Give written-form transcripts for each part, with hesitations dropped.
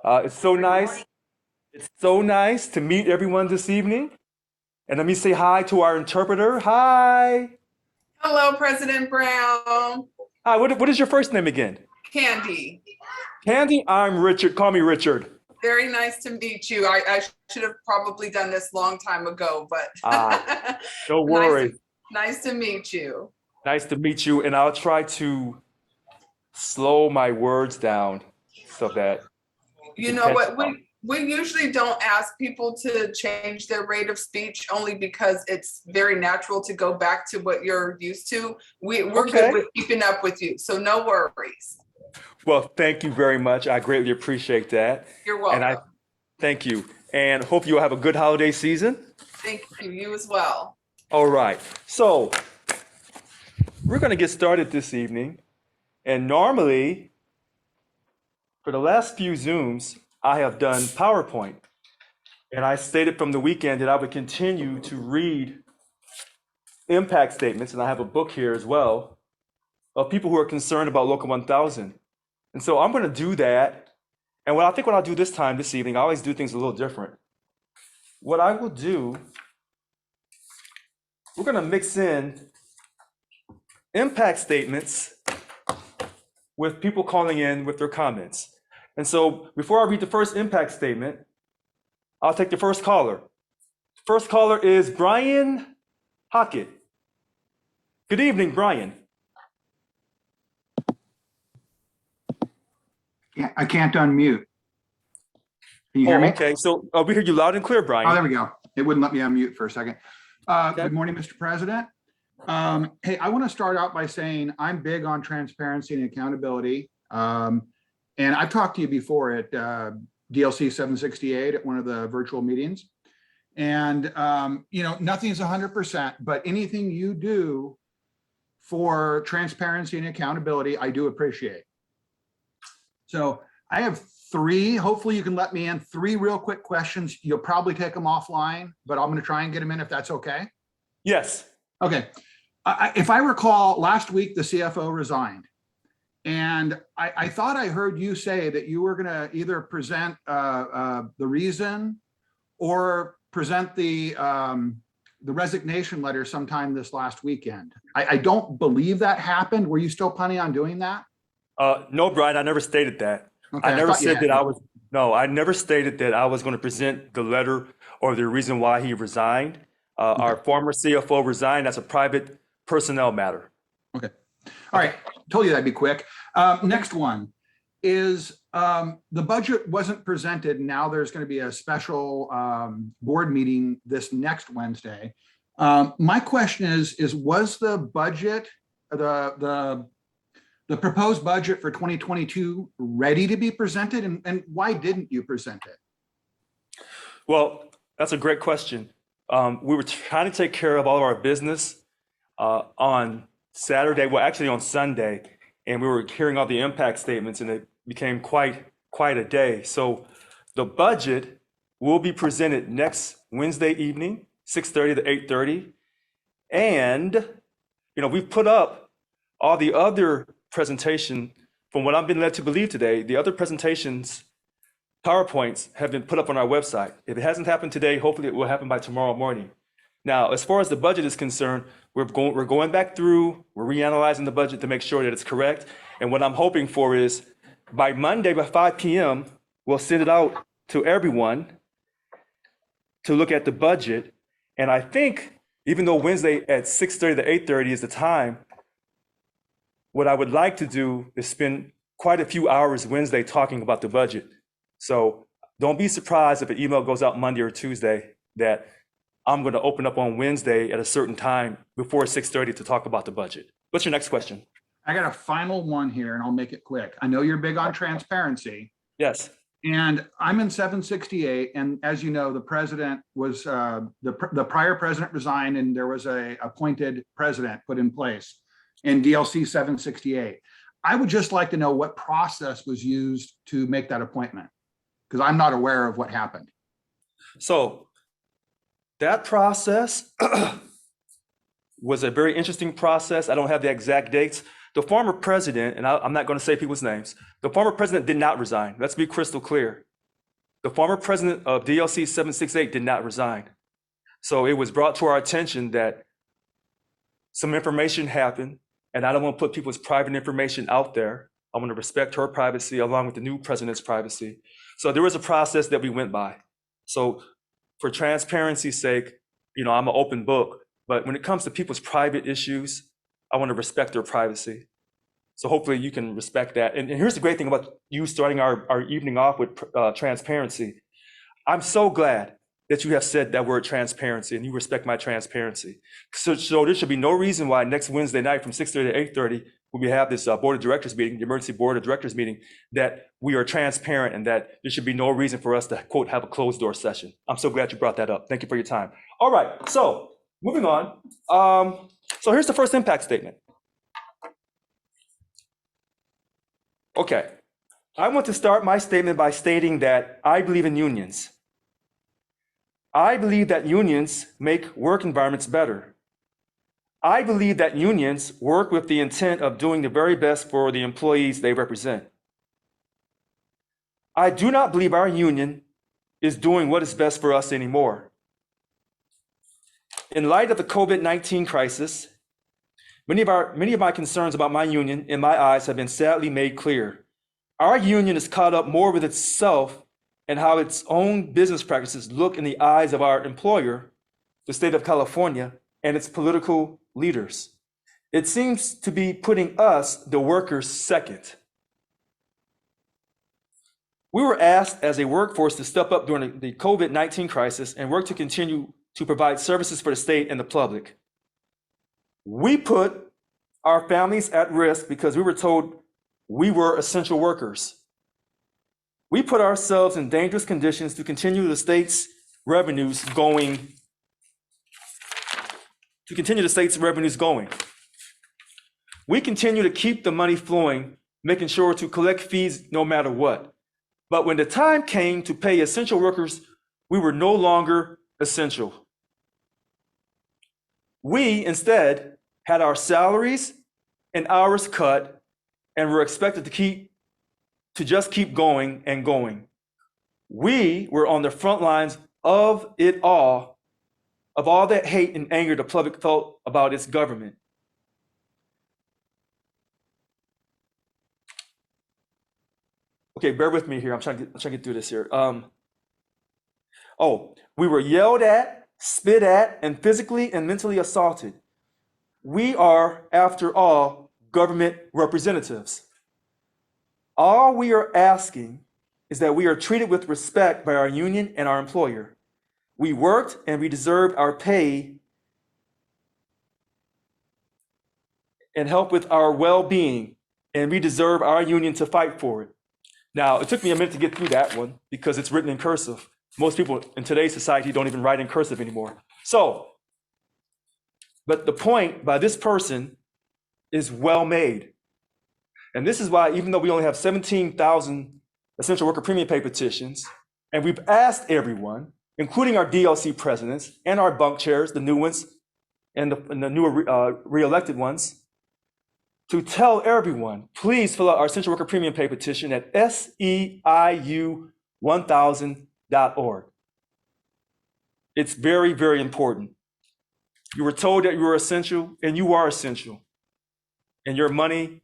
It's so nice. It's so nice to meet everyone this evening. And let me say hi to our interpreter. Hi. Hello, President Brown. Hi, what is your first name again? Candy. Candy, I'm Richard. Call me Richard. Very nice to meet you. I should have probably done this long time ago, but Don't worry. Nice to meet you. Nice to meet you. And I'll try to slow my words down so that You know what? We usually don't ask people to change their rate of speech only because it's very natural to go back to what you're used to. We're Okay. good with keeping up with you, so no worries. Well, thank you very much. I greatly appreciate that. You're welcome. And I thank you. And hope you'll have a good holiday season. Thank you. You as well. All right. So we're going to get started this evening. And normally, for the last few Zooms, I have done PowerPoint. And I stated from the weekend that I would continue to read impact statements, and I have a book here as well, of people who are concerned about Local 1000. And so I'm going to do that. And what I'll do this evening, I always do things a little different. What I will do, we're going to mix in impact statements with people calling in with their comments. And so before I read the first impact statement, I'll take the first caller. First caller is Brian Hockett. Good evening, Brian. Yeah, I can't unmute. Can you hear me? Okay, so we hear you loud and clear, Brian. Oh, there we go. It wouldn't let me unmute for a second. Good morning, Mr. President. Hey, I want to start out by saying I'm big on transparency and accountability. And I've talked to you before at DLC 768 at one of the virtual meetings. And, nothing's 100%, but anything you do for transparency and accountability, I do appreciate. So I have three, hopefully you can let me in, three real quick questions. You'll probably take them offline, but I'm going to try and get them in if that's okay. Yes. Okay. If I recall, last week, the CFO resigned. And I thought I heard you say that you were going to either present the reason or present the resignation letter sometime this last weekend. I don't believe that happened. Were you still planning on doing that? No, Brian, I never stated that. Okay, I never said that I never stated that I was going to present the letter or the reason why he resigned. Our former CFO resigned. That's a private personnel matter. Okay. All right. Told you that'd be quick. Next one is the budget wasn't presented. Now there's going to be a special board meeting this next Wednesday. My question is was the budget, the proposed budget for 2022 ready to be presented, and why didn't you present it? Well, that's a great question. We were trying to take care of all of our business on Saturday, well, actually on Sunday, and we were hearing all the impact statements, and it became quite a day. So the budget will be presented next Wednesday evening, 6:30 to 8:30. And, we've put up all the other presentation, from what I've been led to believe today, the other presentations, PowerPoints, have been put up on our website. If it hasn't happened today, hopefully it will happen by tomorrow morning. Now, as far as the budget is concerned, we're going back through, we're reanalyzing the budget to make sure that it's correct. And what I'm hoping for is by Monday, by 5 p.m., we'll send it out to everyone to look at the budget. And I think, even though Wednesday at 6:30 to 8:30 is the time, what I would like to do is spend quite a few hours Wednesday talking about the budget. So don't be surprised if an email goes out Monday or Tuesday that I'm going to open up on Wednesday at a certain time before 6:30 to talk about the budget. What's your next question? I got a final one here, and I'll make it quick. I know you're big on transparency. Yes. And I'm in 768, and as you know, the president was, the prior president resigned, and there was a appointed president put in place in DLC 768. I would just like to know what process was used to make that appointment, because I'm not aware of what happened. So that process was a very interesting process. I don't have the exact dates. The former president, and I'm not going to say people's names, the former president did not resign. Let's be crystal clear. The former president of DLC 768 did not resign. So it was brought to our attention that some information happened, and I don't want to put people's private information out there. I want to respect her privacy along with the new president's privacy. So there was a process that we went by. So for transparency's sake, I'm an open book, but when it comes to people's private issues, I want to respect their privacy. So hopefully you can respect that. And here's the great thing about you starting our evening off with transparency. I'm so glad that you have said that word transparency and you respect my transparency. So there should be no reason why next Wednesday night from 6:30 to 8:30, when we have this board of directors meeting, the emergency board of directors meeting, that we are transparent and that there should be no reason for us to, quote, have a closed door session. I'm so glad you brought that up. Thank you for your time. All right, so moving on. So here's the first impact statement. Okay, I want to start my statement by stating that I believe in unions. I believe that unions make work environments better. I believe that unions work with the intent of doing the very best for the employees they represent. I do not believe our union is doing what is best for us anymore. In light of the COVID-19 crisis, many of my concerns about my union, in my eyes, have been sadly made clear. Our union is caught up more with itself and how its own business practices look in the eyes of our employer, the state of California, and its political leaders. It seems to be putting us, the workers, second. We were asked as a workforce to step up during the COVID-19 crisis and work to continue to provide services for the state and the public. We put our families at risk because we were told we were essential workers. We put ourselves in dangerous conditions to continue the state's revenues going. We continue to keep the money flowing, making sure to collect fees no matter what. But when the time came to pay essential workers, we were no longer essential. We instead had our salaries and hours cut and were expected to just keep going and going. We were on the front lines of it all, of all that hate and anger the public felt about its government. Okay, bear with me here. I'm trying to get through this here. We were yelled at, spit at, and physically and mentally assaulted. We are, after all, government representatives. All we are asking is that we are treated with respect by our union and our employer. We worked and we deserved our pay and help with our well-being, and we deserve our union to fight for it. Now, it took me a minute to get through that one because it's written in cursive. Most people in today's society don't even write in cursive anymore. But the point by this person is well made. And this is why, even though we only have 17,000 essential worker premium pay petitions, and we've asked everyone, including our DLC presidents and our bunk chairs, the new ones and the newer re-elected ones, to tell everyone, please fill out our essential worker premium pay petition at SEIU1000.org. It's very, very important. You were told that you were essential, and you are essential. And your money,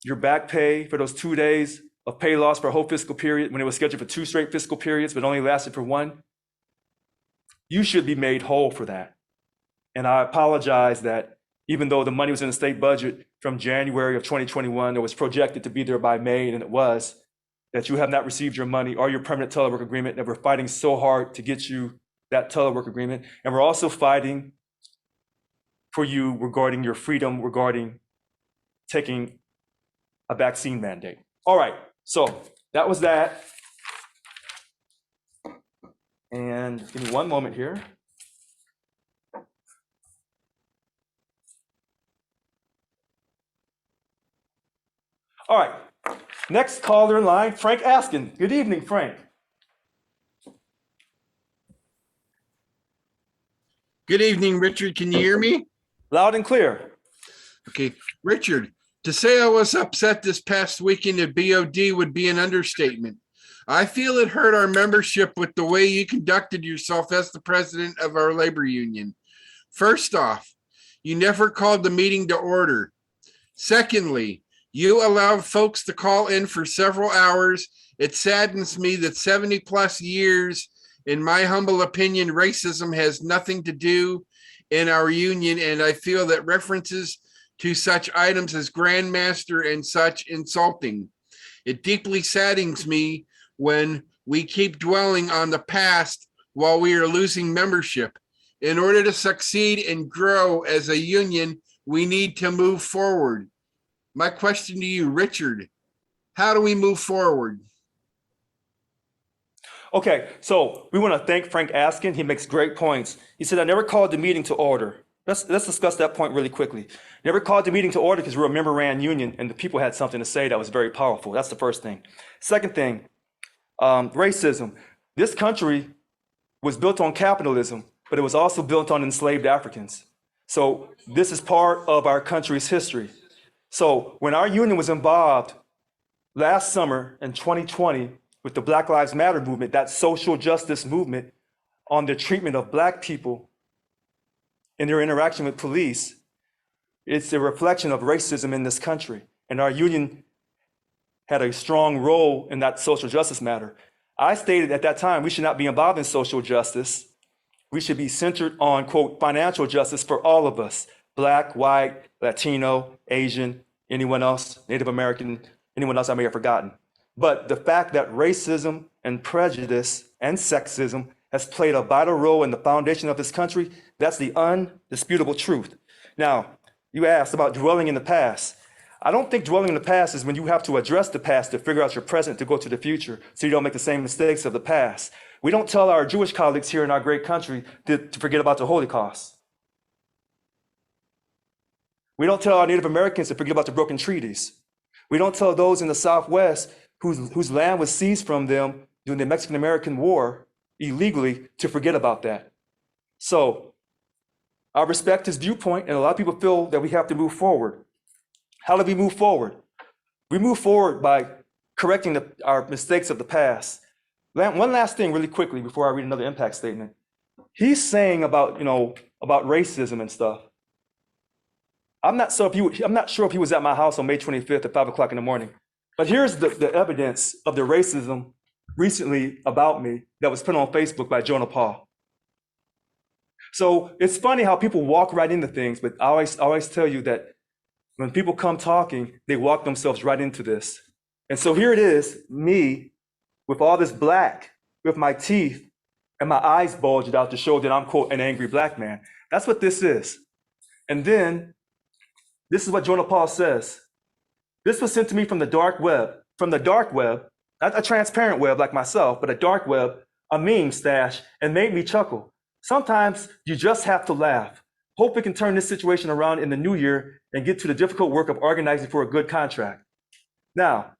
your back pay for those 2 days of pay loss for a whole fiscal period, when it was scheduled for 2 straight fiscal periods, but only lasted for 1, you should be made whole for that. And I apologize that even though the money was in the state budget from January of 2021, it was projected to be there by May, and it was, that you have not received your money or your permanent telework agreement, and we're fighting so hard to get you that telework agreement. And we're also fighting for you regarding your freedom, regarding taking a vaccine mandate. All right, so that was that. And give me one moment here. All right, next caller in line, Frank Askin. Good evening, Frank. Good evening, Richard. Can you hear me? Loud and clear. Okay, Richard, to say I was upset this past weekend at BOD would be an understatement. I feel it hurt our membership with the way you conducted yourself as the president of our labor union. First off, you never called the meeting to order. Secondly, you allowed folks to call in for several hours. It saddens me that 70 plus years, in my humble opinion, racism has nothing to do in our union, and I feel that references to such items as grandmaster and such insulting. It deeply saddens me when we keep dwelling on the past while we are losing membership. In order to succeed and grow as a union, we need to move forward. My question to you, Richard, how do we move forward? Okay, so we want to thank Frank Askin. He makes great points. He said, I never called the meeting to order. Let's discuss that point really quickly. Never called the meeting to order because we're a member-ran union and the people had something to say that was very powerful. That's the first thing. Second thing, racism. This country was built on capitalism, but it was also built on enslaved Africans. So this is part of our country's history. So when our union was involved last summer in 2020 with the Black Lives Matter movement, that social justice movement on the treatment of Black people in their interaction with police, it's a reflection of racism in this country. And our union had a strong role in that social justice matter. I stated at that time, we should not be involved in social justice. We should be centered on, quote, financial justice for all of us, Black, white, Latino, Asian, anyone else, Native American, anyone else I may have forgotten. But the fact that racism and prejudice and sexism has played a vital role in the foundation of this country, that's the undisputable truth. Now, you asked about dwelling in the past. I don't think dwelling in the past is when you have to address the past to figure out your present to go to the future so you don't make the same mistakes of the past. We don't tell our Jewish colleagues here in our great country to forget about the Holocaust. We don't tell our Native Americans to forget about the broken treaties. We don't tell those in the Southwest whose land was seized from them during the Mexican-American War illegally to forget about that. So I respect his viewpoint, and a lot of people feel that we have to move forward. How do we move forward? We move forward by correcting our mistakes of the past. One last thing really quickly before I read another impact statement. He's saying about racism and stuff. I'm not sure if he was at my house on May 25th at 5 o'clock in the morning, but here's the evidence of the racism recently about me that was put on Facebook by Jonah Paul. So it's funny how people walk right into things, but I always tell you that when people come talking, they walk themselves right into this. And so here it is, me with all this black, with my teeth and my eyes bulged out to show that I'm, quote, an angry Black man. That's what this is. And then this is what Jonah Paul says. This was sent to me from the dark web, not a transparent web like myself, but a dark web, a meme stash, and made me chuckle. Sometimes you just have to laugh. Hope we can turn this situation around in the new year and get to the difficult work of organizing for a good contract. Now,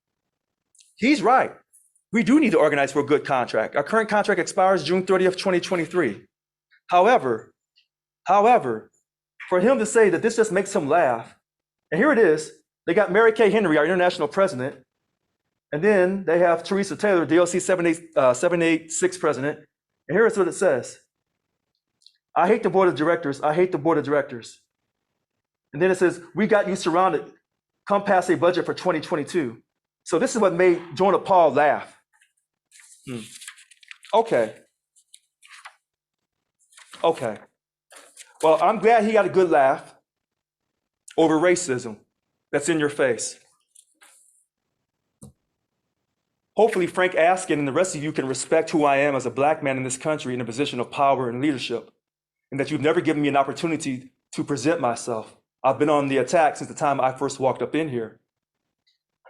he's right. We do need to organize for a good contract. Our current contract expires June 30th, 2023. However, for him to say that this just makes him laugh, and here it is, they got Mary Kay Henry, our international president, and then they have Teresa Taylor, DLC 786 president, and here's what it says. I hate the board of directors. I hate the board of directors. And then it says, we got you surrounded. Come pass a budget for 2022. So this is what made Jonah Paul laugh. Okay. Well, I'm glad he got a good laugh over racism that's in your face. Hopefully Frank Askin and the rest of you can respect who I am as a Black man in this country in a position of power and leadership, and that you've never given me an opportunity to present myself. I've been on the attack since the time I first walked up in here.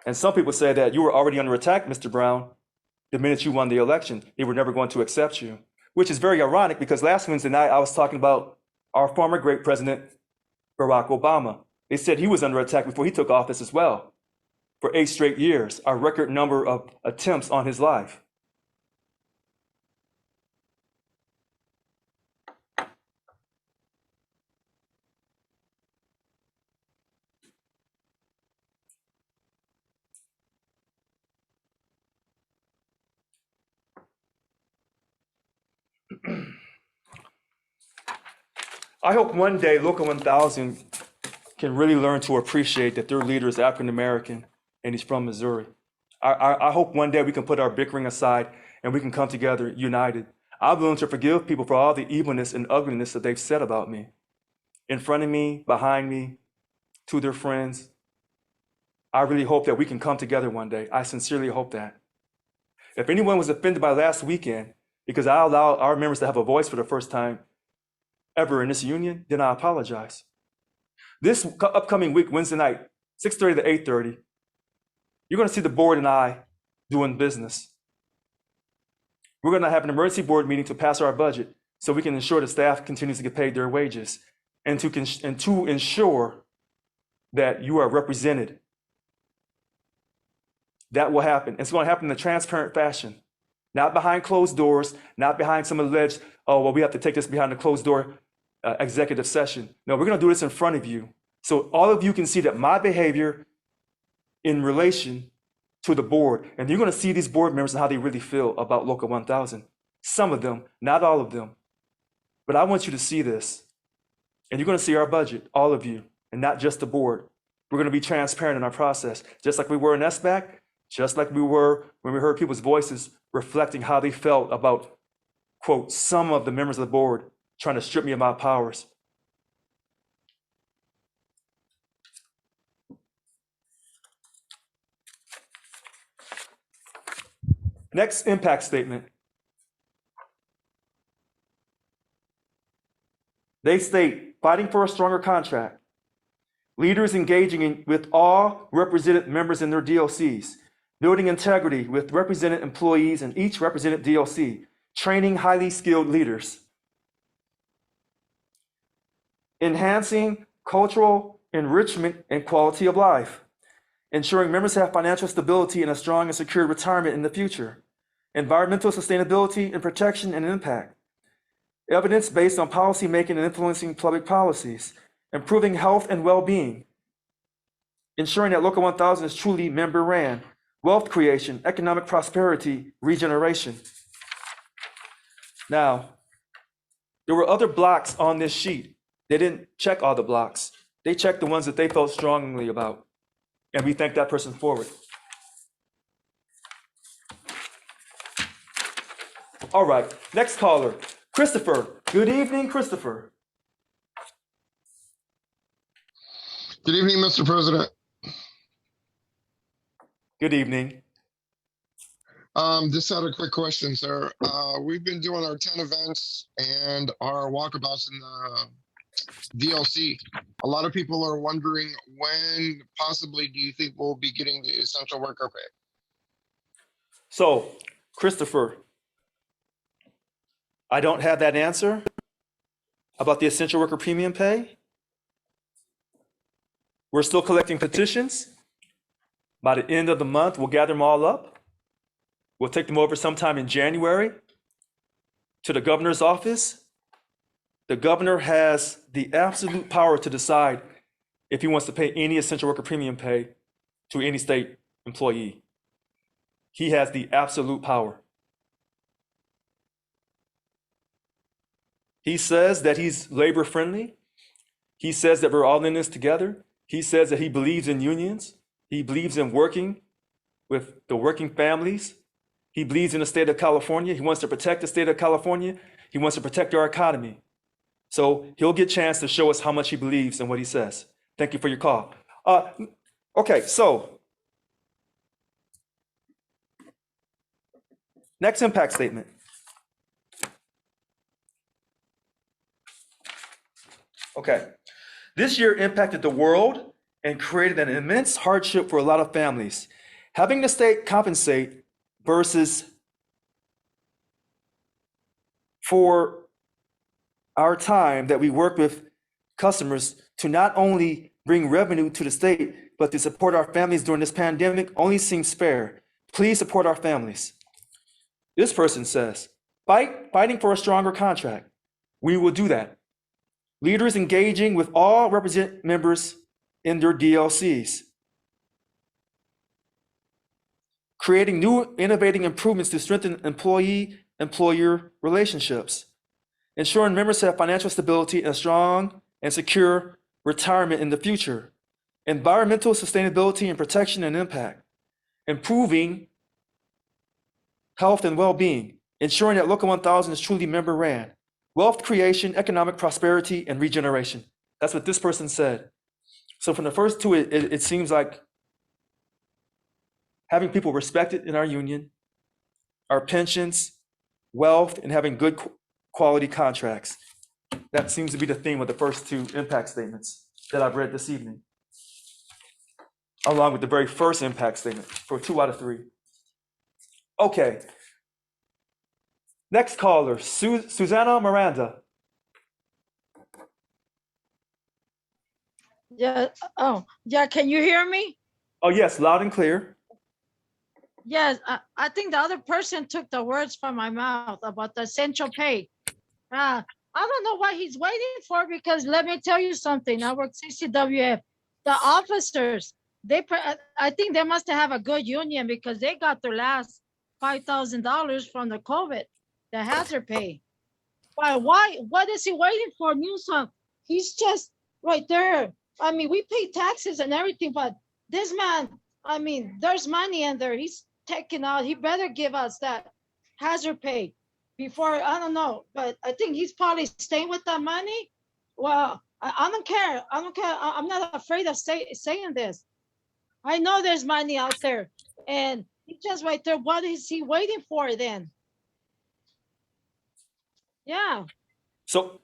And some people say that you were already under attack, Mr. Brown, the minute you won the election. They were never going to accept you, which is very ironic because last Wednesday night I was talking about our former great president, Barack Obama. They said he was under attack before he took office as well for 8 straight years, a record number of attempts on his life. I hope one day Local 1000 can really learn to appreciate that their leader is African American and he's from Missouri. I hope one day we can put our bickering aside and we can come together united. I'm willing to forgive people for all the evilness and ugliness that they've said about me, in front of me, behind me, to their friends. I really hope that we can come together one day. I sincerely hope that. If anyone was offended by last weekend because I allowed our members to have a voice for the first time ever in this union, then I apologize. This upcoming week, Wednesday night, 6:30 to 8:30, you're going to see the board and I doing business. We're going to have an emergency board meeting to pass our budget so we can ensure the staff continues to get paid their wages and to ensure that you are represented. That will happen. It's going to happen in a transparent fashion, not behind closed doors, not behind some alleged, oh, well, we have to take this behind a closed door executive session. No, we're going to do this in front of you. So all of you can see that my behavior in relation to the board, and you're going to see these board members and how they really feel about Local 1000. Some of them, not all of them. But I want you to see this. And you're going to see our budget, all of you, and not just the board. We're going to be transparent in our process, just like we were in SBAC, just like we were when we heard people's voices reflecting how they felt about, quote, some of the members of the board trying to strip me of my powers. Next impact statement. They state, fighting for a stronger contract. Leaders engaging with all represented members in their DLCs, building integrity with represented employees in each represented DLC, training highly skilled leaders. Enhancing cultural enrichment and quality of life. Ensuring members have financial stability and a strong and secure retirement in the future. Environmental sustainability and protection and impact. Evidence based on policy making and influencing public policies. Improving health and well-being. Ensuring that Local 1000 is truly member ran. Wealth creation, economic prosperity, regeneration. Now, there were other blocks on this sheet. They didn't check all the blocks. They checked the ones that they felt strongly about. And we thank that person forward. All right, next caller, Christopher. Good evening, Christopher. Good evening, Mr. President. Good evening. Just had a quick question, sir. We've been doing our 10 events and our walkabouts in the DLC. A lot of people are wondering when possibly do you think we'll be getting the essential worker pay? So, Christopher, I don't have that answer about the essential worker premium pay. We're still collecting petitions. By the end of the month, we'll gather them all up. We'll take them over sometime in January to the governor's office. The governor has the absolute power to decide if he wants to pay any essential worker premium pay to any state employee. He has the absolute power. He says that he's labor friendly. He says that we're all in this together. He says that he believes in unions. He believes in working with the working families. He believes in the state of California. He wants to protect the state of California. He wants to protect our economy. So he'll get a chance to show us how much he believes in what he says. Thank you for your call. Okay, so next impact statement. Okay, this year impacted the world and created an immense hardship for a lot of families. Having the state compensate versus for our time that we work with customers to not only bring revenue to the state, but to support our families during this pandemic only seems fair. Please support our families. This person says, fighting for a stronger contract. We will do that. Leaders engaging with all represent members in their DLCs. Creating new innovating improvements to strengthen employee-employer relationships. ensuring members have financial stability and a strong and secure retirement in the future, environmental sustainability and protection and impact, improving health and well-being, ensuring that Local 1000 is truly member-ran, wealth creation, economic prosperity, and regeneration. That's what this person said. So from the first two, it seems like having people respected in our union, our pensions, wealth, and having good quality contracts. That seems to be the theme of the first two impact statements that I've read this evening, along with the very first impact statement for 2 out of 3. Okay. Next caller, Suzanna Miranda. Yeah. Oh, yeah. Can you hear me? Oh, yes, loud and clear. Yes. I think the other person took the words from my mouth about the essential pay. I don't know what he's waiting for, because let me tell you something. I work CCWF. The officers, I think they must have a good union, because they got their last $5,000 from the COVID, the hazard pay. Why? What is he waiting for, Newsom? He's just right there. I mean, we pay taxes and everything, but this man, I mean, there's money in there. He's taking out. He better give us that hazard pay before, I don't know, but I think he's probably staying with that money. Well, I don't care. I don't care. I'm not afraid of saying this. I know there's money out there, and he's just right there. What is he waiting for then? Yeah. So,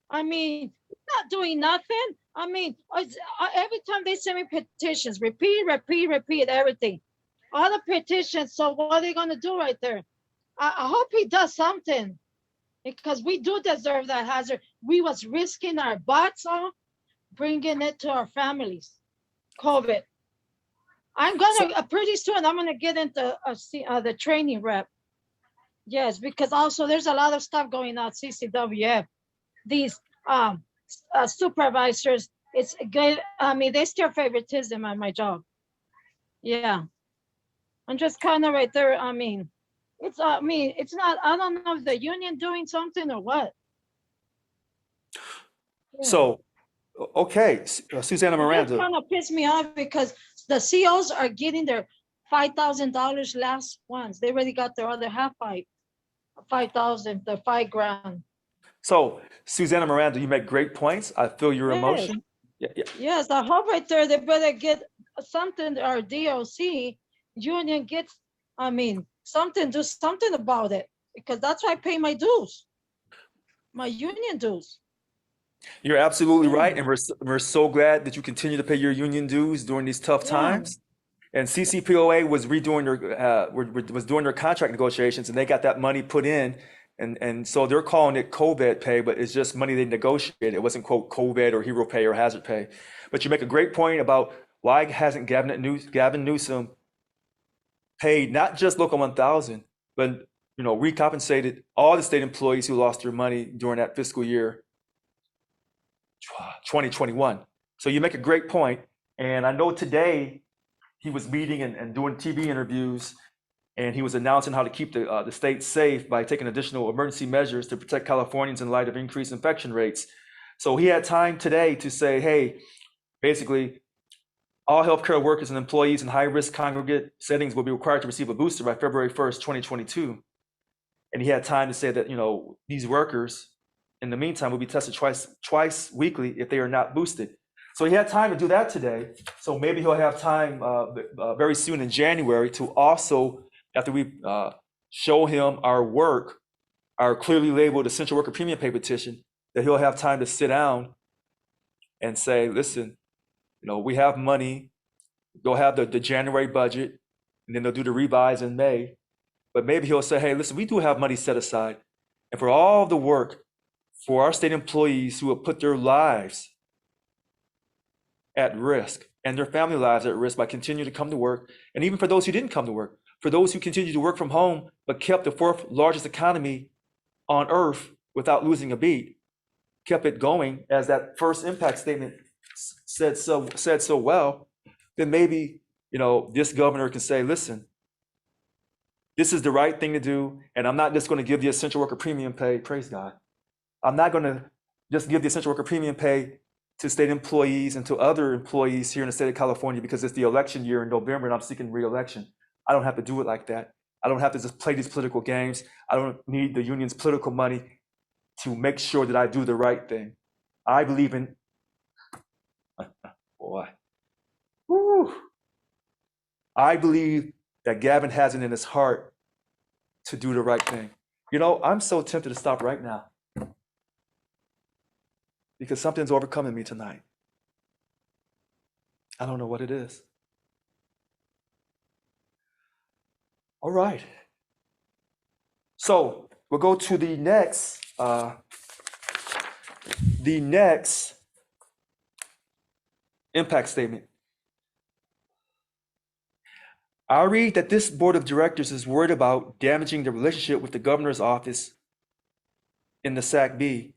I mean, not doing nothing. I mean, every time they send me petitions, repeat everything. All the petitions. So what are they going to do right there? I hope he does something, because we do deserve that hazard. We was risking our butts off, bringing it to our families. COVID. I'm gonna pretty soon. I'm gonna get into the training rep. Yes, because also there's a lot of stuff going on at CCWF. These supervisors, it's good. I mean, they still favoritism at my job. Yeah, I'm just kind of right there. I mean, it's it's not. I don't know if the union doing something or what. Yeah. So, okay, Suzanna Miranda. It's kind of pissed me off, because the COs are getting their $5,000 last ones. They already got their other half 5,000, the $5,000. So, Suzanna Miranda, you make great points. I feel your emotion. Yeah. Yes, I hope right there they better get something. Our DOC union gets, I mean, do something about it, because that's why I pay my dues, my union dues. You're absolutely right, and we're so glad that you continue to pay your union dues during these tough times. And CCPOA was doing their contract negotiations, and they got that money put in, and so they're calling it COVID pay, but it's just money they negotiated. It wasn't quote COVID or hero pay or hazard pay. But you make a great point about why hasn't Gavin Newsom paid not just Local 1000, but recompensated all the state employees who lost their money during that fiscal year 2021. So you make a great point. And I know today he was meeting and doing TV interviews, and he was announcing how to keep the state safe by taking additional emergency measures to protect Californians in light of increased infection rates. So he had time today to say, hey, basically, all healthcare workers and employees in high-risk congregate settings will be required to receive a booster by February 1st, 2022. And he had time to say that, these workers, in the meantime, will be tested twice weekly if they are not boosted. So he had time to do that today. So maybe he'll have time very soon in January to also, after we show him our work, our clearly labeled essential worker premium pay petition, that he'll have time to sit down and say, listen, we have money. They'll have the January budget, and then they'll do the revise in May. But maybe he'll say, hey, listen, we do have money set aside. And for all the work for our state employees who have put their lives at risk and their family lives at risk by continuing to come to work, and even for those who didn't come to work, for those who continued to work from home but kept the 4th largest economy on earth without losing a beat, kept it going, as that first impact statement said so well, then maybe this governor can say, listen, this is the right thing to do, and I'm not just going to give the essential worker premium pay, praise God. I'm not going to just give the essential worker premium pay to state employees and to other employees here in the state of California because it's the election year in November and I'm seeking re-election. I don't have to do it like that. I don't have to just play these political games. I don't need the union's political money to make sure that I do the right thing. I believe in, boy, whew. I believe that Gavin has it in his heart to do the right thing. You know, I'm so tempted to stop right now because something's overcoming me tonight. I don't know what it is. All right. So we'll go to the next impact statement. I read that this board of directors is worried about damaging the relationship with the governor's office in the SAC-B.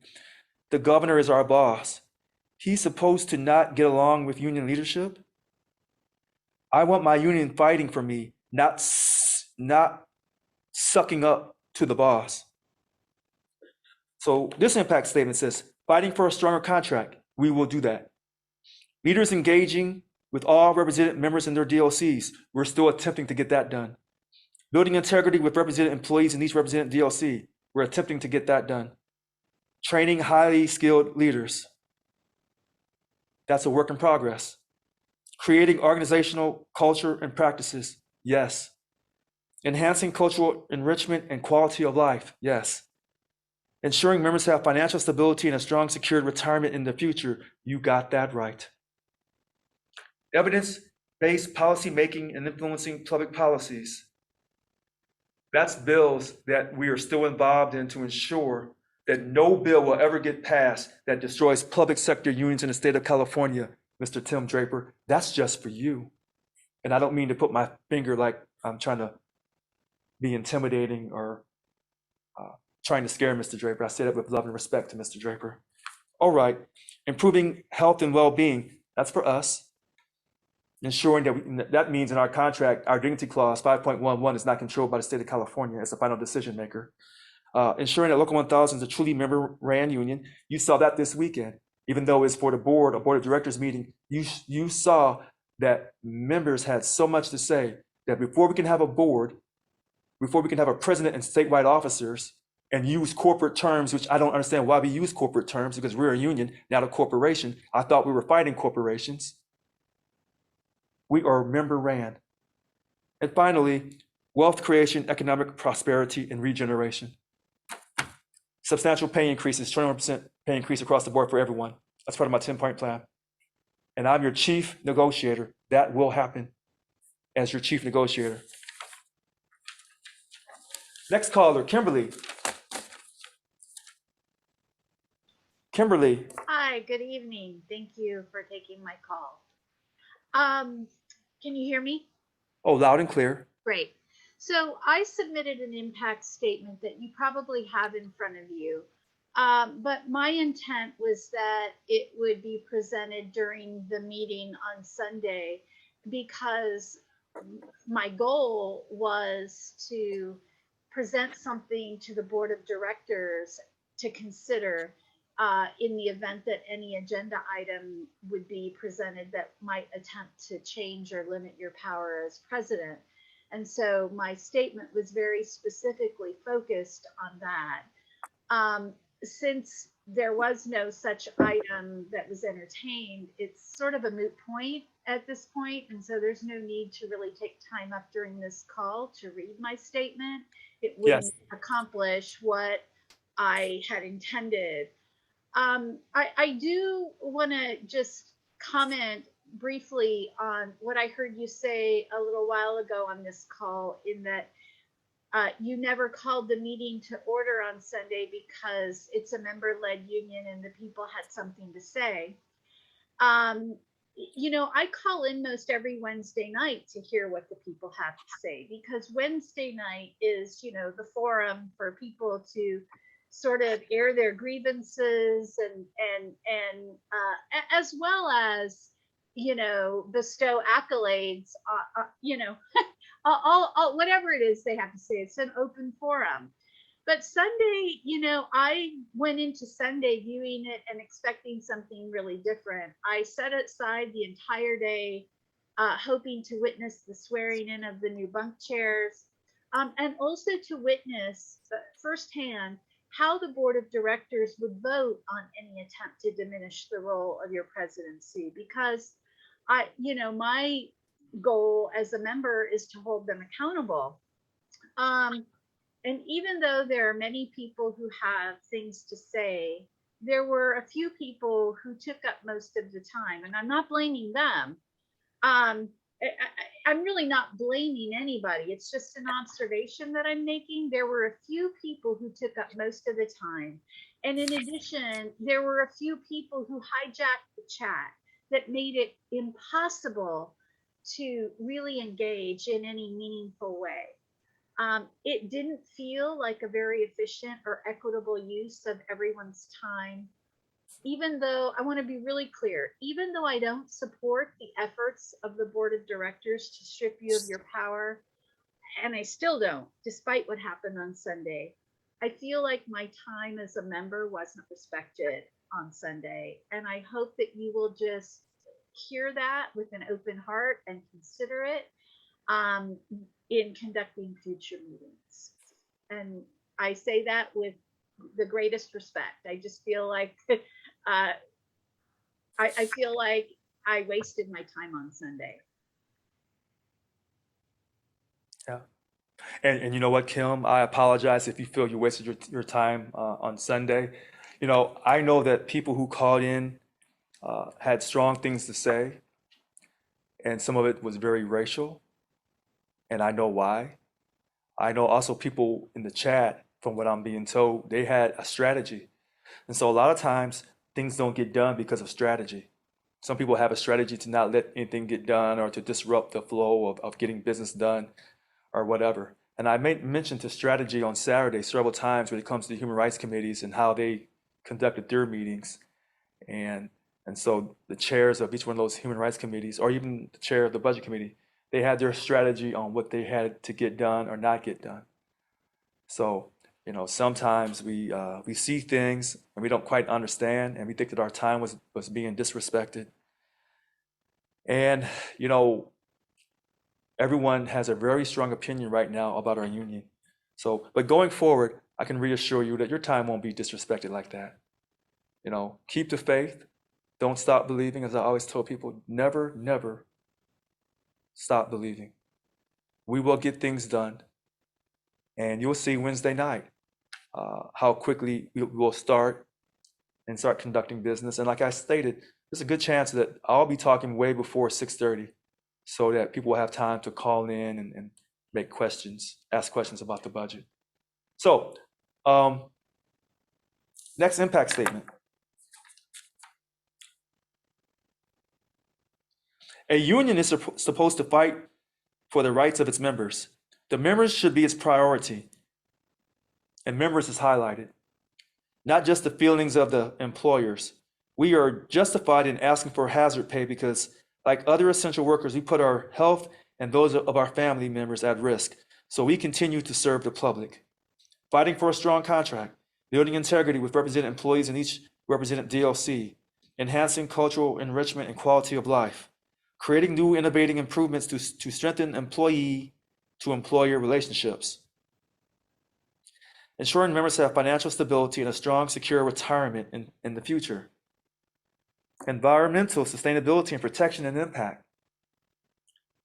The governor is our boss. He's supposed to not get along with union leadership. I want my union fighting for me, not sucking up to the boss. So this impact statement says, fighting for a stronger contract. We will do that. Leaders engaging with all represented members in their DLCs. We're still attempting to get that done. Building integrity with represented employees in each represented DLC. We're attempting to get that done. Training highly skilled leaders. That's a work in progress. Creating organizational culture and practices. Yes. Enhancing cultural enrichment and quality of life. Yes. Ensuring members have financial stability and a strong secured retirement in the future. You got that right. Evidence-based policy making and influencing public policies. That's bills that we are still involved in to ensure that no bill will ever get passed that destroys public sector unions in the state of California, Mr. Tim Draper. That's just for you. And I don't mean to put my finger like I'm trying to be intimidating or trying to scare Mr. Draper. I say that with love and respect to Mr. Draper. All right, improving health and well-being. That's for us. Ensuring that that means in our contract, our dignity clause 5.11 is not controlled by the state of California as the final decision maker. Ensuring that Local 1000 is a truly member-ran union. You saw that this weekend, even though it's for the board, a board of directors meeting. You saw that members had so much to say that before we can have a board, before we can have a president and statewide officers and use corporate terms, which I don't understand why we use corporate terms because we're a union, not a corporation. I thought we were fighting corporations. We are member-ran. And finally, wealth creation, economic prosperity, and regeneration. Substantial pay increases, 21% pay increase across the board for everyone. That's part of my 10-point plan. And I'm your chief negotiator. That will happen as your chief negotiator. Next caller, Kimberly. Kimberly. Hi, good evening. Thank you for taking my call. Can you hear me? Oh, loud and clear. Great. So I submitted an impact statement that you probably have in front of you. But my intent was that it would be presented during the meeting on Sunday because my goal was to present something to the board of directors to consider in the event that any agenda item would be presented that might attempt to change or limit your power as president. And so my statement was very specifically focused on that. Since there was no such item that was entertained, it's sort of a moot point at this point. And so there's no need to really take time up during this call to read my statement. It wouldn't accomplish what I had intended. I do want to just comment briefly on what I heard you say a little while ago on this call, in that you never called the meeting to order on Sunday because it's a member-led union and the people had something to say. You know, I call in most every Wednesday night to hear what the people have to say, because Wednesday night is, you know, the forum for people to sort of air their grievances and as well as, you know, bestow accolades, you know, all whatever it is they have to say. It's an open forum. But Sunday, I went into Sunday viewing it and expecting something really different. I set aside the entire day, hoping to witness the swearing in of the new bunk chairs, and also to witness firsthand how the board of directors would vote on any attempt to diminish the role of your presidency. Because my goal as a member is to hold them accountable. And even though there are many people who have things to say, there were a few people who took up most of the time, and I'm not blaming them. I'm really not blaming anybody. It's just an observation that I'm making. There were a few people who took up most of the time. And in addition, there were a few people who hijacked the chat that made it impossible to really engage in any meaningful way. It didn't feel like a very efficient or equitable use of everyone's time. Even though I want to be really clear, even though I don't support the efforts of the board of directors to strip you of your power, and I still don't, despite what happened on Sunday, I feel like my time as a member wasn't respected on Sunday. And I hope that you will just hear that with an open heart and consider it in conducting future meetings. And I say that with the greatest respect. I just feel like I feel like I wasted my time on Sunday. Yeah. And you know what, Kim? I apologize if you feel you wasted your time on Sunday. I know that people who called in had strong things to say, and some of it was very racial, and I know why. I know also people in the chat, from what I'm being told, they had a strategy. And so a lot of times things don't get done because of strategy. Some people have a strategy to not let anything get done or to disrupt the flow of getting business done or whatever. And I mentioned the strategy on Saturday several times when it comes to the human rights committees and how they conducted their meetings. And so the chairs of each one of those human rights committees, or even the chair of the budget committee, they had their strategy on what they had to get done or not get done. So, sometimes we see things and we don't quite understand, and we think that our time was being disrespected. And, everyone has a very strong opinion right now about our union. So, but going forward, I can reassure you that your time won't be disrespected like that. Keep the faith. Don't stop believing. As I always tell people, never, never stop believing. We will get things done. And you'll see Wednesday night how quickly we will start conducting business. And like I stated, there's a good chance that I'll be talking way before 6:30 so that people will have time to call in and make questions, ask questions about the budget. So next impact statement. A union is supposed to fight for the rights of its members. The members should be its priority, and members is highlighted, not just the feelings of the employers. We are justified in asking for hazard pay because, like other essential workers, we put our health and those of our family members at risk. So we continue to serve the public, fighting for a strong contract, building integrity with represented employees in each represented DLC, enhancing cultural enrichment and quality of life, creating new innovating improvements to strengthen employee-to-employer relationships, ensuring members have financial stability and a strong, secure retirement in the future, environmental sustainability and protection and impact,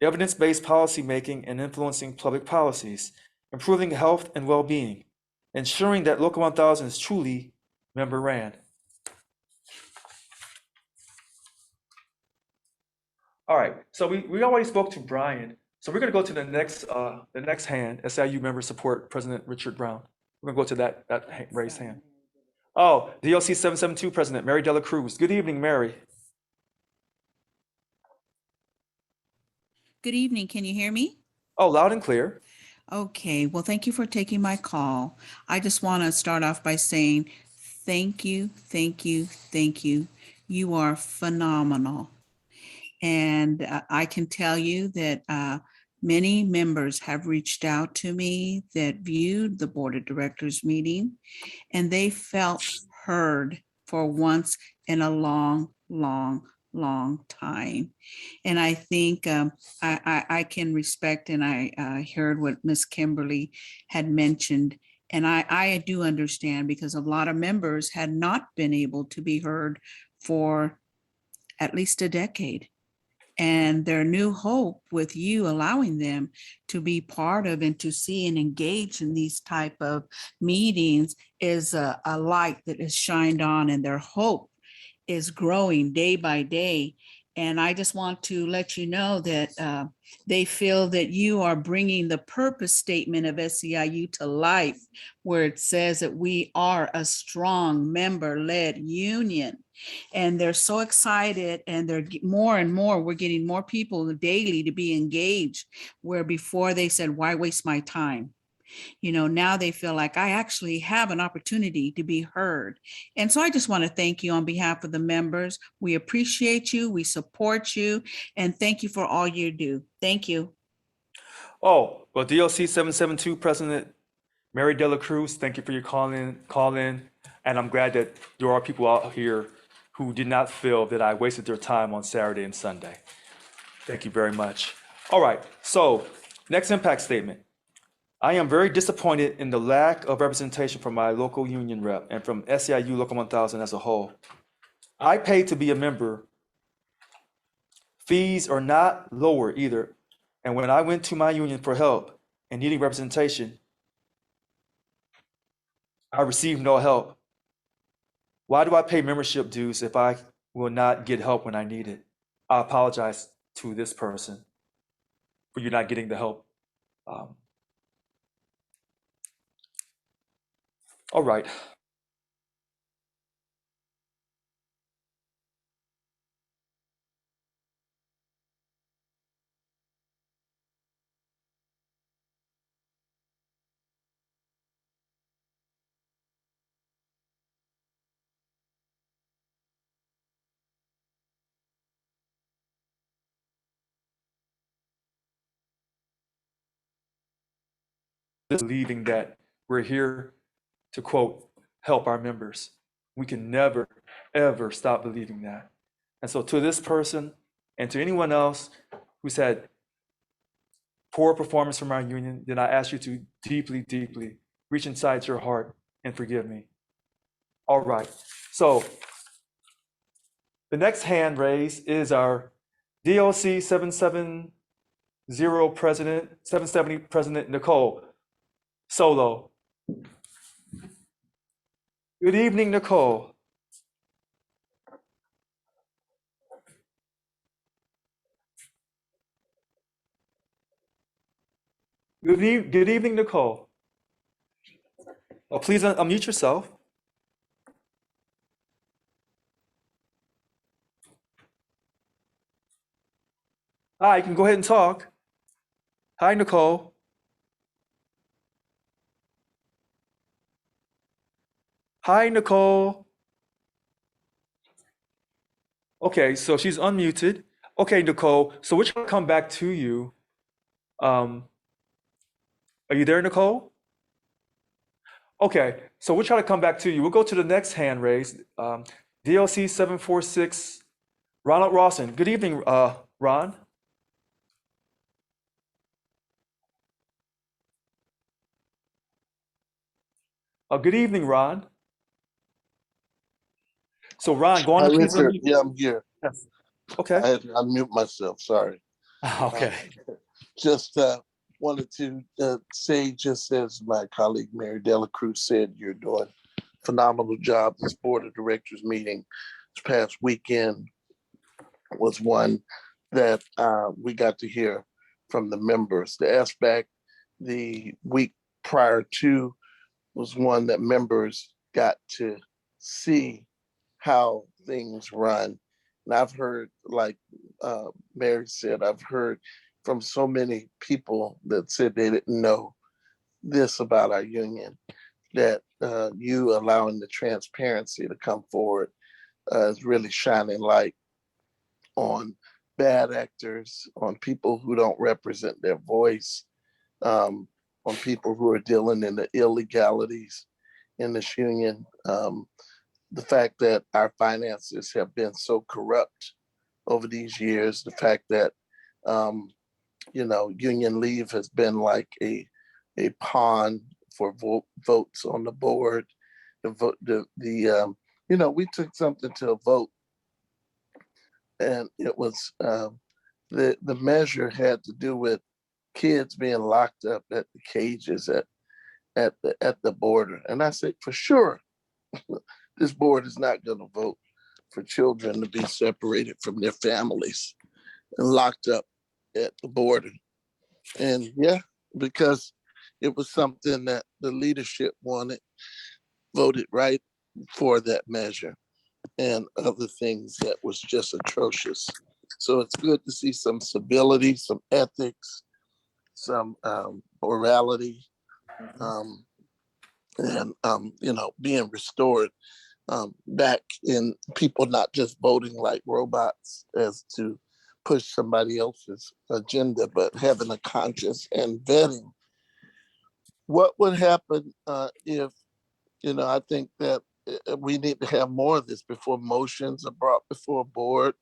evidence-based policy making and influencing public policies, improving health and well-being, ensuring that Local 1000 is truly member-ran. All right, so we already spoke to Brian. So we're going to go to the next hand, SIU member support President Richard Brown. We're going to go to that raised hand. Oh, DLC 772 President Mary Dela Cruz. Good evening, Mary. Good evening. Can you hear me? Oh, loud and clear. Okay. Well, thank you for taking my call. I just want to start off by saying thank you, thank you, thank you. You are phenomenal. And I can tell you that Many members have reached out to me that viewed the Board of Directors meeting, and they felt heard for once in a long, long time. And I think I can respect, and I heard what Miss Kimberly had mentioned. And I do understand, because a lot of members had not been able to be heard for at least a decade. And their new hope with you allowing them to be part of and to see and engage in these type of meetings is a light that is shined on, and their hope is growing day by day. And I just want to let you know that they feel that you are bringing the purpose statement of SEIU to life, where it says that we are a strong member-led union. And they're so excited, and they're more and more, we're getting more people daily to be engaged, where before they said, why waste my time? Now they feel like I actually have an opportunity to be heard. And so I just want to thank you on behalf of the members. We appreciate you, we support you, and thank you for all you do. Thank you. Oh, well, DLC 772 President Mary Dela Cruz, thank you for your call in. And I'm glad that there are people out here who did not feel that I wasted their time on Saturday and Sunday. Thank you very much. All right, so next impact statement. I am very disappointed in the lack of representation from my local union rep and from SEIU Local 1000 as a whole. I pay to be a member. Fees are not lower either. And when I went to my union for help and needing representation, I received no help. Why do I pay membership dues if I will not get help when I need it? I apologize to this person for you not getting the help. All right. Believing that we're here to, quote, help our members. We can never, ever stop believing that. And so to this person and to anyone else who's had poor performance from our union, then I ask you to deeply, deeply reach inside your heart and forgive me. All right. So the next hand raised is our DOC 770 President, 770 President Nicole Solo. Good evening, Nicole. Good evening, Nicole. Oh, please unmute yourself. Hi, you can go ahead and talk. Hi, Nicole. Hi, Nicole. Okay, so she's unmuted. Okay, Nicole, so we're trying to come back to you. Are you there, Nicole? Okay, so we'll try to come back to you. We'll go to the next hand raised. DLC 746, Ronald Rawson. Good evening, Ron. Good evening, Ron. So Ron, go on. Hi, Richard. Yeah, I'm here. Yes. Okay. I had to unmute myself. Sorry. Okay. Just wanted to say, just as my colleague Mary Dela Cruz said, you're doing a phenomenal job. This board of directors meeting this past weekend was one that we got to hear from the members. The aspect the week prior to was one that members got to see how things run. And I've heard, like Mary said, I've heard from so many people that said they didn't know this about our union, that you allowing the transparency to come forward is really shining light on bad actors, on people who don't represent their voice, on people who are dealing in the illegalities in this union. The fact that our finances have been so corrupt over these years, the fact that union leave has been like a pawn for votes on the board. We took something to a vote, and it was the measure had to do with kids being locked up at the cages at the border. And I said, for sure, this board is not going to vote for children to be separated from their families and locked up at the border. And yeah, because it was something that the leadership voted right for that measure, and other things that was just atrocious. So it's good to see some civility, some ethics, some morality, and being restored back in people not just voting like robots as to push somebody else's agenda, but having a conscience and vetting. What would happen if, I think that we need to have more of this before motions are brought before a board,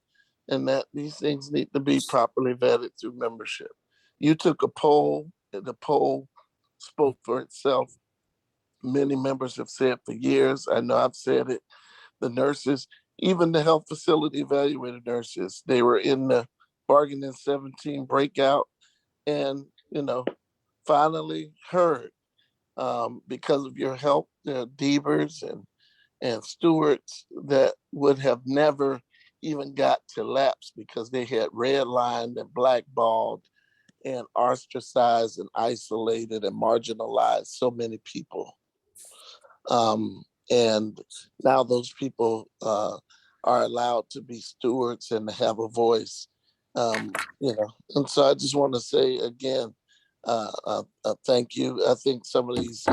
and that these things need to be properly vetted through membership. You took a poll, and the poll spoke for itself. Many members have said for years, I know I've said it, the nurses, even the health facility evaluator nurses, they were in the bargaining 17 breakout, and, finally heard because of your help, Devers and stewards that would have never even got to lapse because they had redlined and blackballed and ostracized and isolated and marginalized so many people. And now those people are allowed to be stewards and to have a voice. And so I just want to say again, thank you. I think some of these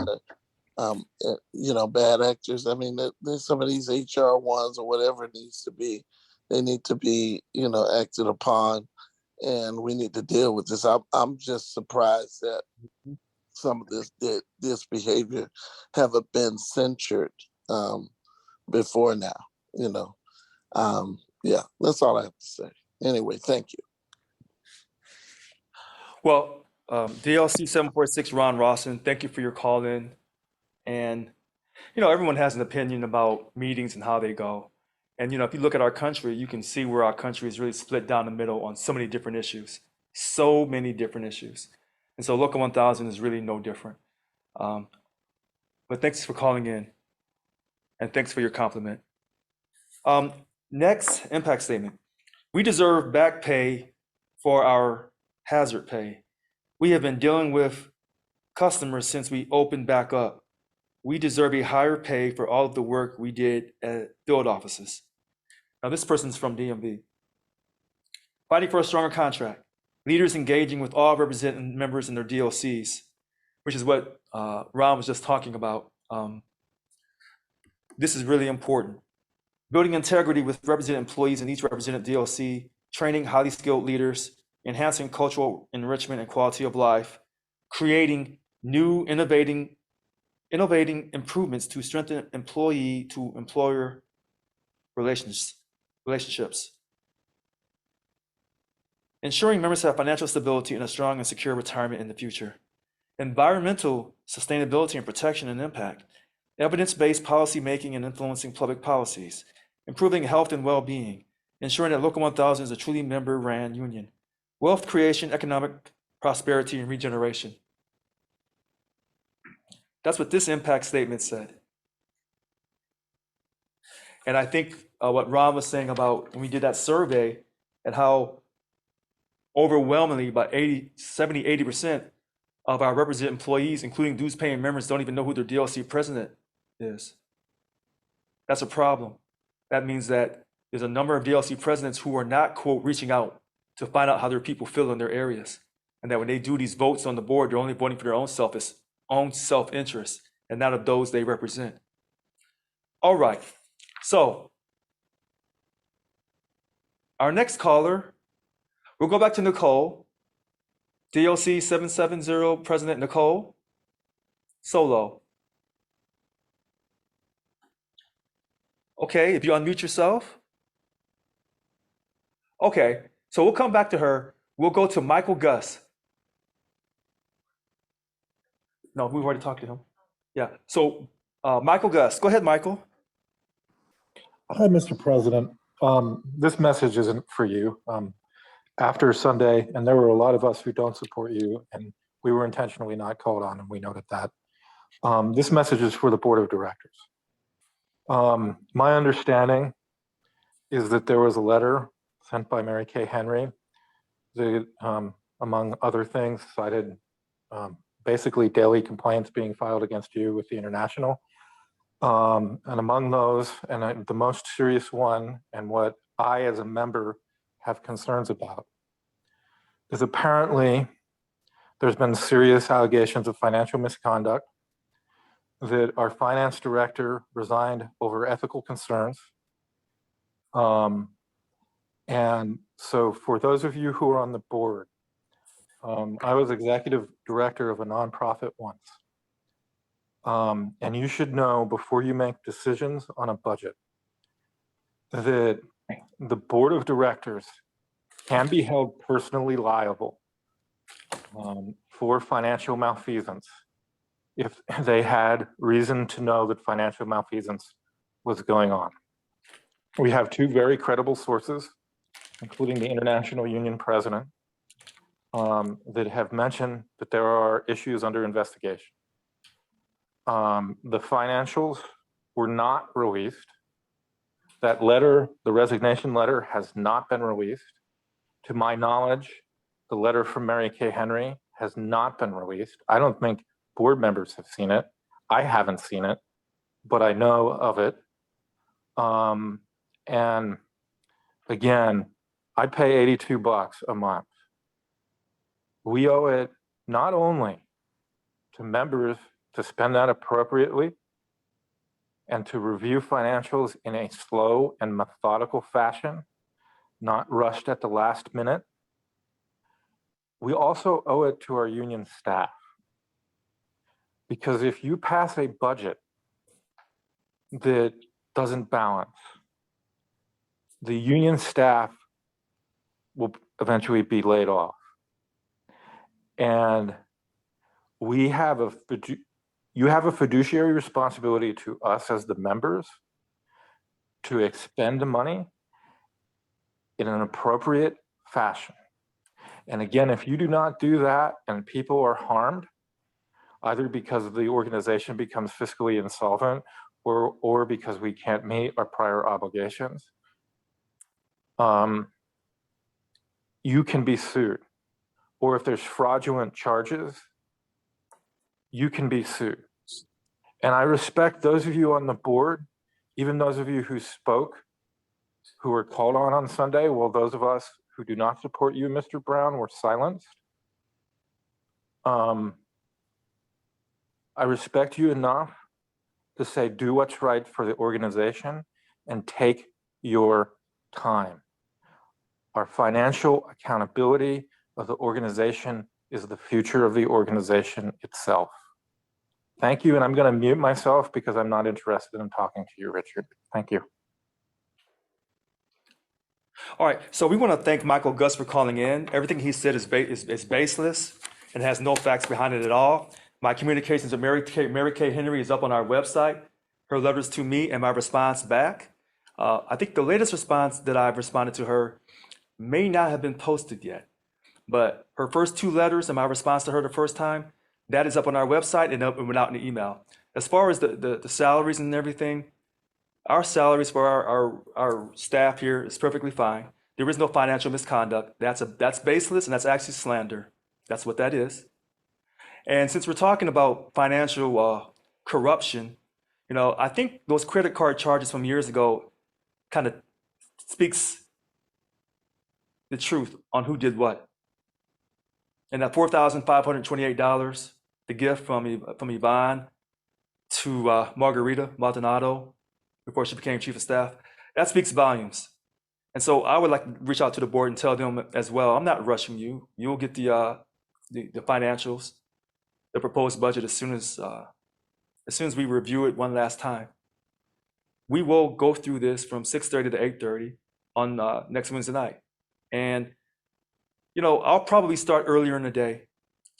bad actors, I mean, there's some of these HR ones or whatever it needs to be, they need to be, acted upon, and we need to deal with this. I'm just surprised that some of this behavior haven't been censured before now, yeah, that's all I have to say. Anyway, thank you. Well, DLC 746, Ron Rawson, thank you for your call in. And, everyone has an opinion about meetings and how they go. And, if you look at our country, you can see where our country is really split down the middle on so many different issues. So many different issues. And so Local 1000 is really no different. But thanks for calling in. And thanks for your compliment. Next, impact statement. We deserve back pay for our hazard pay. We have been dealing with customers since we opened back up. We deserve a higher pay for all of the work we did at field offices. Now, this person's from DMV. Fighting for a stronger contract. Leaders engaging with all represented members in their DLCs, which is what Ron was just talking about. This is really important. Building integrity with represented employees in each represented DLC, training highly skilled leaders, enhancing cultural enrichment and quality of life, creating new innovating improvements to strengthen employee to employer relationships. Ensuring members have financial stability and a strong and secure retirement in the future. Environmental sustainability and protection and impact. Evidence-based policy making and influencing public policies. Improving health and well-being. Ensuring that Local 1000 is a truly member-ran union. Wealth creation, economic prosperity, and regeneration. That's what this impact statement said. And I think what Ron was saying about when we did that survey and how overwhelmingly about 70-80% of our represented employees, including dues paying members, don't even know who their DLC president is. That's a problem. That means that there's a number of DLC presidents who are not, quote, reaching out to find out how their people feel in their areas. And that when they do these votes on the board, they're only voting for their own self-interest and not of those they represent. All right. So our next caller We'll go back to Nicole. DLC 770, President Nicole. Solo. Okay, if you unmute yourself. Okay, so we'll come back to her. We'll go to Michael Gus. No, we've already talked to him. Yeah, so Michael Gus. Go ahead, Michael. Hi, Mr. President. This message isn't for you. After Sunday, and there were a lot of us who don't support you, and we were intentionally not called on, and we noted that. This message is for the board of directors. My understanding is that there was a letter sent by Mary Kay Henry that, among other things, cited basically daily complaints being filed against you with the International. And among those, and the most serious one, and what I as a member have concerns about, is apparently there's been serious allegations of financial misconduct, that our finance director resigned over ethical concerns. And so for those of you who are on the board, I was executive director of a nonprofit once. And you should know before you make decisions on a budget that the board of directors can be held personally liable for financial malfeasance if they had reason to know that financial malfeasance was going on. We have two very credible sources, including the International Union president, that have mentioned that there are issues under investigation. The financials were not released. That letter, the resignation letter, has not been released. To my knowledge, the letter from Mary Kay Henry has not been released. I don't think board members have seen it. I haven't seen it, but I know of it. And again, I pay $82 a month. We owe it not only to members to spend that appropriately and to review financials in a slow and methodical fashion, not rushed at the last minute. We also owe it to our union staff. Because if you pass a budget that doesn't balance, the union staff will eventually be laid off. And we have you have a fiduciary responsibility to us as the members to expend the money in an appropriate fashion. And again, if you do not do that and people are harmed, either because the organization becomes fiscally insolvent or because we can't meet our prior obligations, you can be sued. Or if there's fraudulent charges, you can be sued. And I respect those of you on the board, even those of you who spoke, who were called on Sunday, while those of us who do not support you, Mr. Brown, were silenced. I respect you enough to say, do what's right for the organization and take your time. Our financial accountability of the organization is the future of the organization itself. Thank you, and I'm going to mute myself because I'm not interested in talking to you, Richard. Thank you. All right, so we want to thank Michael Gus for calling in. Everything he said is baseless and has no facts behind it at all. My communications with Mary Kay Henry is up on our website, her letters to me and my response back. I think the latest response that I've responded to her may not have been posted yet, but her first two letters and my response to her the first time, that is up on our website and went out in the email. As far as the salaries and everything, our salaries for our staff here is perfectly fine. There is no financial misconduct. That's baseless and that's actually slander. That's what that is. And since we're talking about financial corruption, you know, I think those credit card charges from years ago kind of speaks the truth on who did what. And that $4,528, the gift from Yvonne to Margarita Maldonado before she became chief of staff, that speaks volumes. And so I would like to reach out to the board and tell them as well, I'm not rushing you. You'll get the financials, the proposed budget as soon as we review it one last time. We will go through this from 6:30 to 8:30 on next Wednesday night. And, you know, I'll probably start earlier in the day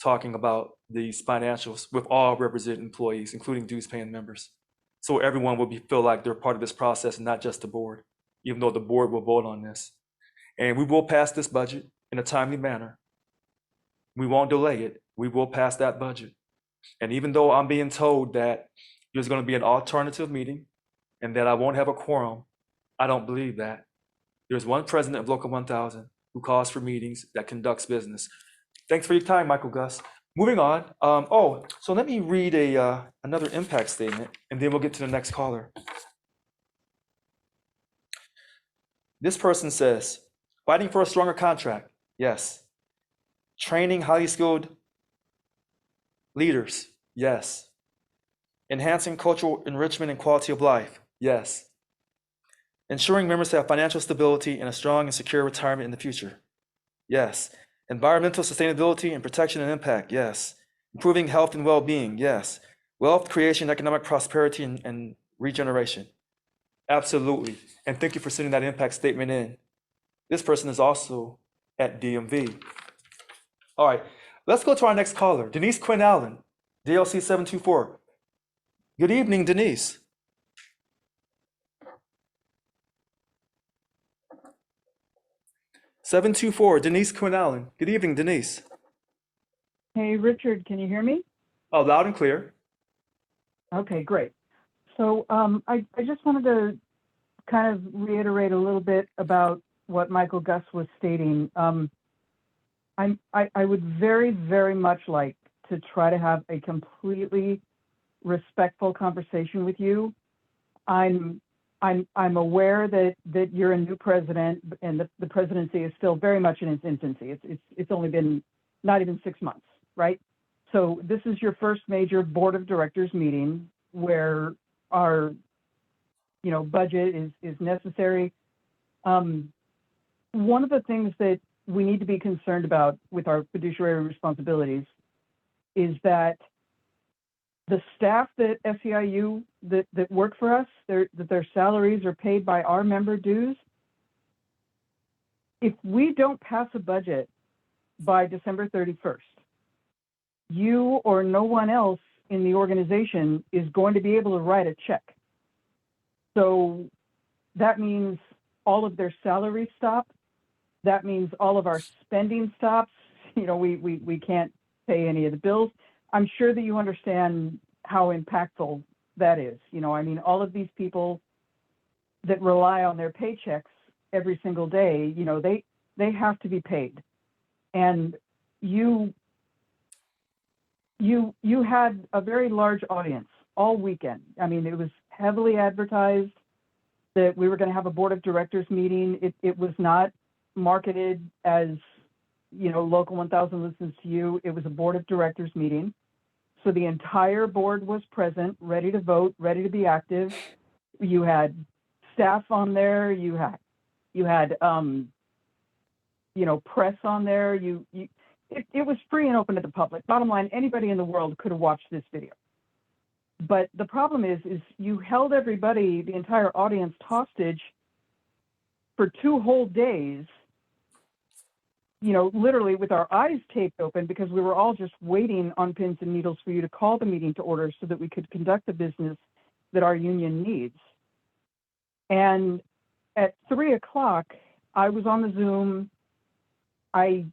talking about these financials with all represented employees, including dues paying members. So everyone will feel like they're part of this process and not just the board, even though the board will vote on this. And we will pass this budget in a timely manner. We won't delay it. We will pass that budget. And even though I'm being told that there's going to be an alternative meeting and that I won't have a quorum, I don't believe that. There's one president of Local 1000 who calls for meetings, that conducts business. Thanks for your time, Michael Gus. Moving on. So let me read another impact statement, and then we'll get to the next caller. This person says, fighting for a stronger contract. Yes. Training highly skilled leaders. Yes. Enhancing cultural enrichment and quality of life. Yes. Ensuring members have financial stability and a strong and secure retirement in the future. Yes. Environmental sustainability and protection and impact. Yes. Improving health and well-being. Yes. Wealth creation, economic prosperity, and regeneration. Absolutely. And thank you for sending that impact statement in. This person is also at DMV. All right, let's go to our next caller, Denise Quinn Allen, DLC 724. Good evening, Denise. Denise Quinn Allen. Good evening, Denise. Hey, Richard, can you hear me? Oh, loud and clear. Okay, great. So I just wanted to kind of reiterate a little bit about what Michael Gus was stating. I would very, very much like to try to have a completely respectful conversation with you. I'm aware that you're a new president and the presidency is still very much in its infancy. It's only been not even 6 months, right? So this is your first major board of directors meeting where our, budget is necessary. One of the things that we need to be concerned about with our fiduciary responsibilities is that the staff at SEIU that work for us, that their salaries are paid by our member dues. If we don't pass a budget by December 31st, you or no one else in the organization is going to be able to write a check. So that means all of their salaries stop. That means all of our spending stops. We can't pay any of the bills. I'm sure that you understand how impactful that is. All of these people that rely on their paychecks every single day, they have to be paid. And you had a very large audience all weekend. It was heavily advertised that we were going to have a board of directors meeting. It was not marketed as, Local 1000 listens to you. It was a board of directors meeting. So the entire board was present, ready to vote, ready to be active. You had staff on there. You had press on there. It was free and open to the public. Bottom line, anybody in the world could have watched this video. But the problem is you held everybody, the entire audience, hostage for 2 whole days, literally with our eyes taped open because we were all just waiting on pins and needles for you to call the meeting to order so that we could conduct the business that our union needs. And at 3 o'clock, I was on the Zoom. I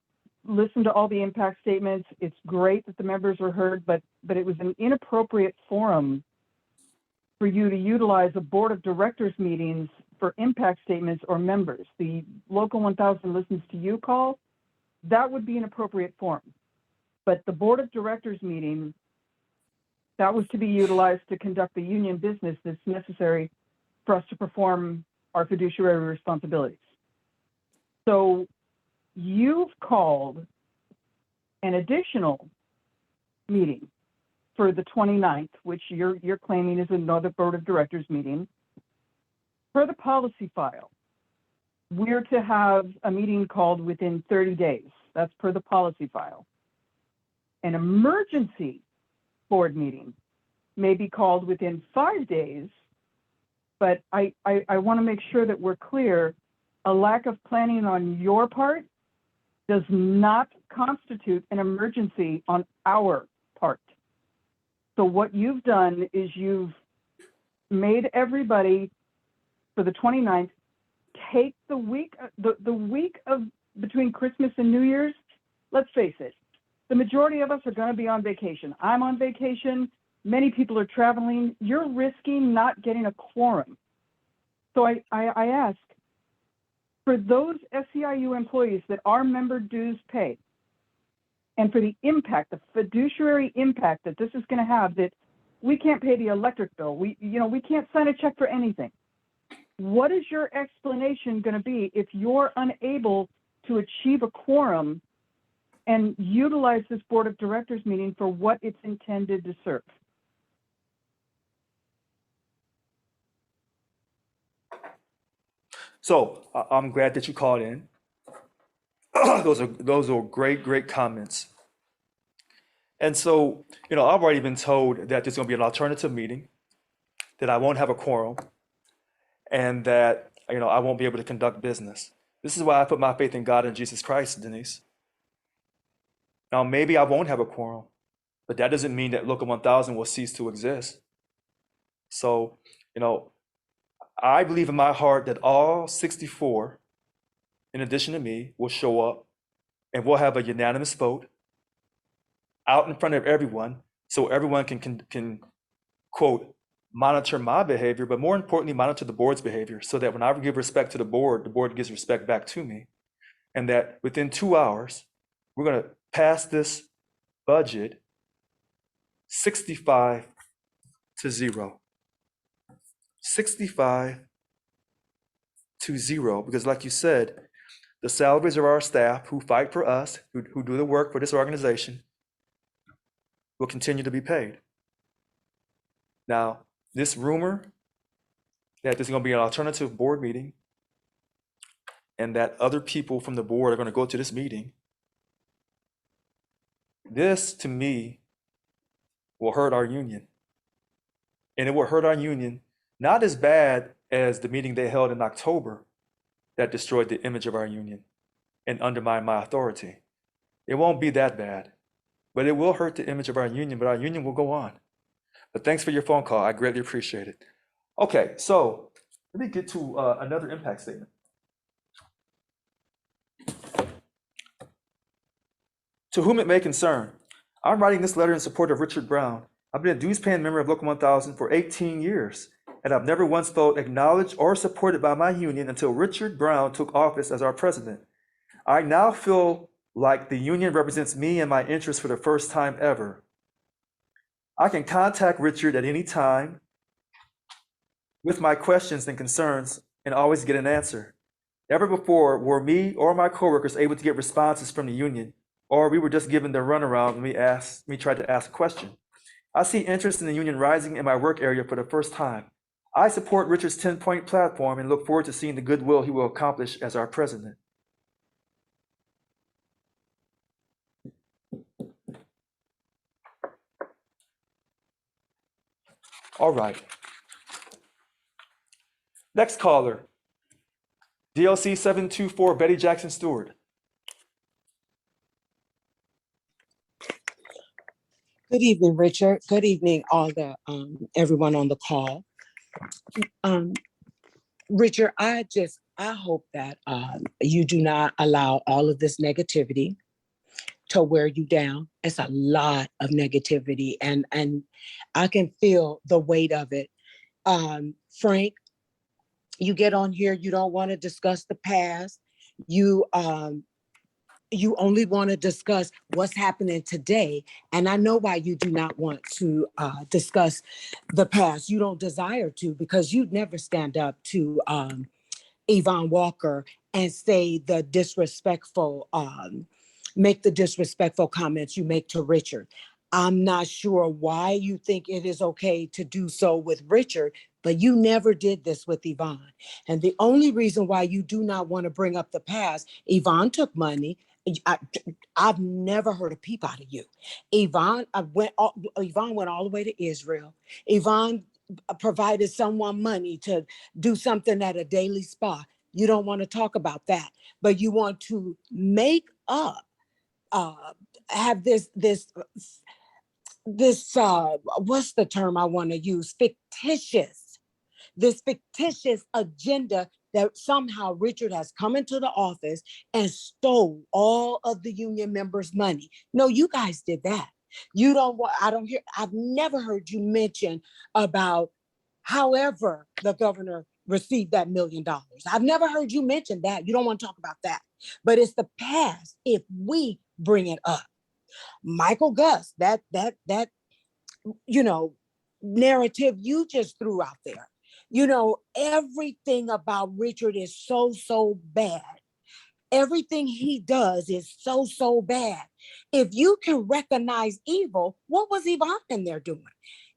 listened to all the impact statements. It's great that the members were heard, but it was an inappropriate forum for you to utilize a board of directors meetings for impact statements or members. The Local 1000 listens to you call, that would be an appropriate forum. But the board of directors meeting, that was to be utilized to conduct the union business that's necessary for us to perform our fiduciary responsibilities. So you've called an additional meeting for the 29th, which you're claiming is another board of directors meeting. For the policy file, we're to have a meeting called within 30 days. That's per the policy file. An emergency board meeting may be called within 5 days, but I want to make sure that we're clear. A lack of planning on your part does not constitute an emergency on our part. So what you've done is you've made everybody for the 29th take the week of between Christmas and New Year's. Let's face it, the majority of us are going to be on vacation. I'm on vacation. Many people are traveling. You're risking not getting a quorum. So I ask, for those SEIU employees that our member dues pay, and for the impact, the fiduciary impact that this is going to have, that we can't pay the electric bill, we can't sign a check for anything. What is your explanation going to be if you're unable to achieve a quorum and utilize this board of directors meeting for what it's intended to serve? So I'm glad that you called in. Those are great comments. And so, I've already been told that there's going to be an alternative meeting, that I won't have a quorum, and that, I won't be able to conduct business. This is why I put my faith in God and Jesus Christ, Denise. Now, maybe I won't have a quorum, but that doesn't mean that Local 1000 will cease to exist. So, I believe in my heart that all 64, in addition to me, will show up, and we'll have a unanimous vote out in front of everyone, so everyone can quote, monitor my behavior, but more importantly, monitor the board's behavior, so that when I give respect to the board gives respect back to me. And that within 2 hours, we're going to pass this budget 65-0. 65-0, because like you said, the salaries of our staff who fight for us, who do the work for this organization, will continue to be paid. Now, this rumor that there's going to be an alternative board meeting and that other people from the board are going to go to this meeting, this to me will hurt our union. And it will hurt our union not as bad as the meeting they held in October that destroyed the image of our union and undermined my authority. It won't be that bad, but it will hurt the image of our union, but our union will go on. But thanks for your phone call. I greatly appreciate it. Okay, so let me get to another impact statement. To whom it may concern, I'm writing this letter in support of Richard Brown. I've been a dues-paying member of Local 1000 for 18 years, and I've never once felt acknowledged or supported by my union until Richard Brown took office as our president. I now feel like the union represents me and my interests for the first time ever. I can contact Richard at any time with my questions and concerns and always get an answer. Never before were me or my coworkers able to get responses from the union, or we were just given the runaround when we tried to ask a question. I see interest in the union rising in my work area for the first time. I support Richard's 10-point platform and look forward to seeing the goodwill he will accomplish as our president. All right. Next caller, DLC 724, Betty Jackson Stewart. Good evening, Richard. Good evening, all the everyone on the call. Richard, I hope that you do not allow all of this negativity to wear you down. It's a lot of negativity, and I can feel the weight of it. Frank, you get on here, you don't want to discuss the past. You only want to discuss what's happening today. And I know why you do not want to discuss the past. You don't desire to, because you'd never stand up to Yvonne Walker and say the disrespectful, make the disrespectful comments you make to Richard. I'm not sure why you think it is okay to do so with Richard, but you never did this with Yvonne. And the only reason why you do not want to bring up the past, Yvonne took money. I've never heard a peep out of you. Yvonne went all the way to Israel. Yvonne provided someone money to do something at a daily spa. You don't want to talk about that, but you want to make up, have this what's the term I want to use? This fictitious agenda that somehow Richard has come into the office and stole all of the union members' money. No, you guys did that. You don't want, I've never heard you mention about however the governor received that $1 million. I've never heard you mention that. You don't want to talk about that. But it's the past if we bring it up. Michael Gus, that narrative you just threw out there. Everything about Richard is so bad. Everything he does is so bad. If you can recognize evil, what was Yvonne in there doing?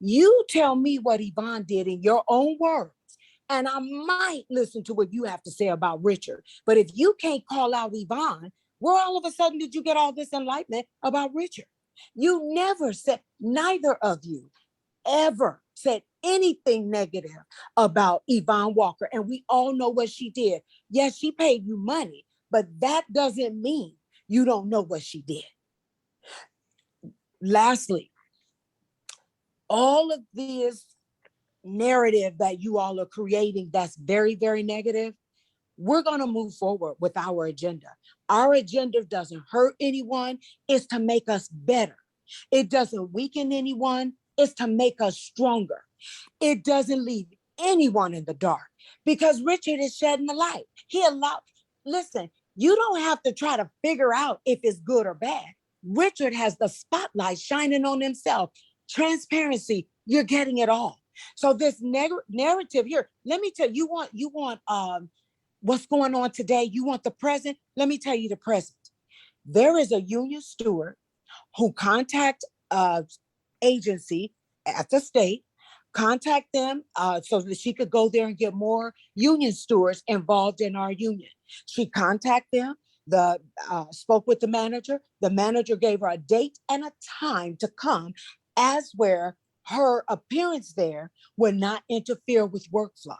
You tell me what Yvonne did in your own words, and I might listen to what you have to say about Richard. But if you can't call out Yvonne, where all of a sudden did you get all this enlightenment about Richard? You never said, neither of you ever said anything negative about Yvonne Walker. And we all know what she did. Yes, she paid you money, but that doesn't mean you don't know what she did. Lastly, all of this narrative that you all are creating that's very, very negative, we're going to move forward with our agenda. Our agenda doesn't hurt anyone. It's to make us better. It doesn't weaken anyone. It's to make us stronger. It doesn't leave anyone in the dark because Richard is shedding the light. Listen, you don't have to try to figure out if it's good or bad. Richard has the spotlight shining on himself. Transparency, you're getting it all. So this narrative here, let me tell you, you want what's going on today? You want the present? Let me tell you the present. There is a union steward who contact agency at the state, contact them so that she could go there and get more union stewards involved in our union. She contacted them, spoke with the manager. The manager gave her a date and a time to come, as where her appearance there would not interfere with workflow.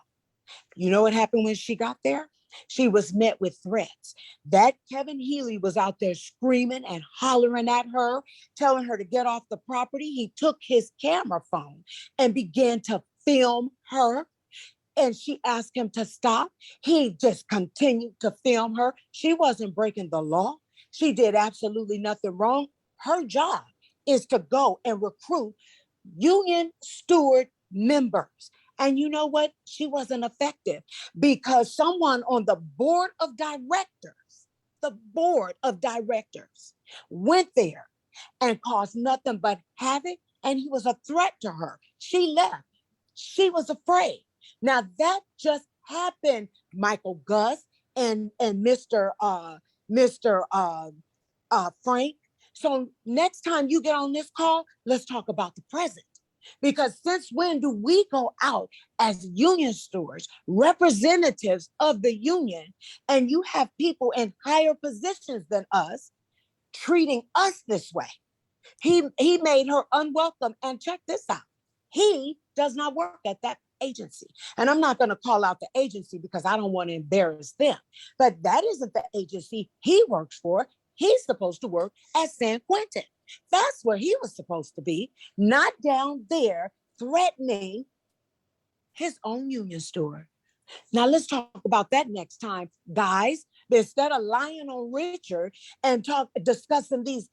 You know what happened when she got there? She was met with threats. That Kevin Healy was out there screaming and hollering at her, telling her to get off the property. He took his camera phone and began to film her. And she asked him to stop. He just continued to film her. She wasn't breaking the law. She did absolutely nothing wrong. Her job is to go and recruit union steward members. And you know what? She wasn't effective because someone on the board of directors went there and caused nothing but havoc. And he was a threat to her. She left. She was afraid. Now that just happened, Michael Gus and Mr. Frank. So next time you get on this call, let's talk about the present. Because since when do we go out as union stewards, representatives of the union, and you have people in higher positions than us treating us this way? He made her unwelcome. And check this out. He does not work at that agency. And I'm not going to call out the agency because I don't want to embarrass them. But that isn't the agency he works for. He's supposed to work at San Quentin. That's where he was supposed to be, not down there threatening his own union steward. Now let's talk about that next time, guys. Instead of lying on Richard and discussing these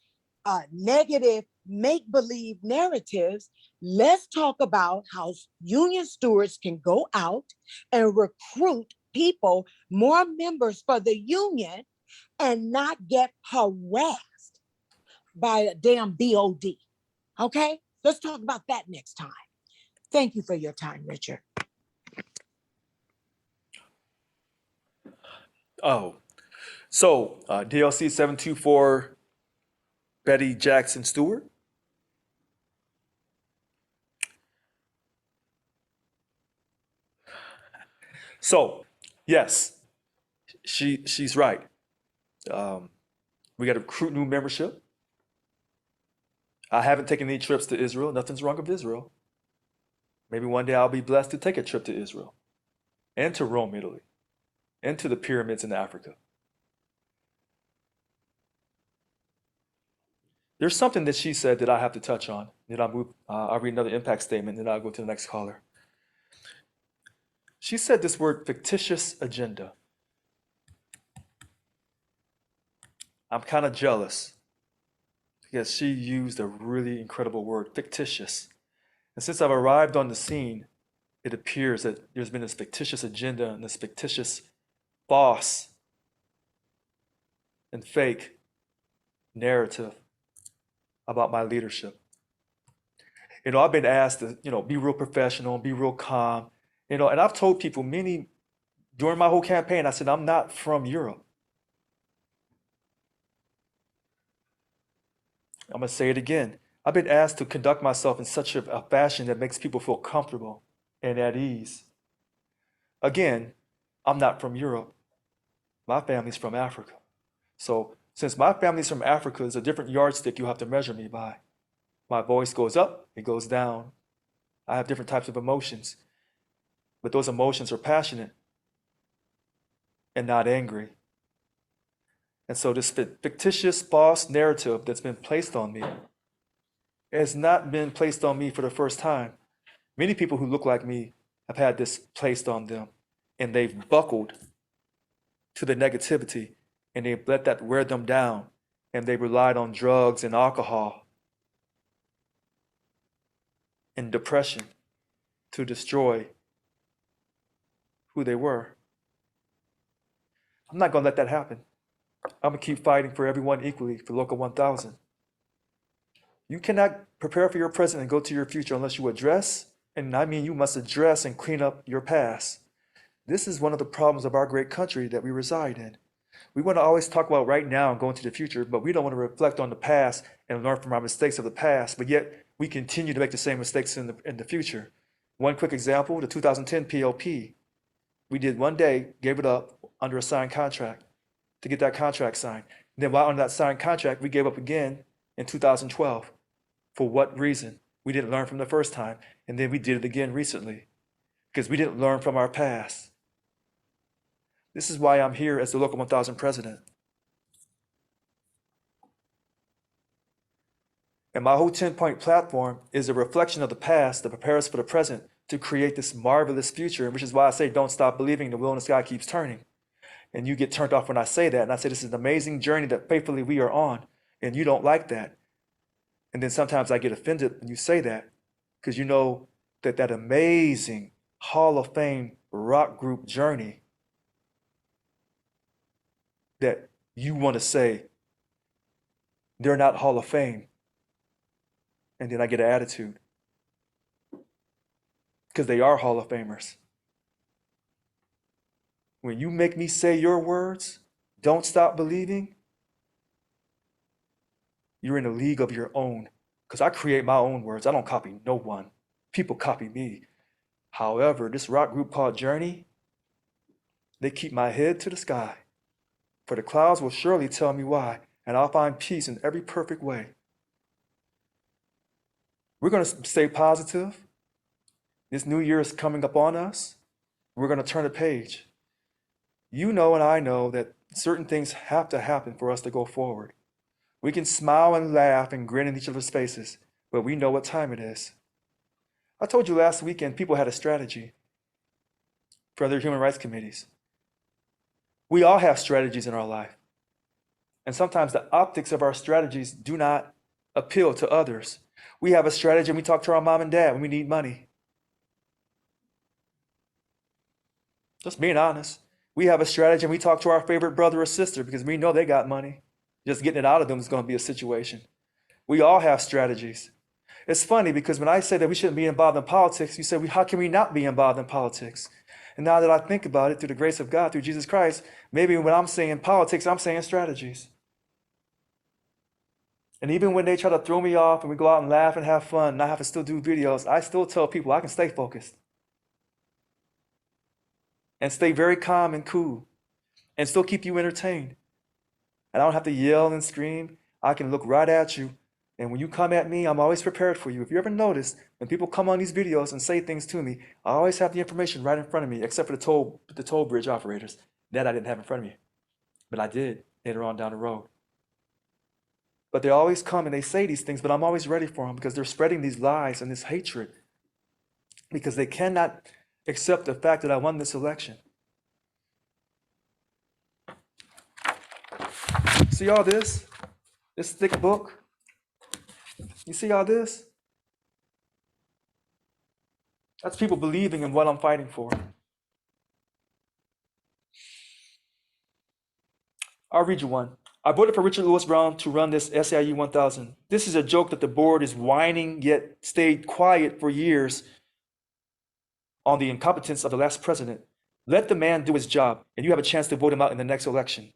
negative make-believe narratives, let's talk about how union stewards can go out and recruit people, more members for the union, and not get harassed by a damn BOD. Okay? Let's talk about that next time. Thank you for your time, Richard. Oh, so DLC 724, Betty Jackson Stewart. . So, yes, she's right. We got to recruit new membership. I haven't taken any trips to Israel. Nothing's wrong with Israel. Maybe one day I'll be blessed to take a trip to Israel and to Rome, Italy, and to the pyramids in Africa. There's something that she said that I have to touch on. Then I'll read another impact statement, then I'll go to the next caller. She said this word, fictitious agenda. I'm kind of jealous because she used a really incredible word, fictitious. And since I've arrived on the scene, it appears that there's been this fictitious agenda and this fictitious false and fake narrative about my leadership. I've been asked to, be real professional, be real calm, and I've told people during my whole campaign, I said, I'm not from Europe. I'm going to say it again. I've been asked to conduct myself in such a fashion that makes people feel comfortable and at ease. Again, I'm not from Europe. My family's from Africa. So since my family's from Africa, it's a different yardstick you have to measure me by. My voice goes up, it goes down. I have different types of emotions, but those emotions are passionate and not angry. And so this fictitious false narrative that's been placed on me has not been placed on me for the first time. Many people who look like me have had this placed on them, and they've buckled to the negativity, and they've let that wear them down, and they relied on drugs and alcohol and depression to destroy who they were. I'm not going to let that happen. I'm going to keep fighting for everyone equally for Local 1000. You cannot prepare for your present and go to your future unless you address, and I mean you must address and clean up your past. This is one of the problems of our great country that we reside in. We want to always talk about right now and go into the future, but we don't want to reflect on the past and learn from our mistakes of the past, but yet we continue to make the same mistakes in the future. One quick example, the 2010 PLP. We did one day, gave it up under a signed contract to get that contract signed. And then while under that signed contract, we gave up again in 2012. For what reason? We didn't learn from the first time. And then we did it again recently because we didn't learn from our past. This is why I'm here as the Local 1000 president. And my whole 10-point platform is a reflection of the past to prepare us for the present to create this marvelous future, which is why I say don't stop believing, the wheel in the sky keeps turning. And you get turned off when I say that. And I say this is an amazing journey that faithfully we are on, and you don't like that. And then sometimes I get offended when you say that because you know that that amazing Hall of Fame rock group journey that you want to say they're not Hall of Fame. And then I get an attitude because they are Hall of Famers. When you make me say your words, don't stop believing, you're in a league of your own. Because I create my own words. I don't copy no one. People copy me. However, this rock group called Journey, they keep my head to the sky. For the clouds will surely tell me why, and I'll find peace in every perfect way. We're going to stay positive. This new year is coming up on us. We're going to turn a page. You know and I know that certain things have to happen for us to go forward. We can smile and laugh and grin in each other's faces, but we know what time it is. I told you last weekend people had a strategy for their human rights committees. We all have strategies in our life. And sometimes the optics of our strategies do not appeal to others. We have a strategy and we talk to our mom and dad when we need money. Just being honest. We have a strategy and we talk to our favorite brother or sister because we know they got money. Just getting it out of them is going to be a situation. We all have strategies. It's funny because when I say that we shouldn't be involved in politics, you say, how can we not be involved in politics? And now that I think about it, through the grace of God, through Jesus Christ, maybe when I'm saying politics, I'm saying strategies. And even when they try to throw me off and we go out and laugh and have fun, and I have to still do videos, I still tell people I can stay focused. and stay very calm and cool and still keep you entertained. And I don't have to yell and scream. I can look right at you. And when you come at me, I'm always prepared for you. If you ever notice, when people come on these videos and say things to me, I always have the information right in front of me, except for the toll bridge operators. That I didn't have in front of me. But I did later on down the road. But they always come and they say these things, but I'm always ready for them because they're spreading these lies and this hatred because they cannot accept the fact that I won this election. See all this? This thick book? You see all this? That's people believing in what I'm fighting for. I'll read you one. I voted for Richard Louis Brown to run this SAIU 1000. This is a joke that the board is whining yet stayed quiet for years on the incompetence of the last president. Let the man do his job, and you have a chance to vote him out in the next election.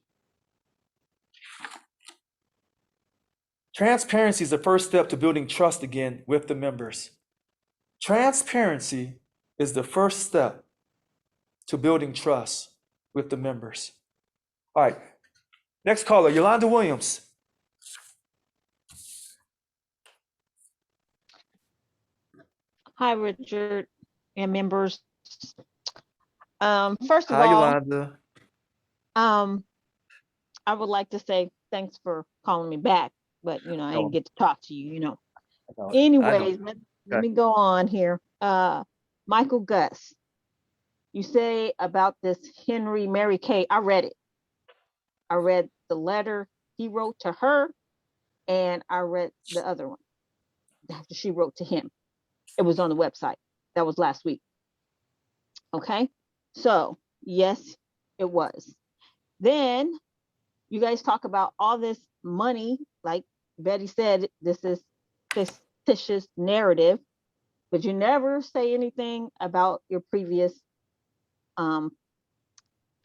Transparency is the first step to building trust again with the members. Transparency is the first step to building trust with the members. All right, next caller, Yolanda Williams. Hi, Richard and members. First of Hi, all, Yolanda. I would like to say thanks for calling me back, but I didn't get to talk to you. Anyways, let me go on here. Michael Gus, you say about this Henry Mary Kay. I read it. I read the letter he wrote to her, and I read the other one that she wrote to him. It was on the website. That was last week. Okay, so yes, it was. Then you guys talk about all this money, like Betty said, this is fictitious narrative, but you never say anything about your previous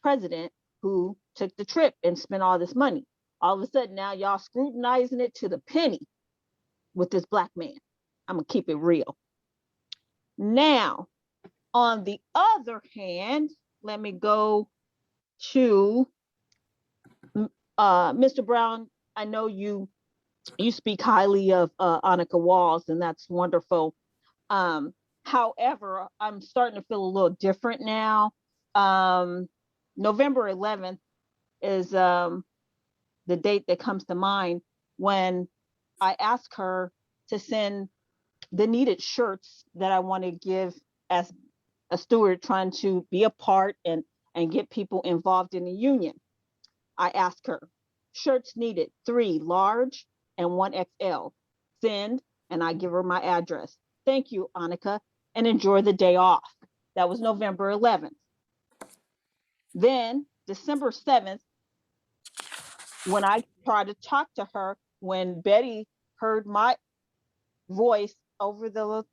president who took the trip and spent all this money. All of a sudden now y'all scrutinizing it to the penny with this black man. I'm gonna keep it real. Now, on the other hand, let me go to Mr. Brown. I know you speak highly of Annika Walls, and that's wonderful. However, I'm starting to feel a little different now. November 11th is the date that comes to mind when I asked her to send the needed shirts that I want to give as a steward trying to be a part and get people involved in the union. I asked her, shirts needed, 3 large and 1 XL. Send, and I give her my address. Thank you, Annika, and enjoy the day off. That was November 11th. Then December 7th, when I tried to talk to her, when Betty heard my voice over the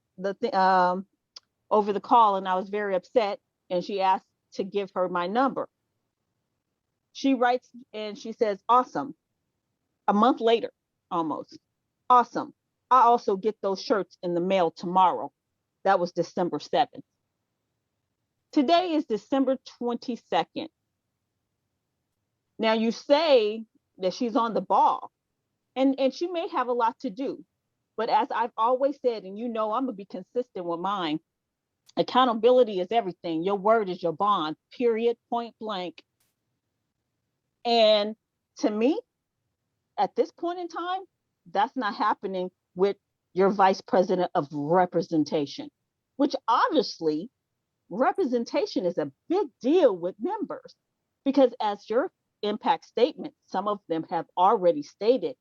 call, and I was very upset, and she asked to give her my number. She writes and she says, awesome. A month later, almost. Awesome. I also get those shirts in the mail tomorrow. That was December 7th. Today is December 22nd. Now you say that she's on the ball, and she may have a lot to do. But as I've always said, and I'm going to be consistent with mine, accountability is everything. Your word is your bond, period, point blank. And to me, at this point in time, that's not happening with your vice president of representation, which obviously representation is a big deal with members, because as your impact statement, some of them have already stated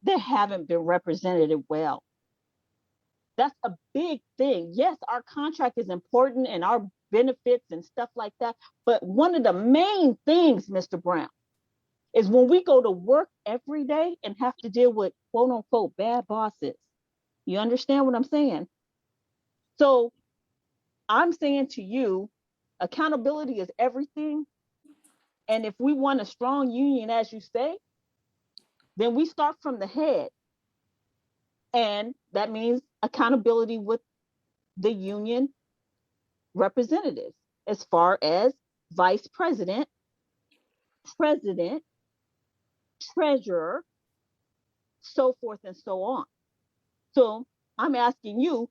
they haven't been represented well. That's a big thing. Yes, our contract is important and our benefits and stuff like that. But one of the main things, Mr. Brown, is when we go to work every day and have to deal with quote unquote bad bosses. You understand what I'm saying? So I'm saying to you, accountability is everything. And if we want a strong union, as you say, then we start from the head. And that means accountability with the union representatives. as far as vice president, president, treasurer, so forth and so on. So I'm asking you,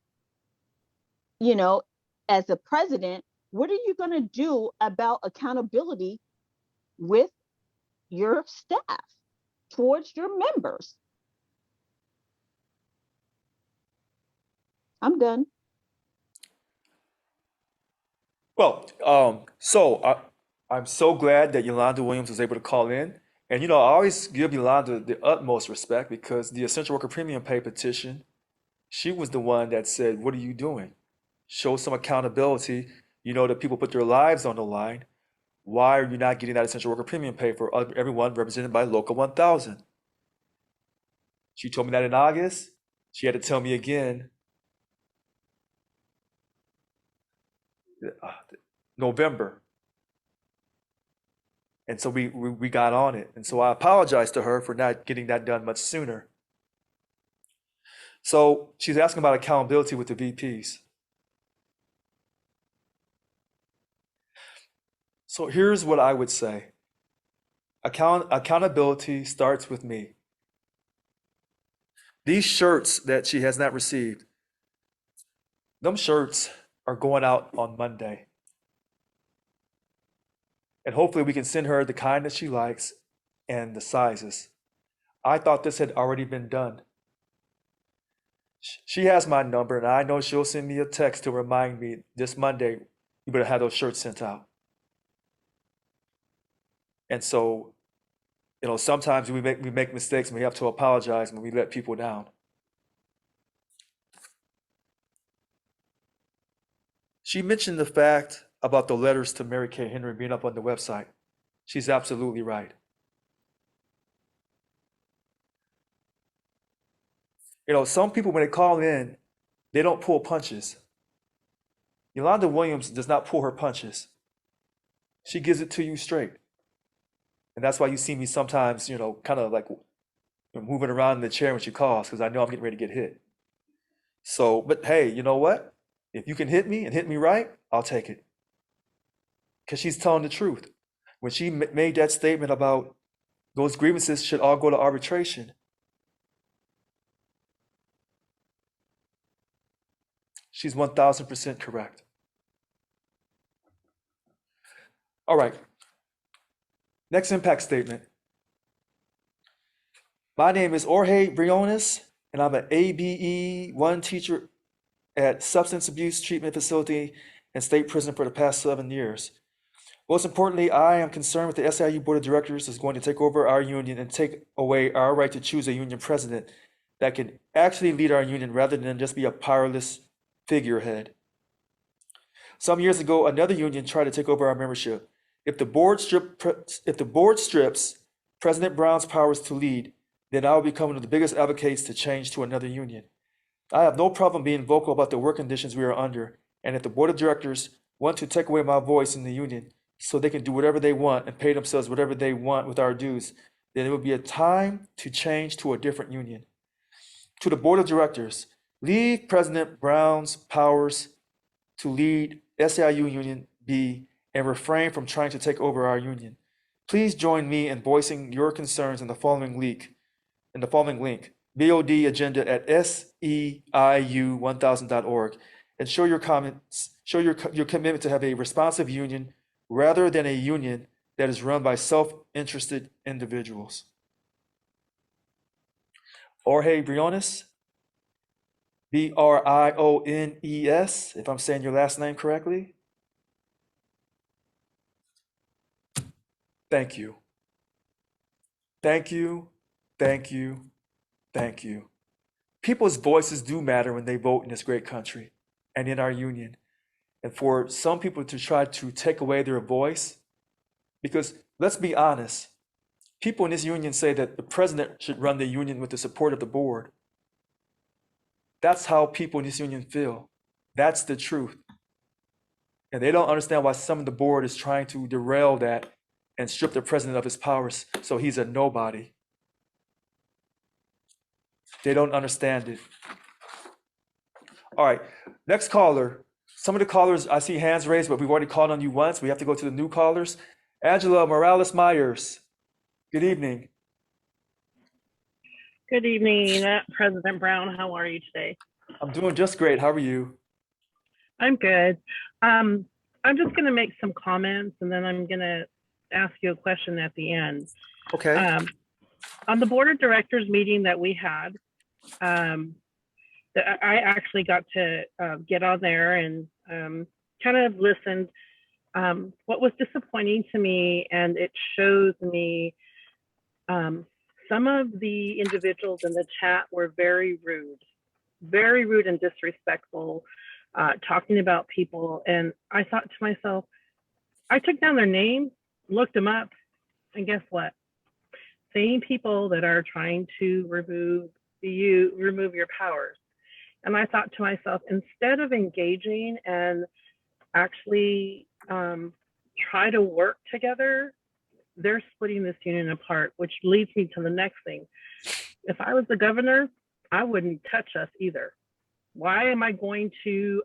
you know, as a president, what are you going to do about accountability with your staff towards your members? I'm done. Well, I'm so glad that Yolanda Williams was able to call in. And, I always give Yolanda the utmost respect because the essential worker premium pay petition, she was the one that said, what are you doing? Show some accountability. That people put their lives on the line. Why are you not getting that essential worker premium pay for everyone represented by Local 1000? She told me that in August. She had to tell me again November. And so we got on it. And so I apologize to her for not getting that done much sooner. So she's asking about accountability with the VPs. So here's what I would say. Accountability starts with me. These shirts that she has not received, them shirts are going out on Monday. And hopefully we can send her the kind that she likes and the sizes. I thought this had already been done. She has my number, and I know she'll send me a text to remind me this Monday, you better have those shirts sent out. And so, sometimes we make mistakes and we have to apologize when we let people down. She mentioned the fact about the letters to Mary Kay Henry being up on the website. She's absolutely right. Some people, when they call in, they don't pull punches. Yolanda Williams does not pull her punches. She gives it to you straight. And that's why you see me sometimes, kind of like moving around in the chair when she calls, because I know I'm getting ready to get hit. So, but hey, you know what? If you can hit me and hit me right, I'll take it. Because she's telling the truth. When she made that statement about those grievances should all go to arbitration, she's 1000% correct. All right. Next impact statement. My name is Jorge Briones, and I'm an ABE1 teacher at Substance Abuse Treatment Facility and State Prison for the past 7 years. Most importantly, I am concerned with the SIU Board of Directors is going to take over our union and take away our right to choose a union president that can actually lead our union rather than just be a powerless figurehead. Some years ago, another union tried to take over our membership. If the board strips President Brown's powers to lead, then I will become one of the biggest advocates to change to another union. I have no problem being vocal about the work conditions we are under, and if the board of directors want to take away my voice in the union so they can do whatever they want and pay themselves whatever they want with our dues, then it will be a time to change to a different union. To the board of directors, leave President Brown's powers to lead SIU Union B and refrain from trying to take over our union. Please join me in voicing your concerns in the following link, BOD agenda at SEIU1000.org, and show your comments, show your commitment to have a responsive union rather than a union that is run by self-interested individuals. Jorge Briones, Briones, if I'm saying your last name correctly. Thank you. Thank you, thank you, thank you. People's voices do matter when they vote in this great country and in our union. And for some people to try to take away their voice, because let's be honest, people in this union say that the president should run the union with the support of the board. That's how people in this union feel. That's the truth. And they don't understand why some of the board is trying to derail that and strip the president of his powers so he's a nobody. They don't understand it. All right, next caller, some of the callers, I see hands raised, but we've already called on you once. We have to go to the new callers. Angela Morales Myers, good evening. Good evening, President Brown. How are you today? I'm doing just great. How are you? I'm good. I'm just going to make some comments and then I'm going to ask you a question at the end. Okay. On the board of directors meeting that we had, I actually got to get on there and kind of listened. What was disappointing to me, and it shows me some of the individuals in the chat were very rude and disrespectful, talking about people. And I thought to myself, I took down their names, looked them up, and guess what? Same people that are trying to remove your powers. And I thought to myself, instead of engaging and actually try to work together, they're splitting this union apart, which leads me to the next thing. If I was the governor, I wouldn't touch us either. Why am I going to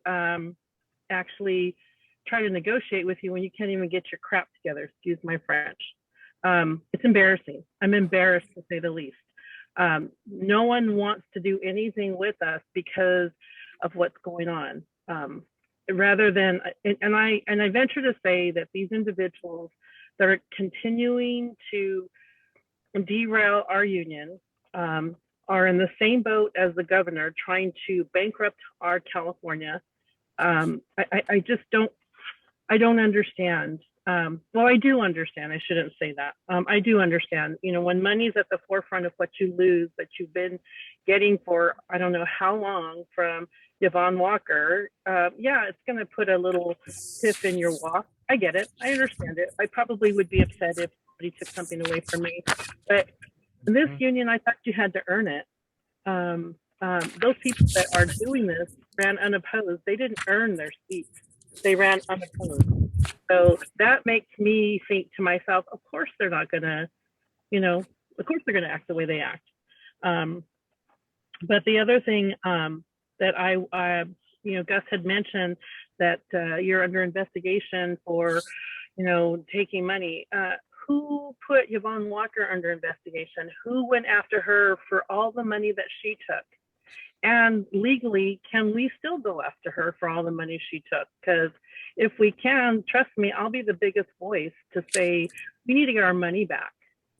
actually try to negotiate with you when you can't even get your crap together? Excuse my French. It's embarrassing. I'm embarrassed, to say the least. No one wants to do anything with us because of what's going on. Rather than, and I venture to say that these individuals that are continuing to derail our union are in the same boat as the governor trying to bankrupt our California. I just don't understand. Well, I do understand. I shouldn't say that. I do understand. You know, when money's at the forefront of what you lose, that you've been getting for I don't know how long from Yvonne Walker, yeah, it's going to put a little tiff in your walk. I get it. I understand it. I probably would be upset if somebody took something away from me. But in this union, I thought you had to earn it. Those people that are doing this ran unopposed. They didn't earn their seats. They ran unopposed. So that makes me think to myself, of course they're not gonna, you know, of course they're gonna act the way they act. But the other thing that you know, Gus had mentioned that you're under investigation for, you know, taking money. Who put Yvonne Walker under investigation? Who went after her for all the money that she took? And legally, can we still go after her for all the money she took? Because if we can, trust me, I'll be the biggest voice to say we need to get our money back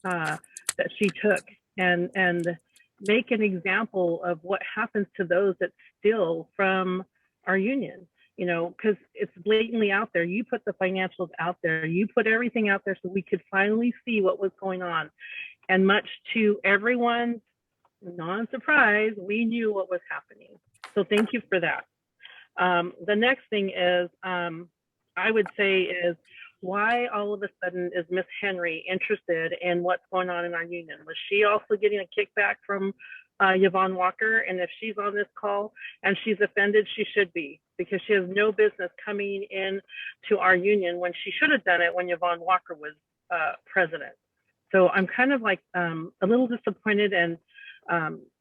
that she took, and make an example of what happens to those that steal from our union. You know, because it's blatantly out there. You put the financials out there. You put everything out there so we could finally see what was going on. And much to everyone's non-surprise, we knew what was happening. So thank you for that. The next thing is, I would say is, why all of a sudden is Miss Henry interested in what's going on in our union? Was she also getting a kickback from Yvonne Walker? And if she's on this call and she's offended, she should be, because she has no business coming in to our union when she should have done it when Yvonne Walker was president. So I'm kind of like a little disappointed and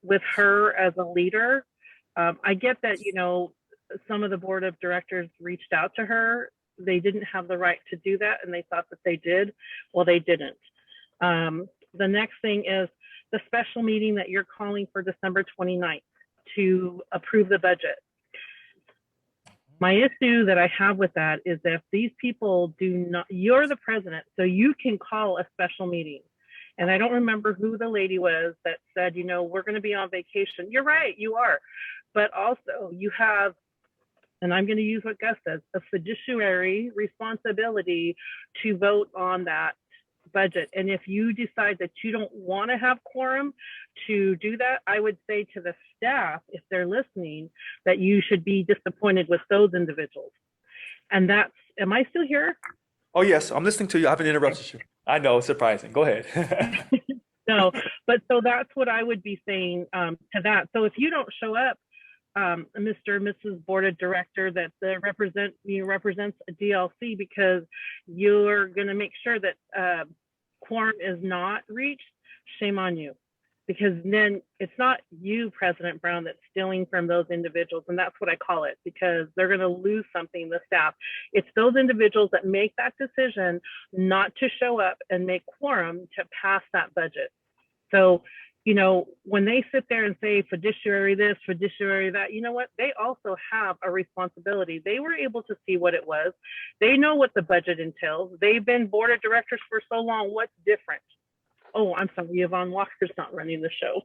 with her as a leader. I get that, you know, some of the board of directors reached out to her. They didn't have the right to do that, and they thought that they did. Well, they didn't. The next thing is the special meeting that you're calling for December 29th to approve the budget. My issue that I have with that is that if these people do not, you're the president, so you can call a special meeting. And I don't remember who the lady was that said, you know, we're going to be on vacation. You're right, you are. But also you have, and I'm going to use what Gus says, a fiduciary responsibility to vote on that budget. And if you decide that you don't want to have quorum to do that, I would say to the staff, if they're listening, that you should be disappointed with those individuals. And that's, am I still here? Oh, yes, I'm listening to you. I haven't interrupted you. I know, it's surprising. Go ahead. No, but so that's what I would be saying to that. So if you don't show up, Mr. and Mrs. Board of Director, that represents a DLC, because you're going to make sure that quorum is not reached, shame on you. because then it's not you, President Brown, that's stealing from those individuals. And that's what I call it, because they're going to lose something, the staff. It's those individuals that make that decision not to show up and make quorum to pass that budget. So, you know, when they sit there and say fiduciary this, fiduciary that, you know what? They also have a responsibility. They were able to see what it was. They know what the budget entails. They've been board of directors for so long. What's different? Oh, I'm sorry, Yvonne Walker's not running the show.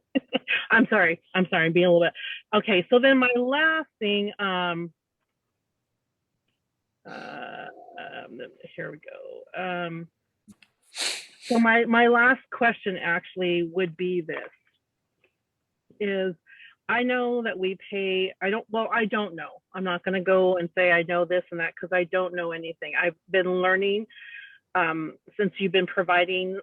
I'm sorry, I'm being a little bit. Okay, so then my last thing, here we go. So my last question actually would be this, is I know that we pay, I don't know. I'm not gonna go and say I know this and that, because I don't know anything. I've been learning since you've been providing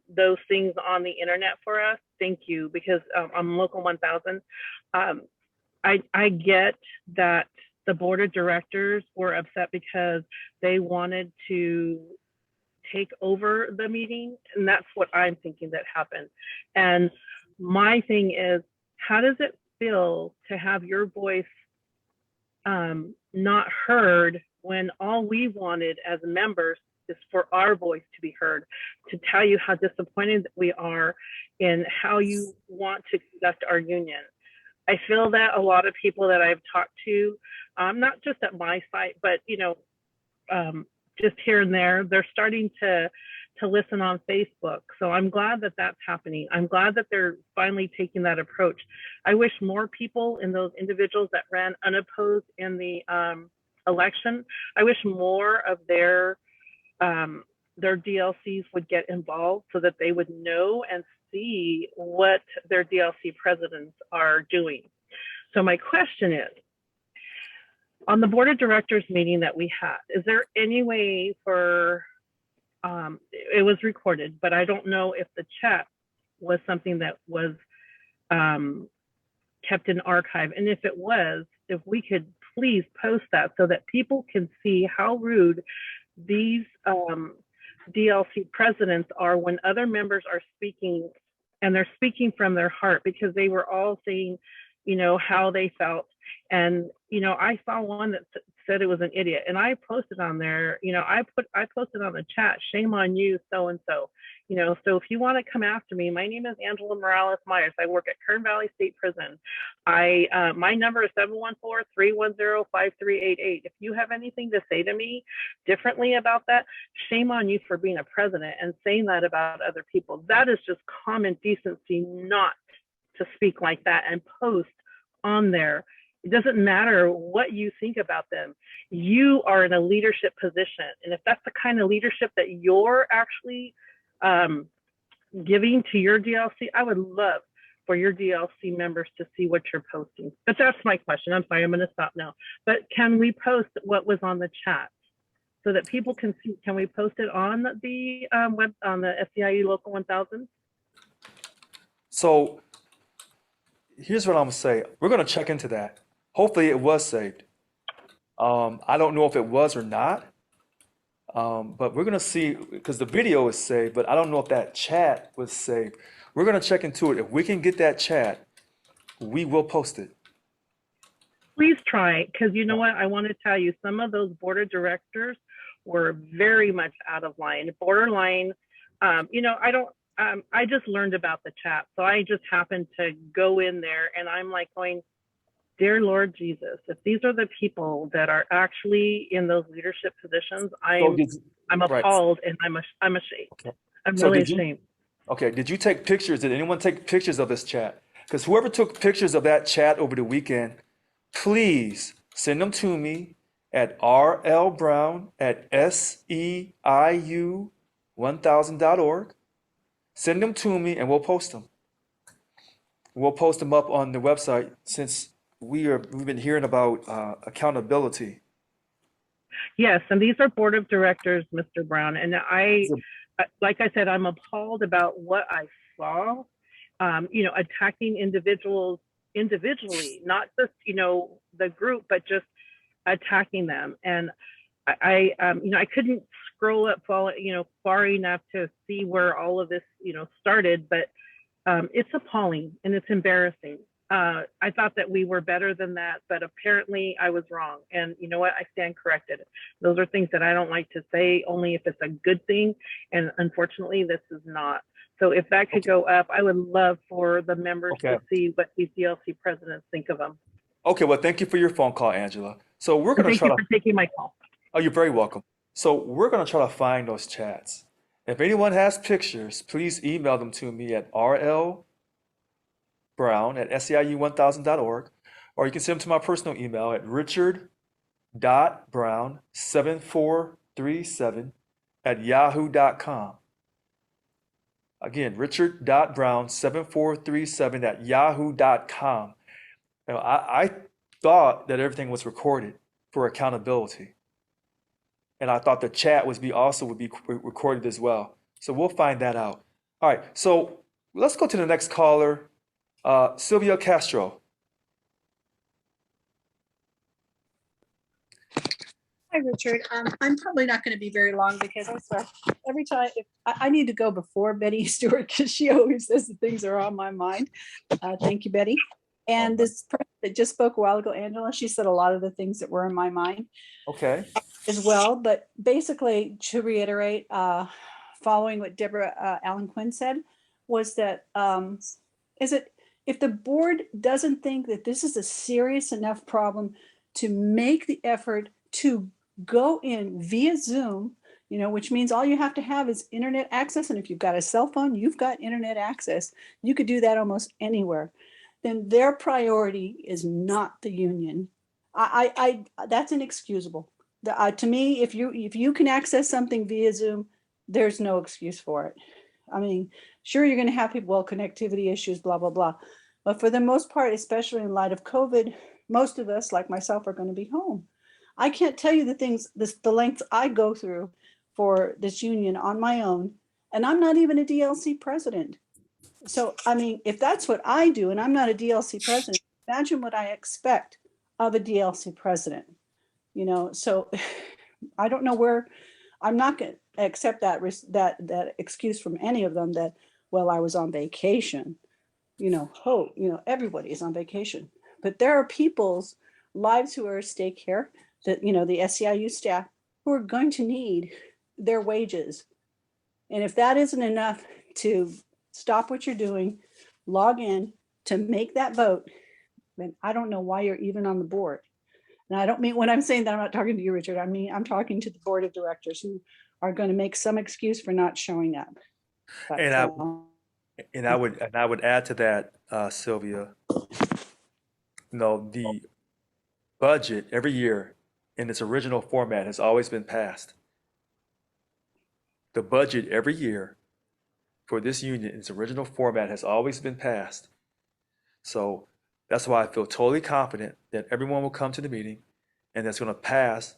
those things on the internet for us. Thank you, because I'm Local 1000. I get that the board of directors were upset because they wanted to take over the meeting, and that's what I'm thinking that happened. And my thing is, how does it feel to have your voice not heard when all we wanted as members is for our voice to be heard, to tell you how disappointed we are in how you want to conduct our union? I feel that a lot of people that I've talked to, not just at my site, but you know, just here and there, they're starting to listen on Facebook. So I'm glad that that's happening. I'm glad that they're finally taking that approach. I wish more people and those individuals that ran unopposed in the election, I wish more of their DLCs would get involved so that they would know and see what their DLC presidents are doing. So my question is, on the board of directors meeting that we had, is there any way for, it was recorded, but I don't know if the chat was something that was kept in archive. And if it was, if we could please post that so that people can see how rude these DLC presidents are when other members are speaking, and they're speaking from their heart, because they were all saying, you know, how they felt. And, you know, I saw one that said it was an idiot, and I posted on there, you know, I posted on the chat, shame on you, so-and-so, you know, so if you want to come after me, my name is Angela Morales Myers. I work at Kern Valley State Prison. My number is 714-310-5388. If you have anything to say to me differently about that, shame on you for being a president and saying that about other people. That is just common decency not to speak like that and post on there. It doesn't matter what you think about them. You are in a leadership position. And if that's the kind of leadership that you're actually giving to your DLC, I would love for your DLC members to see what you're posting. But that's my question. I'm sorry, I'm going to stop now. But can we post what was on the chat so that people can see? Can we post it on the web, on the SEIU Local 1000? So here's what I'm gonna say. We're gonna check into that. Hopefully it was saved. I don't know if it was or not, but we're gonna see, because the video is saved, but I don't know if that chat was saved. We're gonna check into it. If we can get that chat, we will post it. Please try, because you know what? I want to tell you, some of those board of directors were very much out of line, borderline. You know, I just learned about the chat, so I just happened to go in there, and I'm like going, dear Lord Jesus, if these are the people that are actually in those leadership positions, I'm appalled, and I'm ashamed. Okay. I'm really ashamed. Okay, did you take pictures? Did anyone take pictures of this chat? Because whoever took pictures of that chat over the weekend, please send them to me at rlbrown@seiu1000.org. Send them to me and we'll post them. We'll post them up on the website, since we've been hearing about accountability. Yes, and these are board of directors, Mr. Brown. And like I said, I'm appalled about what I saw, you know, attacking individuals individually, not just, you know, the group, but just attacking them. And you know, I couldn't scroll up, you know, far enough to see where all of this, you know, started, but It's appalling and it's embarrassing. I thought that we were better than that, but apparently I was wrong. And you know what? I stand corrected. Those are things that I don't like to say, only if it's a good thing. And unfortunately, this is not. So if that could go up, I would love for the members to see what these DLC presidents think of them. Okay, well, thank you for your phone call, Angela. So we're going to Thank try you to. for taking my call. Oh, you're very welcome. So we're going to try to find those chats. If anyone has pictures, please email them to me at rlbrown@seiu1000.org, or you can send them to my personal email at richard.brown7437@yahoo.com. Again, richard.brown7437@yahoo.com. You know, I thought that everything was recorded for accountability. And I thought the chat would be recorded as well. So we'll find that out. All right, so let's go to the next caller, Sylvia Castro. Hi, Richard. I'm probably not going to be very long because every time I need to go before Betty Stewart because she always says the things that are on my mind. Thank you, Betty. And this person that just spoke a while ago, Angela, she said a lot of the things that were in my mind. Okay. As well, but basically to reiterate, following what Deborah Allen Quinn said, was that if the board doesn't think that this is a serious enough problem to make the effort to go in via Zoom, which means all you have to have is internet access. And if you've got a cell phone, you've got internet access. You could do that almost anywhere. Then their priority is not the union. That's inexcusable. To me, if you can access something via Zoom, there's no excuse for it. I mean, sure, you're going to have people, connectivity issues, blah, blah, blah. But for the most part, especially in light of COVID, most of us, like myself, are going to be home. I can't tell you the lengths I go through for this union on my own, and I'm not even a DLC president. So, I mean, if that's what I do, and I'm not a DLC president, imagine what I expect of a DLC president. So I don't know where. I'm not going to accept that excuse from any of them that, well, I was on vacation. Everybody is on vacation, but there are people's lives who are at stake here. That the SEIU staff who are going to need their wages, and if that isn't enough to stop what you're doing, log in to make that vote, then I don't know why you're even on the board. And I don't mean, when I'm saying that, I'm not talking to you, Richard. I mean, I'm talking to the board of directors who are going to make some excuse for not showing up. But, And I would add to that, Sylvia, the budget every year in its original format has always been passed. The budget every year for this union in its original format has always been passed. So that's why I feel totally confident that everyone will come to the meeting and that's going to pass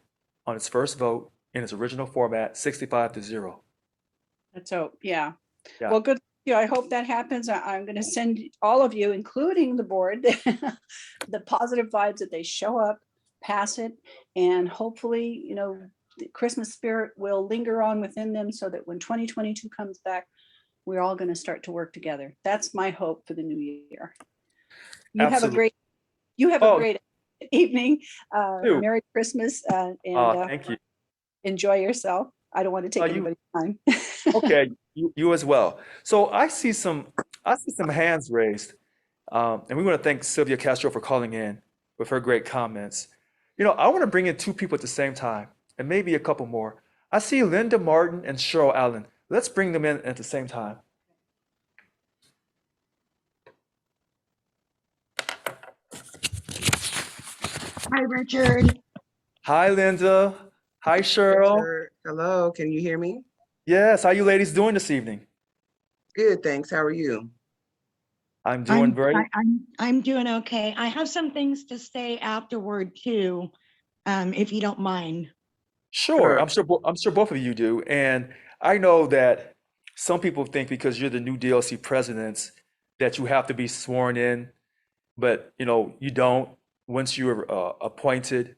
on its first vote in its original format, 65-0. Let's hope. Yeah. Well, good. I hope that happens. I'm going to send all of you, including the board, the positive vibes that they show up, pass it, and hopefully, the Christmas spirit will linger on within them so that when 2022 comes back, we're all going to start to work together. That's my hope for the new year. You have a great evening. Merry Christmas. Thank you. Enjoy yourself. I don't want to take anybody's time. Okay, you as well. So I see some hands raised, and we want to thank Sylvia Castro for calling in with her great comments. I want to bring in two people at the same time, and maybe a couple more. I see Linda Martin and Cheryl Allen. Let's bring them in at the same time. Hi, Richard. Hi, Linda. Hi, Cheryl. Richard. Hello, can you hear me? Yes, how you ladies doing this evening? Good, thanks. How are you? I'm doing great. I'm doing okay. I have some things to say afterward too, if you don't mind. Sure, I'm sure both of you do. And I know that some people think because you're the new DLC presidents that you have to be sworn in, but you don't. Once you're appointed,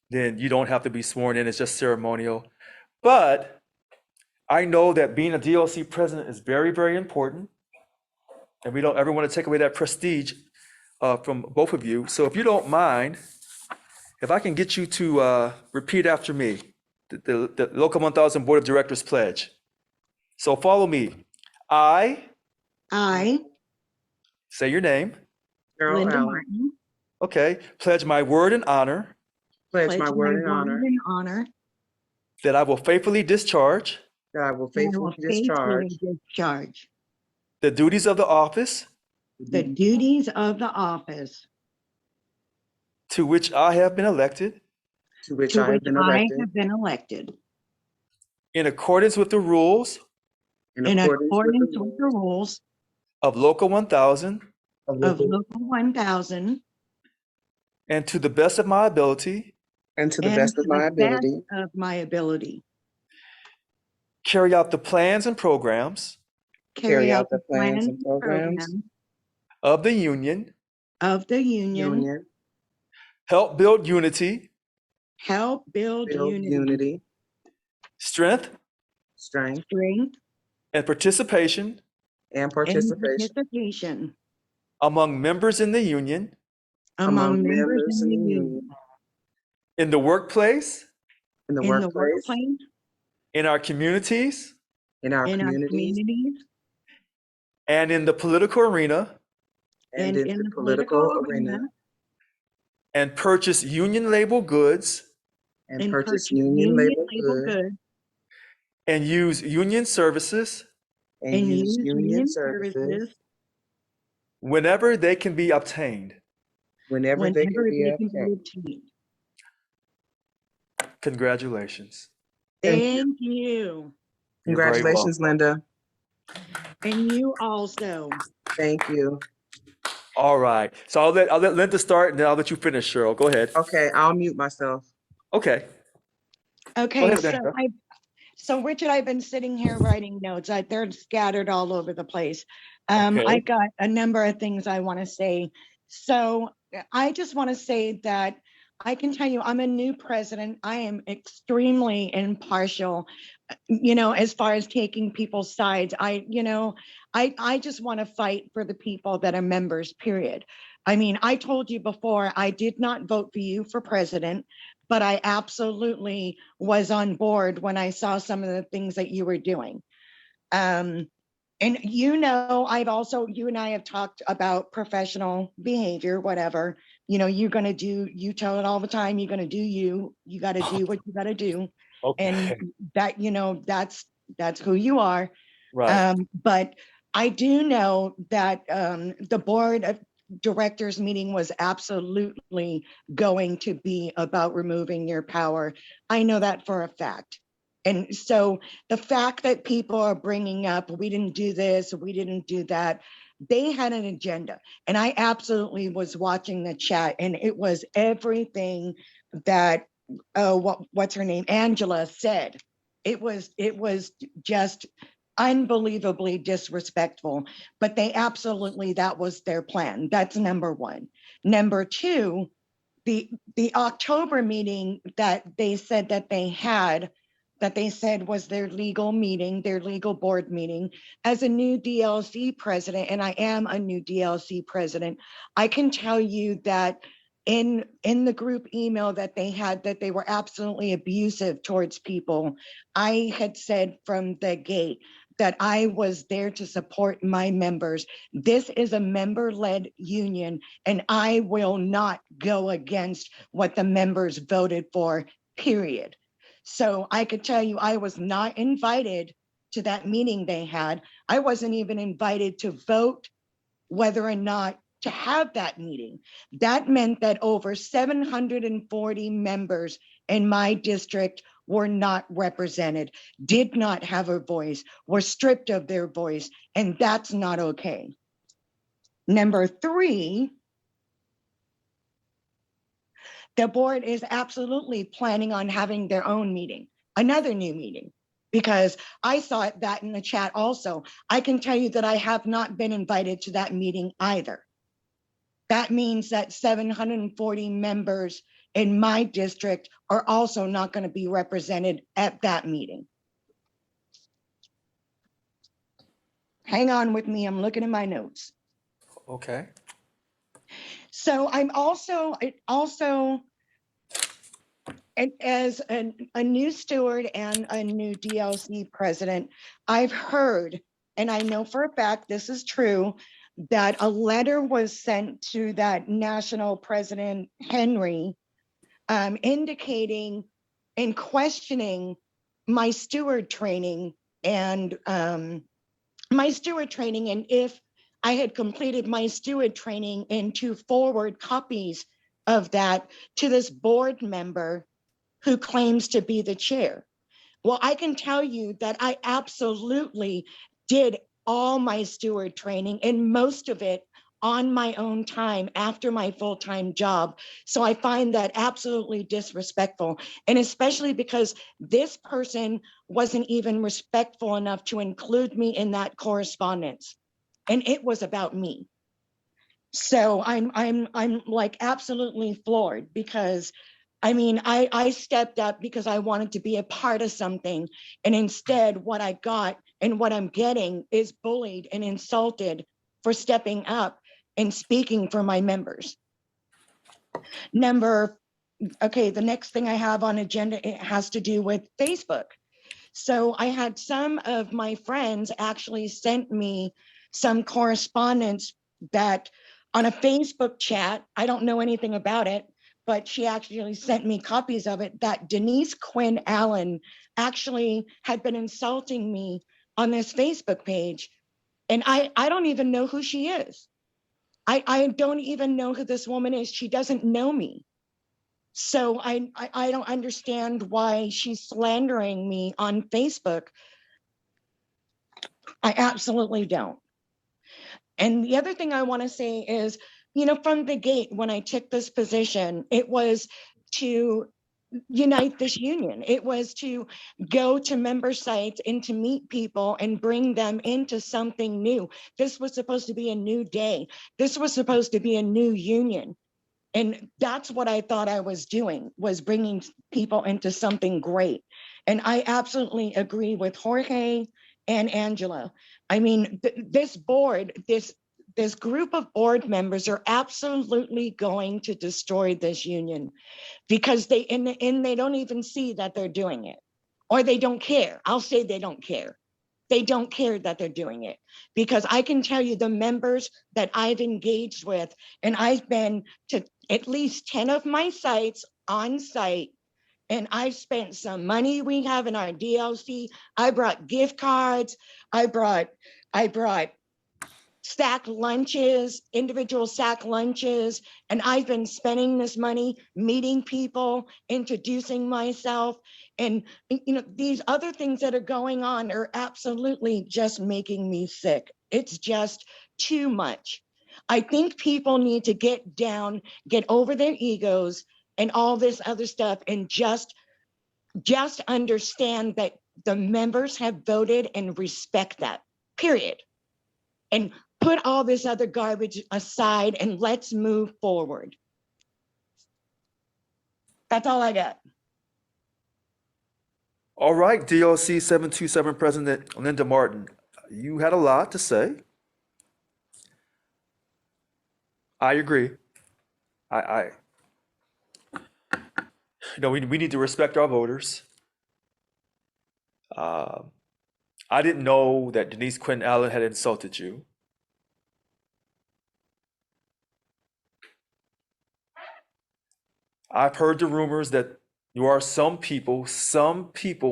then you don't have to be sworn in. It's just ceremonial. But I know that being a DLC president is very, very important. And we don't ever want to take away that prestige from both of you. So if you don't mind, if I can get you to repeat after me, the Local 1000 Board of Directors pledge. So follow me. I say your name. Cheryl Linda Allen, Martin, Okay. Pledge my word and honor pledge my word and honor honor that I will faithfully discharge that I will that I will faithfully discharge faithfully discharge the duties of the office the duties of the office to which I have been elected to which to I have which been I elected have been elected in accordance with the rules in in accordance with accordance the with the rules rules of Local 1000 of of local Local 1000 and to the best of my ability, and to the and best to of my the best ability, of my ability. carry out the plans and programs carry out the the plans plans and and programs programs of the union, of the union, union, help build unity, help build build unity, unity, strength, strength, strength, and participation and and participation participation among members in the union, among among members members in in the the union, union, in the workplace, in the in the workplace, workplace, in our communities, in our in our communities, communities, and in the political arena, and and in in the the political political arena, arena, and purchase union label goods and and purchase purchase union union labeled label goods goods, and use union services and and use use union union services services whenever they can be obtained. whenever they can whenever be they can be obtained. obtained. Congratulations. Thank you. Thank you. You're very welcome. Congratulations, Linda. And you also. Thank you. All right. So I'll let Linda start and then I'll let you finish, Cheryl. Go ahead. Okay, I'll mute myself. Okay. Go Okay, ahead, so Linda. so Richard, I've been sitting here writing notes. They're scattered all over the place. Okay. I got a number of things I want to say. So I just want to say that I can tell you I'm a new president. I am extremely impartial, as far as taking people's sides. I just want to fight for the people that are members, period. I mean, I told you before, I did not vote for you for president, but I absolutely was on board when I saw some of the things that you were doing. And you and I have talked about professional behavior, whatever. You're going to do, you tell it all the time, you're going to do you got to do what you got to do. Okay. And that, that's who you are. Right. But I do know that the board of directors meeting was absolutely going to be about removing your power. I know that for a fact. And so the fact that people are bringing up, we didn't do this, we didn't do that, they had an agenda. And I absolutely was watching the chat, and it was everything that, what's her name, Angela said. It was just unbelievably disrespectful, but that was their plan. That's number one. Number two, the October meeting that they said was their legal meeting, their legal board meeting. As a new DLC president, and I am a new DLC president, I can tell you that in the group email that they had, that they were absolutely abusive towards people. I had said from the gate that I was there to support my members. This is a member-led union, and I will not go against what the members voted for, period. So I could tell you I was not invited to that meeting they had. I wasn't even invited to vote whether or not to have that meeting. That meant that over 740 members in my district were not represented, did not have a voice, were stripped of their voice, and that's not okay. Number three, the board is absolutely planning on having their own meeting, another new meeting, because I saw that in the chat also. I can tell you that I have not been invited to that meeting either. That means that 740 members in my district are also not going to be represented at that meeting. Hang on with me. I'm looking at my notes. Okay. So I'm also, and as a new steward and a new DLC president, I've heard, and I know for a fact this is true, that a letter was sent to that national president, Henry, indicating and questioning my steward training and if I had completed my steward training, and to forward copies of that to this board member who claims to be the chair. Well, I can tell you that I absolutely did all my steward training, and most of it on my own time after my full-time job. So I find that absolutely disrespectful. And especially because this person wasn't even respectful enough to include me in that correspondence. And it was about me. So I'm like absolutely floored, because I mean, I stepped up because I wanted to be a part of something. And instead, what I got and what I'm getting is bullied and insulted for stepping up and speaking for my members. Okay, the next thing I have on agenda, it has to do with Facebook. So I had some of my friends actually sent me some correspondence that on a Facebook chat, I don't know anything about it, but she actually sent me copies of it, that Denise Quinn Allen actually had been insulting me on this Facebook page. And I don't even know who she is. I don't even know who this woman is. She doesn't know me. So I don't understand why she's slandering me on Facebook. I absolutely don't. And the other thing I want to say is, you know, from the gate, when I took this position, it was to unite this union. It was to go to member sites and to meet people and bring them into something new. This was supposed to be a new day. This was supposed to be a new union. And that's what I thought I was doing, was bringing people into something great. And I absolutely agree with Jorge and Angela. I mean, this board, this group of board members are absolutely going to destroy this union, because they don't even see that they're doing it, or they don't care. I'll say they don't care. They don't care that they're doing it, because I can tell you the members that I've engaged with, and I've been to at least 10 of my sites on site, and I've spent some money we have in our DLC. I brought gift cards. I brought sack lunches, individual sack lunches, and I've been spending this money meeting people, introducing myself, and you know, these other things that are going on are absolutely just making me sick. It's just too much. I think people need to get down, get over their egos and all this other stuff, and just understand that the members have voted and respect that, period. And put all this other garbage aside and let's move forward. That's all I got. All right, DLC 727 President Linda Martin, you had a lot to say. I agree. You know, we need to respect our voters. I didn't know that Denise Quinn Allen had insulted you. I've heard the rumors that there are some people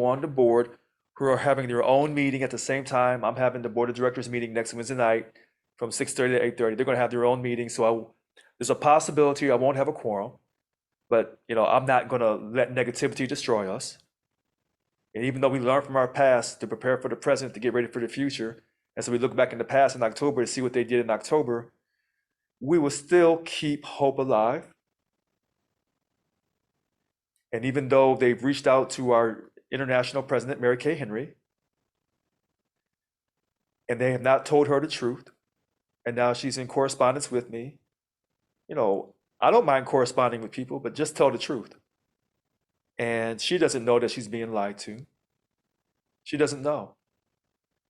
on the board who are having their own meeting at the same time. I'm having the board of directors meeting next Wednesday night from 6:30 to 8:30. They're going to have their own meeting, so there's a possibility I won't have a quorum. But you know, I'm not going to let negativity destroy us. And even though we learn from our past to prepare for the present, to get ready for the future, and so we look back in the past in October to see what they did in October, we will still keep hope alive. And even though they've reached out to our international president, Mary Kay Henry, and they have not told her the truth, and now she's in correspondence with me, you know, I don't mind corresponding with people, but just tell the truth. And she doesn't know that she's being lied to. She doesn't know.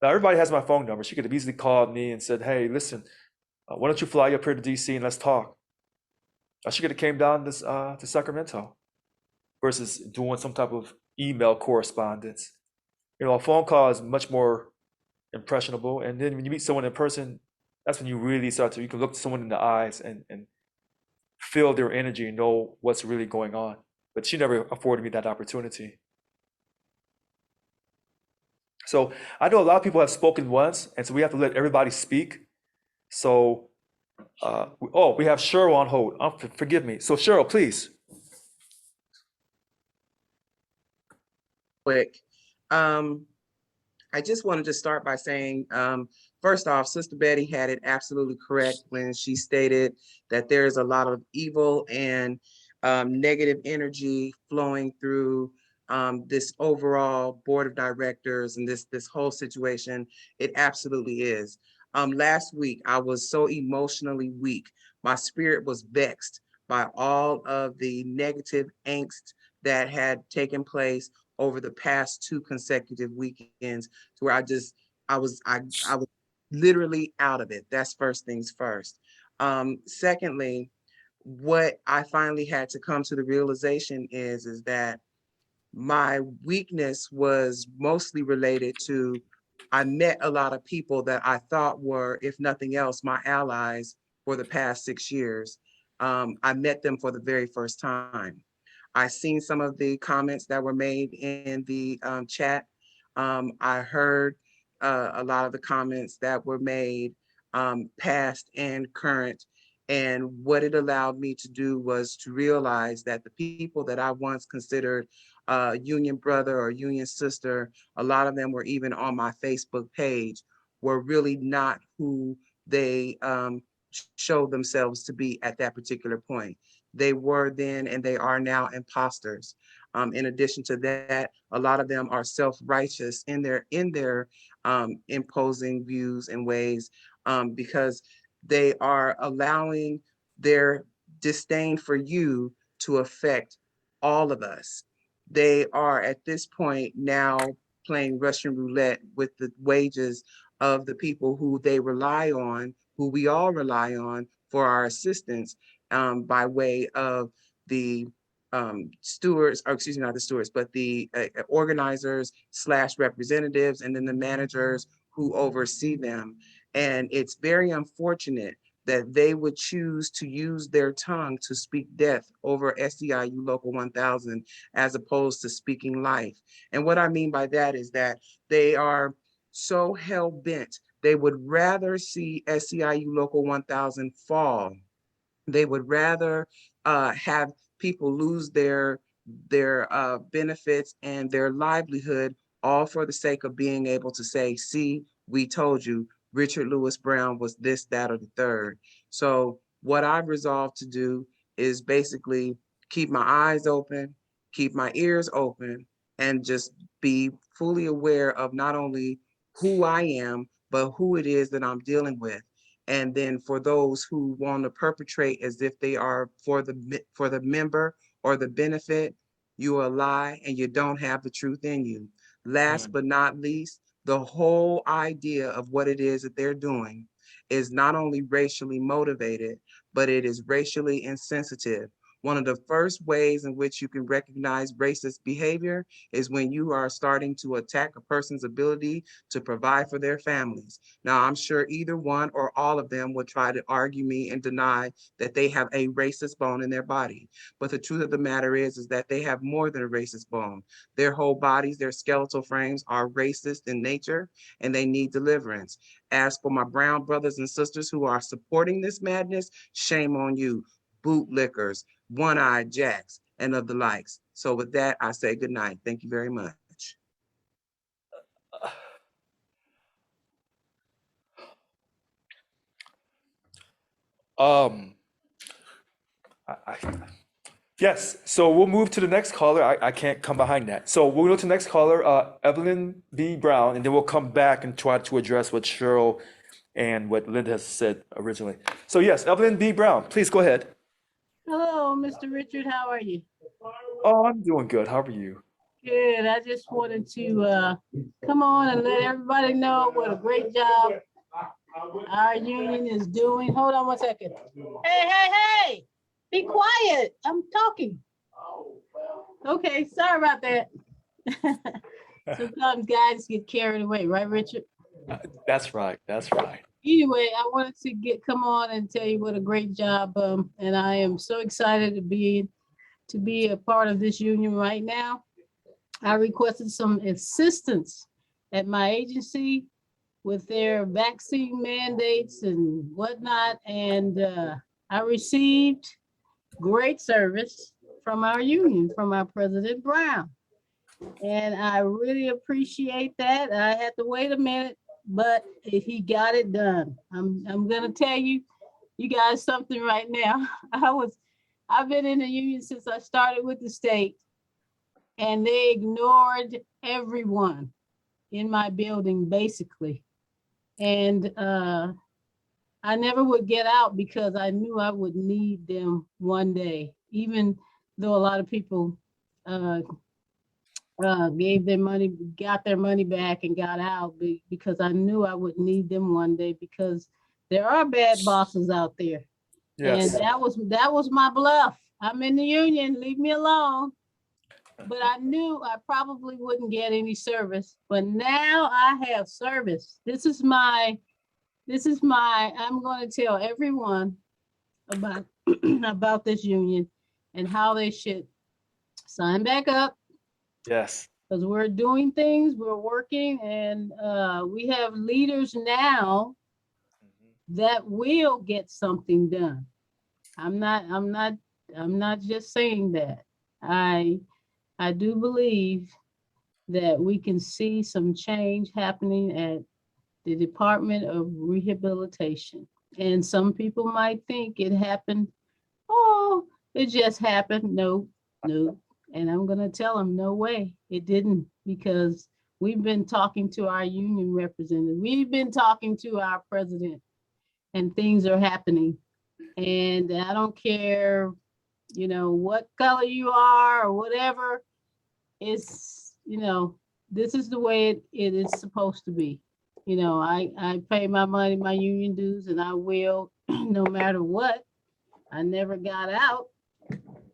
Now, everybody has my phone number. She could have easily called me and said, hey, listen, why don't you fly up here to DC and let's talk? She could have came down to Sacramento versus doing some type of email correspondence. A phone call is much more impressionable. And then when you meet someone in person, that's when you really you can look someone in the eyes and feel their energy and know what's really going on. But she never afforded me that opportunity. So I know a lot of people have spoken once, and so we have to let everybody speak. So, we have Cheryl on hold. Forgive me. So Cheryl, please. Quick. I just wanted to start by saying, first off, Sister Betty had it absolutely correct when she stated that there is a lot of evil and negative energy flowing through this overall board of directors and this whole situation. It absolutely is. Last week, I was so emotionally weak. My spirit was vexed by all of the negative angst that had taken place over the past 2 consecutive weekends, to where I was literally out of it. That's first things first. Secondly, what I finally had to come to the realization is that my weakness was mostly related to, I met a lot of people that I thought were, if nothing else, my allies for the past 6 years. I met them for the very first time. I seen some of the comments that were made in the chat. I heard a lot of the comments that were made, past and current. And what it allowed me to do was to realize that the people that I once considered union brother or union sister, a lot of them were even on my Facebook page, were really not who they showed themselves to be at that particular point. They were then and they are now imposters. In addition to that, a lot of them are self-righteous in their imposing views and ways, because they are allowing their disdain for you to affect all of us. They are at this point now playing Russian roulette with the wages of the people who they rely on, who we all rely on for our assistance, by way of the stewards, or excuse me, not the stewards, but the organizers / representatives, and then the managers who oversee them. And it's very unfortunate that they would choose to use their tongue to speak death over SEIU Local 1000 as opposed to speaking life. And what I mean by that is that they are so hell-bent, they would rather see SEIU Local 1000 fall. They would rather have people lose their benefits and their livelihood, all for the sake of being able to say, see, we told you, Richard Lewis Brown was this, that, or the third. So what I've resolved to do is basically keep my eyes open, keep my ears open, and just be fully aware of not only who I am, but who it is that I'm dealing with. And then for those who want to perpetrate as if they are for the member or the benefit, you are a lie and you don't have the truth in you. Last but not least, the whole idea of what it is that they're doing is not only racially motivated, but it is racially insensitive. One of the first ways in which you can recognize racist behavior is when you are starting to attack a person's ability to provide for their families. Now, I'm sure either one or all of them would try to argue me and deny that they have a racist bone in their body. But the truth of the matter is that they have more than a racist bone. Their whole bodies, their skeletal frames are racist in nature, and they need deliverance. As for my brown brothers and sisters who are supporting this madness, shame on you, bootlickers, one-eyed jacks, and of the likes. So with that, I say good night. Thank you very much. Yes, so we'll move to the next caller. I can't come behind that. So we'll go to the next caller, Evelyn B. Brown, and then we'll come back and try to address what Cheryl and what Linda has said originally. So yes, Evelyn B. Brown, please go ahead. Hello, Mr. Richard. How are you? Oh, I'm doing good. How are you? Good. I just wanted to come on and let everybody know what a great job our union is doing. Hold on 1 second. Hey, be quiet. I'm talking. Okay, sorry about that. Sometimes guys get carried away, right, Richard? That's right. That's right. Anyway, I wanted to come on and tell you what a great job, and I am so excited to be a part of this union right now. I requested some assistance at my agency with their vaccine mandates and whatnot, and I received great service from our union, from our President Brown. And I really appreciate that. I had to wait a minute, but he got it done. I'm gonna tell you guys something right now. I've been in the union since I started with the state, and they ignored everyone in my building basically. And I never would get out because I knew I would need them one day, even though a lot of people gave their money, got their money back and got out because I knew I would need them one day, because there are bad bosses out there. Yes. And that was my bluff. I'm in the union, leave me alone. But I knew I probably wouldn't get any service, but now I have service. This is my, I'm going to tell everyone about, about this union and how they should sign back up. Yes. Because we're doing things, we're working, and we have leaders now that will get something done. I'm not just saying that. I do believe that we can see some change happening at the Department of Rehabilitation. And some people might think it happened, oh, it just happened. No. And I'm gonna tell them, no way, it didn't, because we've been talking to our union representative. We've been talking to our president, and things are happening. And I don't care, what color you are or whatever. It's, this is the way it is supposed to be. I pay my money, my union dues, and I will, no matter what. I never got out,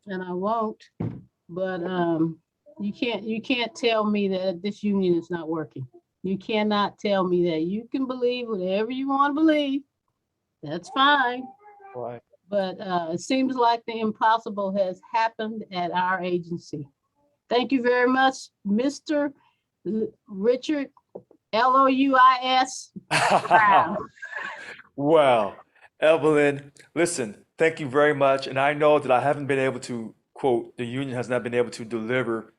and I won't. But you can't tell me that this union is not working. You cannot tell me that. You can believe whatever you want to believe. That's fine. Right. But it seems like the impossible has happened at our agency. Thank you very much, Mr. Richard Louis Brown. Well, Evelyn, listen, thank you very much. And I know that I haven't been able to, quote, the union has not been able to deliver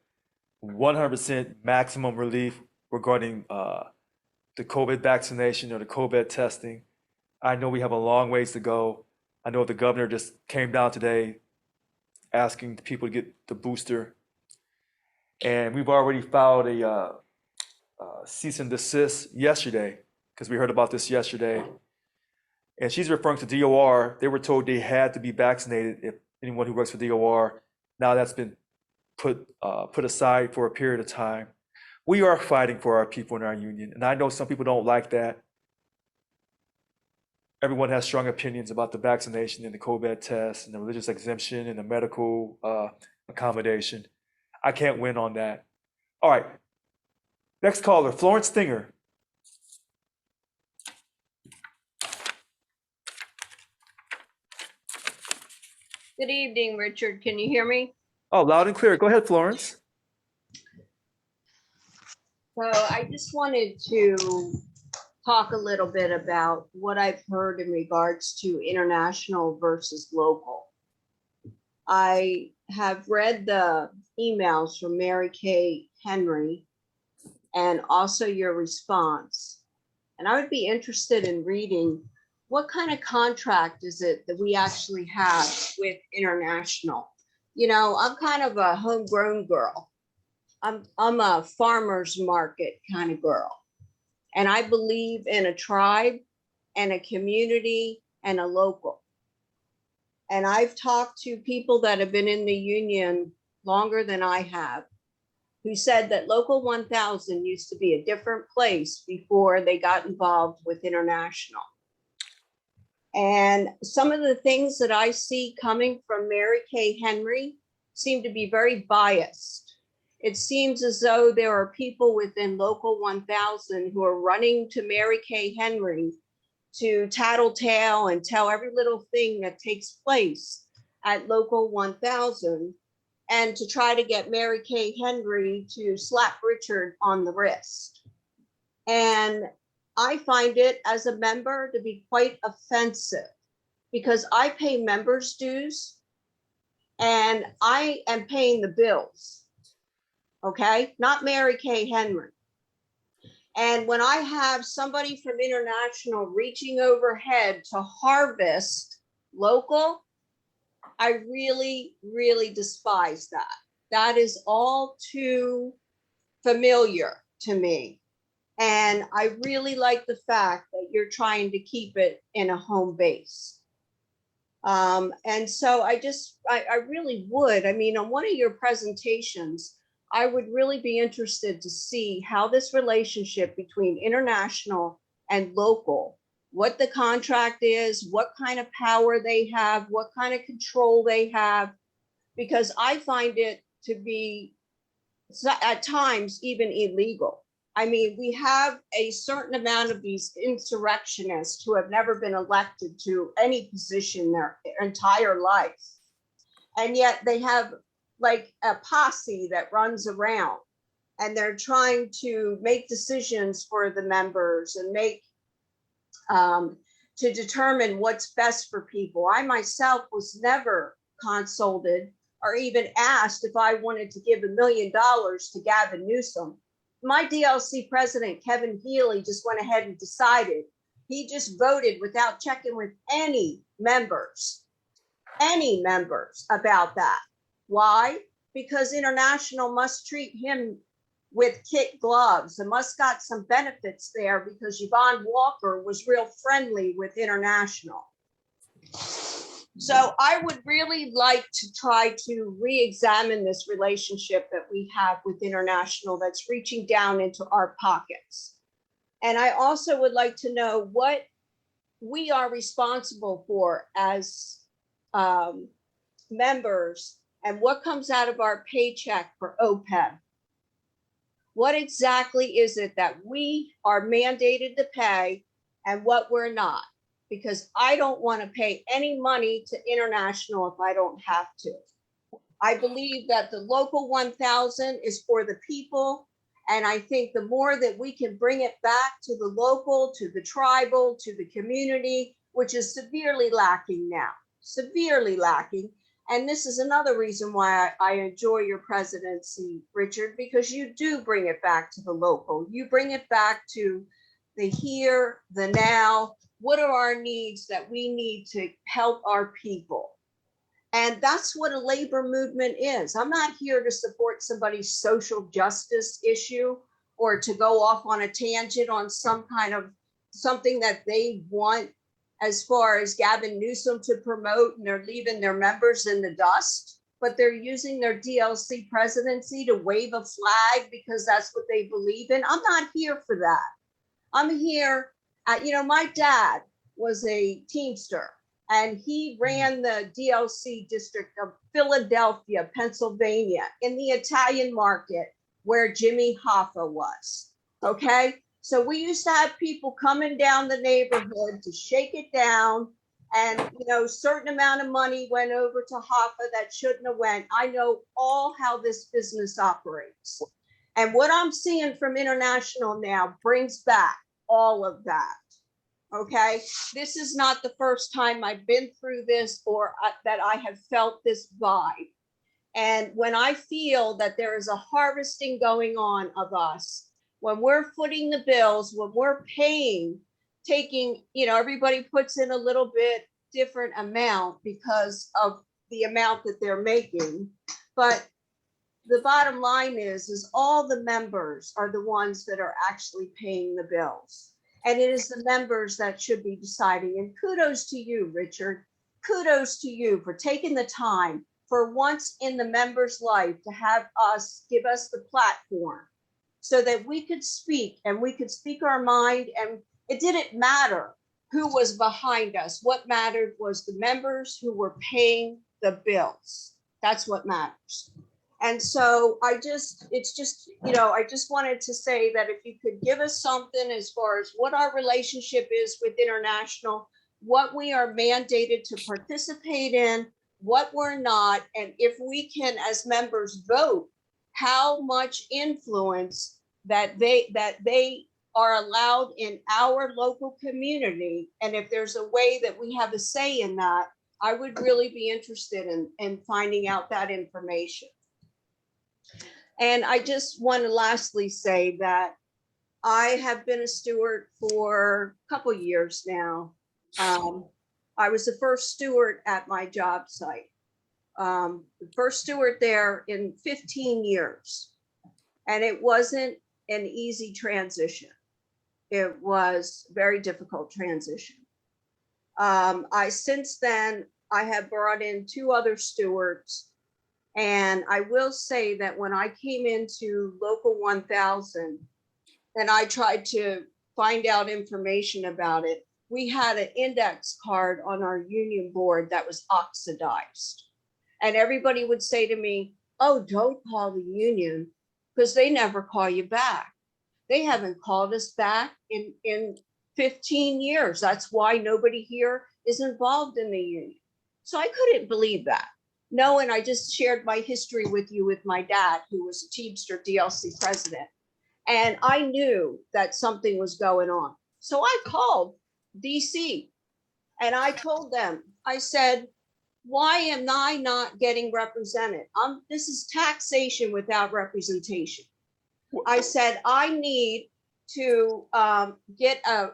100% maximum relief regarding the COVID vaccination or the COVID testing. I know we have a long ways to go. I know the governor just came down today asking people to get the booster. And we've already filed a cease and desist yesterday, because we heard about this yesterday. And she's referring to DOR. They were told they had to be vaccinated if anyone who works for DOR. Now that's been put aside for a period of time. We are fighting for our people in our union. And I know some people don't like that. Everyone has strong opinions about the vaccination and the COVID test and the religious exemption and the medical accommodation. I can't win on that. All right. Next caller, Florence Stinger. Good evening, Richard. Can you hear me? Oh, loud and clear. Go ahead, Florence. So I just wanted to talk a little bit about what I've heard in regards to international versus local. I have read the emails from Mary Kay Henry and also your response. And I would be interested in reading what kind of contract is it that we actually have with international? I'm kind of a homegrown girl. I'm a farmer's market kind of girl. And I believe in a tribe and a community and a local. And I've talked to people that have been in the union longer than I have. who said that Local 1000 used to be a different place before they got involved with International. And some of the things that I see coming from Mary Kay Henry seem to be very biased. It seems as though there are people within Local 1000 who are running to Mary Kay Henry to tattletale and tell every little thing that takes place at Local 1000, and to try to get Mary Kay Henry to slap Richard on the wrist. And I find it as a member to be quite offensive, because I pay members' dues and I am paying the bills, okay? Not Mary Kay Henry. And when I have somebody from International reaching overhead to harvest local, I really, really despise that. That is all too familiar to me. And I really like the fact that you're trying to keep it in a home base. And so I really would, I mean, on one of your presentations, I would really be interested to see how this relationship between International and local, what the contract is, what kind of power they have, what kind of control they have, because I find it to be at times even illegal. I mean, we have a certain amount of these insurrectionists who have never been elected to any position their entire life. And yet they have like a posse that runs around, and they're trying to make decisions for the members and make to determine what's best for people. I myself was never consulted or even asked if I wanted to give $1 million to Gavin Newsom. My DLC president, Kevin Healy, just went ahead and decided. He just voted without checking with any members about that. Why? Because International must treat him with kid gloves and must got some benefits there, because Yvonne Walker was real friendly with International. So I would really like to try to re-examine this relationship that we have with International that's reaching down into our pockets. And I also would like to know what we are responsible for as members, and what comes out of our paycheck for OPEB. What exactly is it that we are mandated to pay and what we're not? Because I don't want to pay any money to International if I don't have to. I believe that the Local 1000 is for the people. And I think the more that we can bring it back to the local, to the tribal, to the community, which is severely lacking now, severely lacking. And this is another reason why I enjoy your presidency, Richard, because you do bring it back to the local. You bring it back to the here, the now. What are our needs that we need to help our people? And that's what a labor movement is. I'm not here to support somebody's social justice issue or to go off on a tangent on some kind of something that they want as far as Gavin Newsom to promote, and they're leaving their members in the dust, but they're using their DLC presidency to wave a flag because that's what they believe in. I'm not here for that. I'm here, my dad was a Teamster, and he ran the DLC district of Philadelphia, Pennsylvania, in the Italian market where Jimmy Hoffa was, okay? So we used to have people coming down the neighborhood to shake it down, and a certain amount of money went over to Hoffa that shouldn't have went. I know all how this business operates. And what I'm seeing from International now brings back all of that, okay? This is not the first time I've been through this or that I have felt this vibe. And when I feel that there is a harvesting going on of us, when we're footing the bills, when we're paying, taking, everybody puts in a little bit different amount because of the amount that they're making. But the bottom line is all the members are the ones that are actually paying the bills. And it is the members that should be deciding. And kudos to you, Richard. Kudos to you for taking the time for once in the member's life to give us the platform so that we could speak and we could speak our mind, and it didn't matter who was behind us. What mattered was the members who were paying the bills. That's what matters. And so I just wanted to say that if you could give us something as far as what our relationship is with international, what we are mandated to participate in, what we're not, and if we can as members vote how much influence that they are allowed in our local community, and if there's a way that we have a say in that, I would really be interested in finding out that information. And I just want to lastly say that I have been a steward for a couple years now. I was the first steward at my job site, the first steward there in 15 years. And it wasn't an easy transition. It was a very difficult transition. Since then, I have brought in 2 other stewards. And I will say that when I came into Local 1000 and I tried to find out information about it, we had an index card on our union board that was oxidized. And everybody would say to me, oh, don't call the union because they never call you back. They haven't called us back in 15 years. That's why nobody here is involved in the union. So I couldn't believe that. No, and I just shared my history with you with my dad, who was a Teamster DLC president. And I knew that something was going on. So I called DC and I told them, I said, why am I not getting represented? This is taxation without representation. I said, I need to get a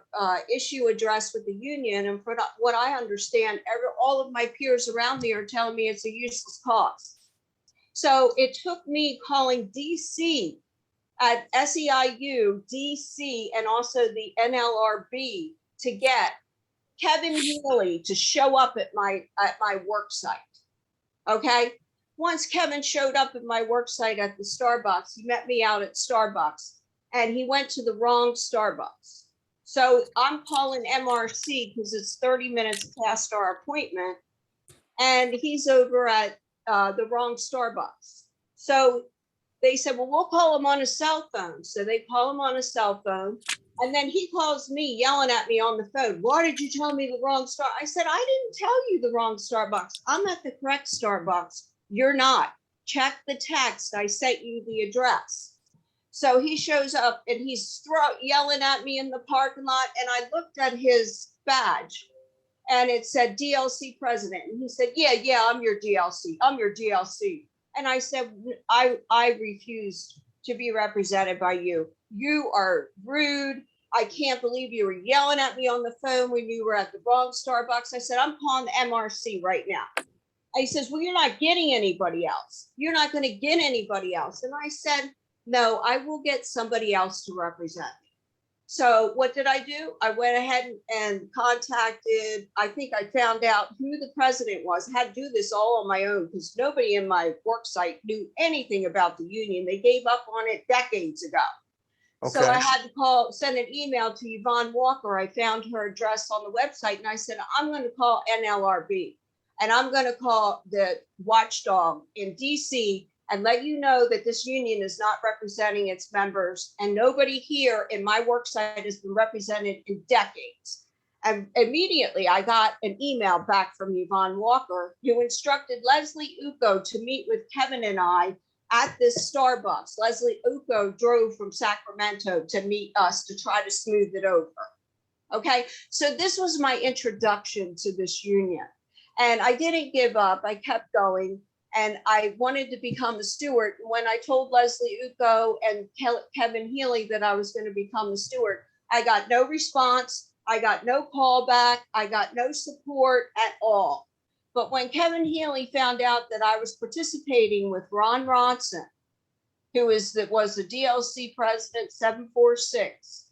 issue addressed with the union. And for what I understand, all of my peers around me are telling me it's a useless cause. So it took me calling DC at SEIU, DC, and also the NLRB to get Kevin Healy to show up at my work site. Okay. Once Kevin showed up at my work site at the Starbucks, he met me out at Starbucks and he went to the wrong Starbucks. So I'm calling MRC because it's 30 minutes past our appointment and he's over at the wrong Starbucks. So they said, well, we'll call him on a cell phone. So they call him on a cell phone. And then he calls me yelling at me on the phone. Why did you tell me the wrong Star? I said, I didn't tell you the wrong Starbucks. I'm at the correct Starbucks. You're not. Check the text. I sent you the address. So he shows up and he's yelling at me in the parking lot. And I looked at his badge and it said DLC president. And he said, yeah, I'm your DLC. I'm your DLC. And I said, I refuse to be represented by you. You are rude. I can't believe you were yelling at me on the phone when you were at the wrong Starbucks. I said, I'm calling the MRC right now. He says, well, you're not getting anybody else. You're not going to get anybody else. And I said, no, I will get somebody else to represent me. So what did I do? I went ahead and contacted, I think I found out who the president was. I had to do this all on my own because nobody in my work site knew anything about the union. They gave up on it decades ago. Okay. So I had to send an email to Yvonne Walker. I found her address on the website and I said, I'm going to call NLRB and I'm going to call the watchdog in DC and let you know that this union is not representing its members and nobody here in my work site has been represented in decades. And immediately I got an email back from Yvonne Walker who instructed Leslie Uko to meet with Kevin and I at this Starbucks. Leslie Uko drove from Sacramento to meet us to try to smooth it over. Okay, so this was my introduction to this union. And I didn't give up, I kept going. And I wanted to become a steward. When I told Leslie Uko and Kevin Healy that I was going to become a steward, I got no response. I got no call back. I got no support at all. But when Kevin Healy found out that I was participating with Ron Ronson, who was the DLC president 746,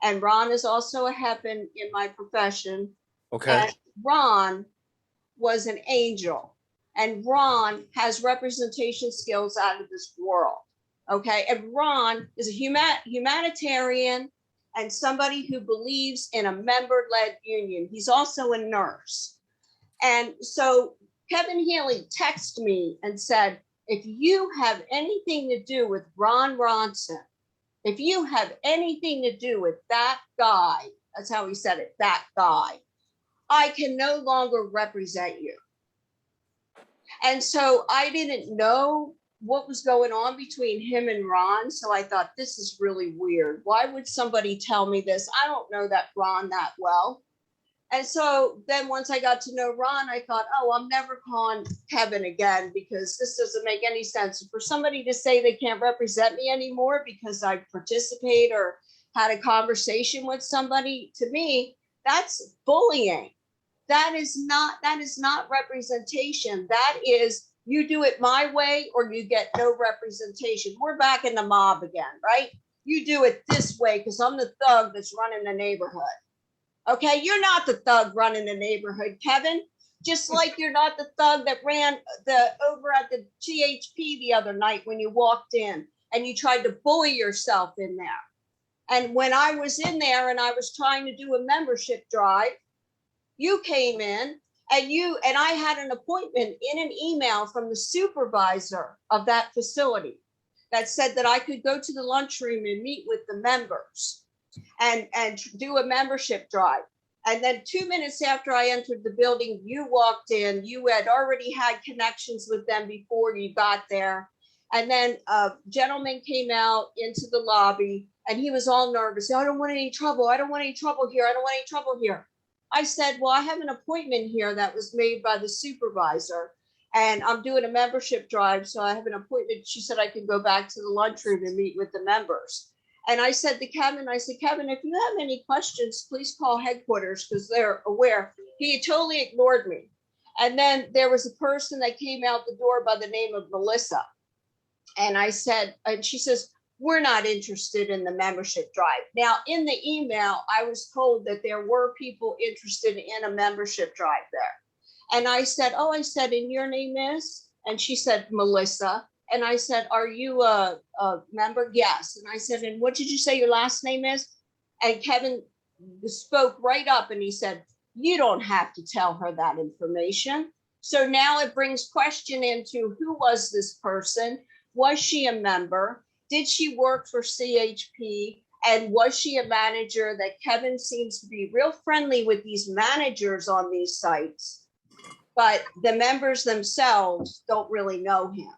and Ron is also a heaven in my profession. Okay. And Ron was an angel. And Ron has representation skills out of this world. Okay. And Ron is a humanitarian and somebody who believes in a member-led union. He's also a nurse. And so Kevin Healy texted me and said, if you have anything to do with Ron Ronson, if you have anything to do with that guy, that's how he said it, that guy, I can no longer represent you. And so I didn't know what was going on between him and Ron. So I thought, this is really weird. Why would somebody tell me this? I don't know that Ron that well. And so then once I got to know Ron, I thought, oh, I'm never calling Kevin again because this doesn't make any sense. For somebody to say they can't represent me anymore because I participate or had a conversation with somebody, to me, that's bullying. That is not representation. That is, you do it my way or you get no representation. We're back in the mob again, right? You do it this way because I'm the thug that's running the neighborhood. Okay, you're not the thug running the neighborhood, Kevin. Just like you're not the thug that ran over at the GHP the other night when you walked in and you tried to bully yourself in there. And when I was in there and I was trying to do a membership drive, you came in and I had an appointment in an email from the supervisor of that facility that said that I could go to the lunchroom and meet with the members and do a membership drive. And then 2 minutes after I entered the building, you walked in. You had already had connections with them before you got there. And then a gentleman came out into the lobby and he was all nervous. I don't want any trouble. I don't want any trouble here. I don't want any trouble here. I said, well, I have an appointment here that was made by the supervisor and I'm doing a membership drive. So I have an appointment. She said I could go back to the lunchroom and meet with the members. And I said to Kevin, Kevin, if you have any questions, please call headquarters because they're aware. He totally ignored me. And then there was a person that came out the door by the name of Melissa. And I said, and she says, we're not interested in the membership drive. Now, in the email, I was told that there were people interested in a membership drive there. And I said, and your name is? And she said, Melissa. And I said, are you a member? Yes. And I said, and what did you say your last name is? And Kevin spoke right up and he said, you don't have to tell her that information. So now it brings question into who was this person? Was she a member? Did she work for CHP? And was she a manager? That Kevin seems to be real friendly with these managers on these sites, but the members themselves don't really know him.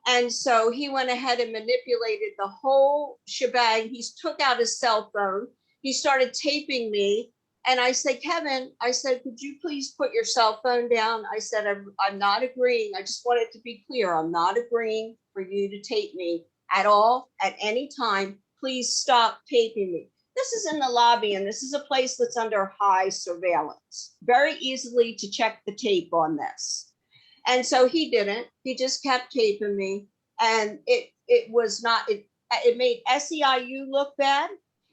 And so he went ahead and manipulated the whole shebang. He took out his cell phone. He started taping me. And I said, Kevin, I said, could you please put your cell phone down? I said, I'm not agreeing. I just wanted to be clear. I'm not agreeing for you to tape me at all, at any time. Please stop taping me. This is in the lobby, and this is a place that's under high surveillance. Very easily to check the tape on this. And so he didn't. He just kept taping me. And it made SEIU look bad.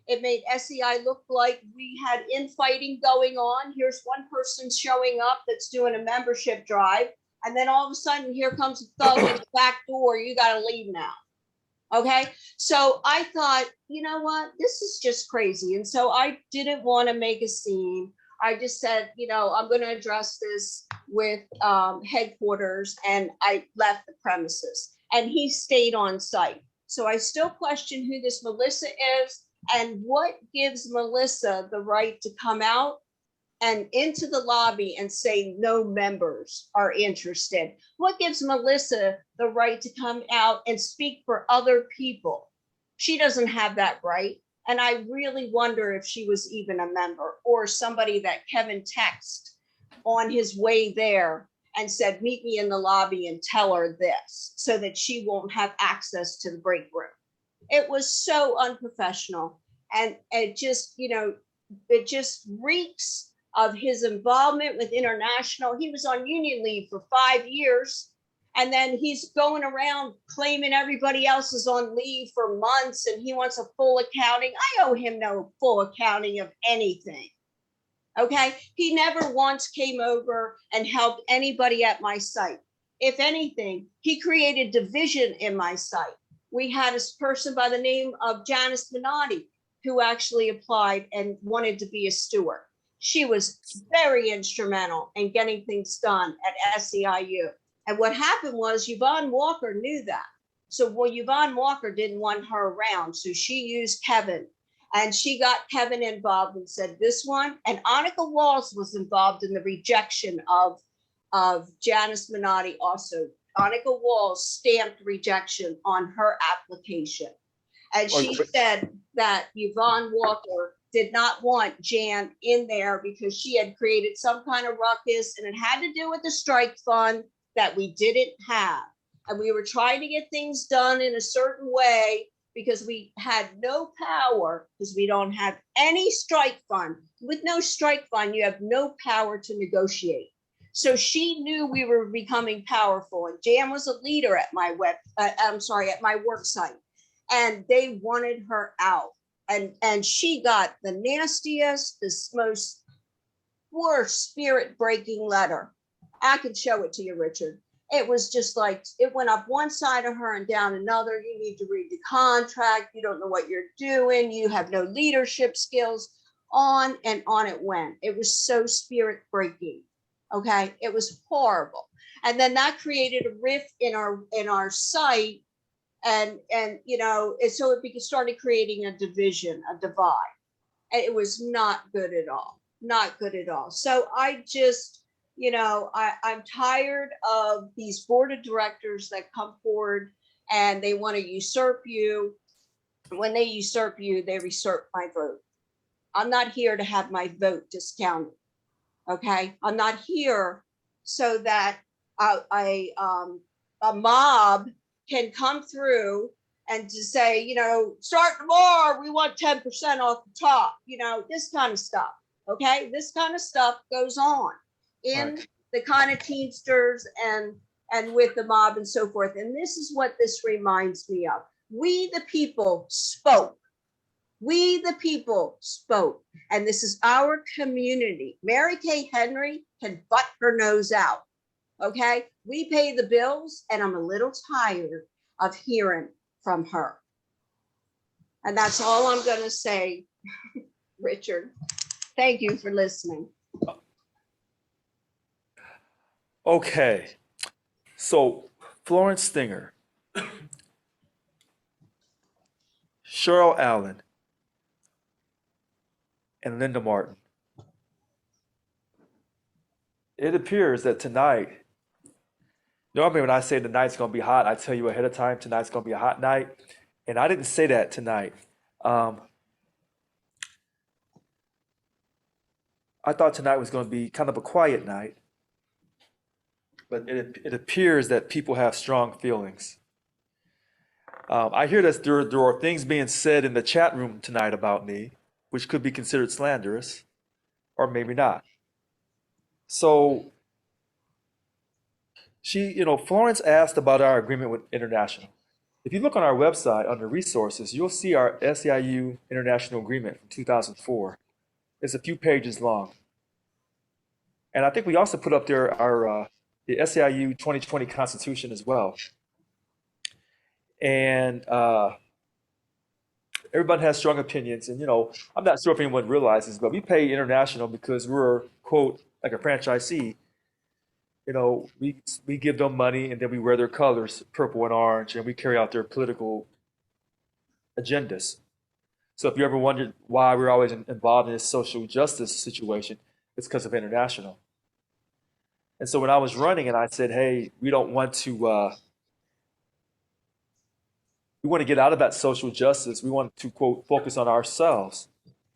It made SEI look like we had infighting going on. Here's one person showing up that's doing a membership drive. And then all of a sudden, here comes a thug at the back door. You got to leave now. Okay. So I thought, you know what? This is just crazy. And so I didn't want to make a scene. I just said, I'm going to address this with headquarters, and I left the premises and he stayed on site. So I still question who this Melissa is and what gives Melissa the right to come out and into the lobby and say no members are interested. What gives Melissa the right to come out and speak for other people? She doesn't have that right. And I really wonder if she was even a member or somebody that Kevin texted on his way there and said, meet me in the lobby and tell her this so that she won't have access to the break room. It was so unprofessional. And it just, it just reeks of his involvement with international. He was on union leave for 5 years. And then he's going around claiming everybody else is on leave for months and he wants a full accounting. I owe him no full accounting of anything. Okay, he never once came over and helped anybody at my site. If anything, he created division in my site. We had a person by the name of Janice Minotti who actually applied and wanted to be a steward. She was very instrumental in getting things done at SEIU. And what happened was Yvonne Walker knew that. So Yvonne Walker didn't want her around. So she used Kevin, and she got Kevin involved and said this one. And Annika Walls was involved in the rejection of Janice Minotti also. Annika Walls stamped rejection on her application. And she said that Yvonne Walker did not want Jan in there because she had created some kind of ruckus, and it had to do with the strike fund that we didn't have. And we were trying to get things done in a certain way because we had no power, because we don't have any strike fund. With no strike fund, you have no power to negotiate. So she knew we were becoming powerful, and Jan was a leader at my at my work site, and they wanted her out. And she got the nastiest, the most worst spirit breaking letter. I could show it to you, Richard. It was just like, it went up one side of her and down another. You need to read the contract. You don't know what you're doing. You have no leadership skills. On and on it went. It was so spirit breaking. Okay, it was horrible. And then that created a rift in our site, and you know, so it started creating a division, a divide. And it was not good at all, not good at all. So I just, you know, I'm tired of these board of directors that come forward and they want to usurp you. When they usurp you, they usurp my vote. I'm not here to have my vote discounted. Okay, I'm not here so that a mob can come through and to say, you know, start tomorrow, we want 10% off the top, you know, this kind of stuff. Okay, this kind of stuff goes on in the kind of Teamsters and with the mob and so forth. And this is what this reminds me of. We the people spoke. We the people spoke, and this is our community. Mary Kay Henry can butt her nose out, okay? We pay the bills, and I'm a little tired of hearing from her. And that's all I'm gonna say, Richard. Thank you for listening. Okay, so Florence Stinger, Cheryl Allen, and Linda Martin. It appears that tonight, normally when I say the night's gonna be hot, I tell you ahead of time, tonight's gonna be a hot night. And I didn't say that tonight. I thought tonight was gonna be kind of a quiet night, but it appears that people have strong feelings. I hear that there are things being said in the chat room tonight about me, which could be considered slanderous, or maybe not. So Florence asked about our agreement with International. If you look on our website under resources, you'll see our SEIU International Agreement from 2004. It's a few pages long. And I think we also put up there the SEIU 2020 Constitution as well. And everybody has strong opinions, and I'm not sure if anyone realizes, but we pay International because we're, quote, like a franchisee. We give them money and then we wear their colors, purple and orange, and we carry out their political agendas. So if you ever wondered why we're always involved in this social justice situation, it's because of International. And so when I was running and I said, hey, we don't want to, we want to get out of that social justice. We want to, quote, focus on ourselves,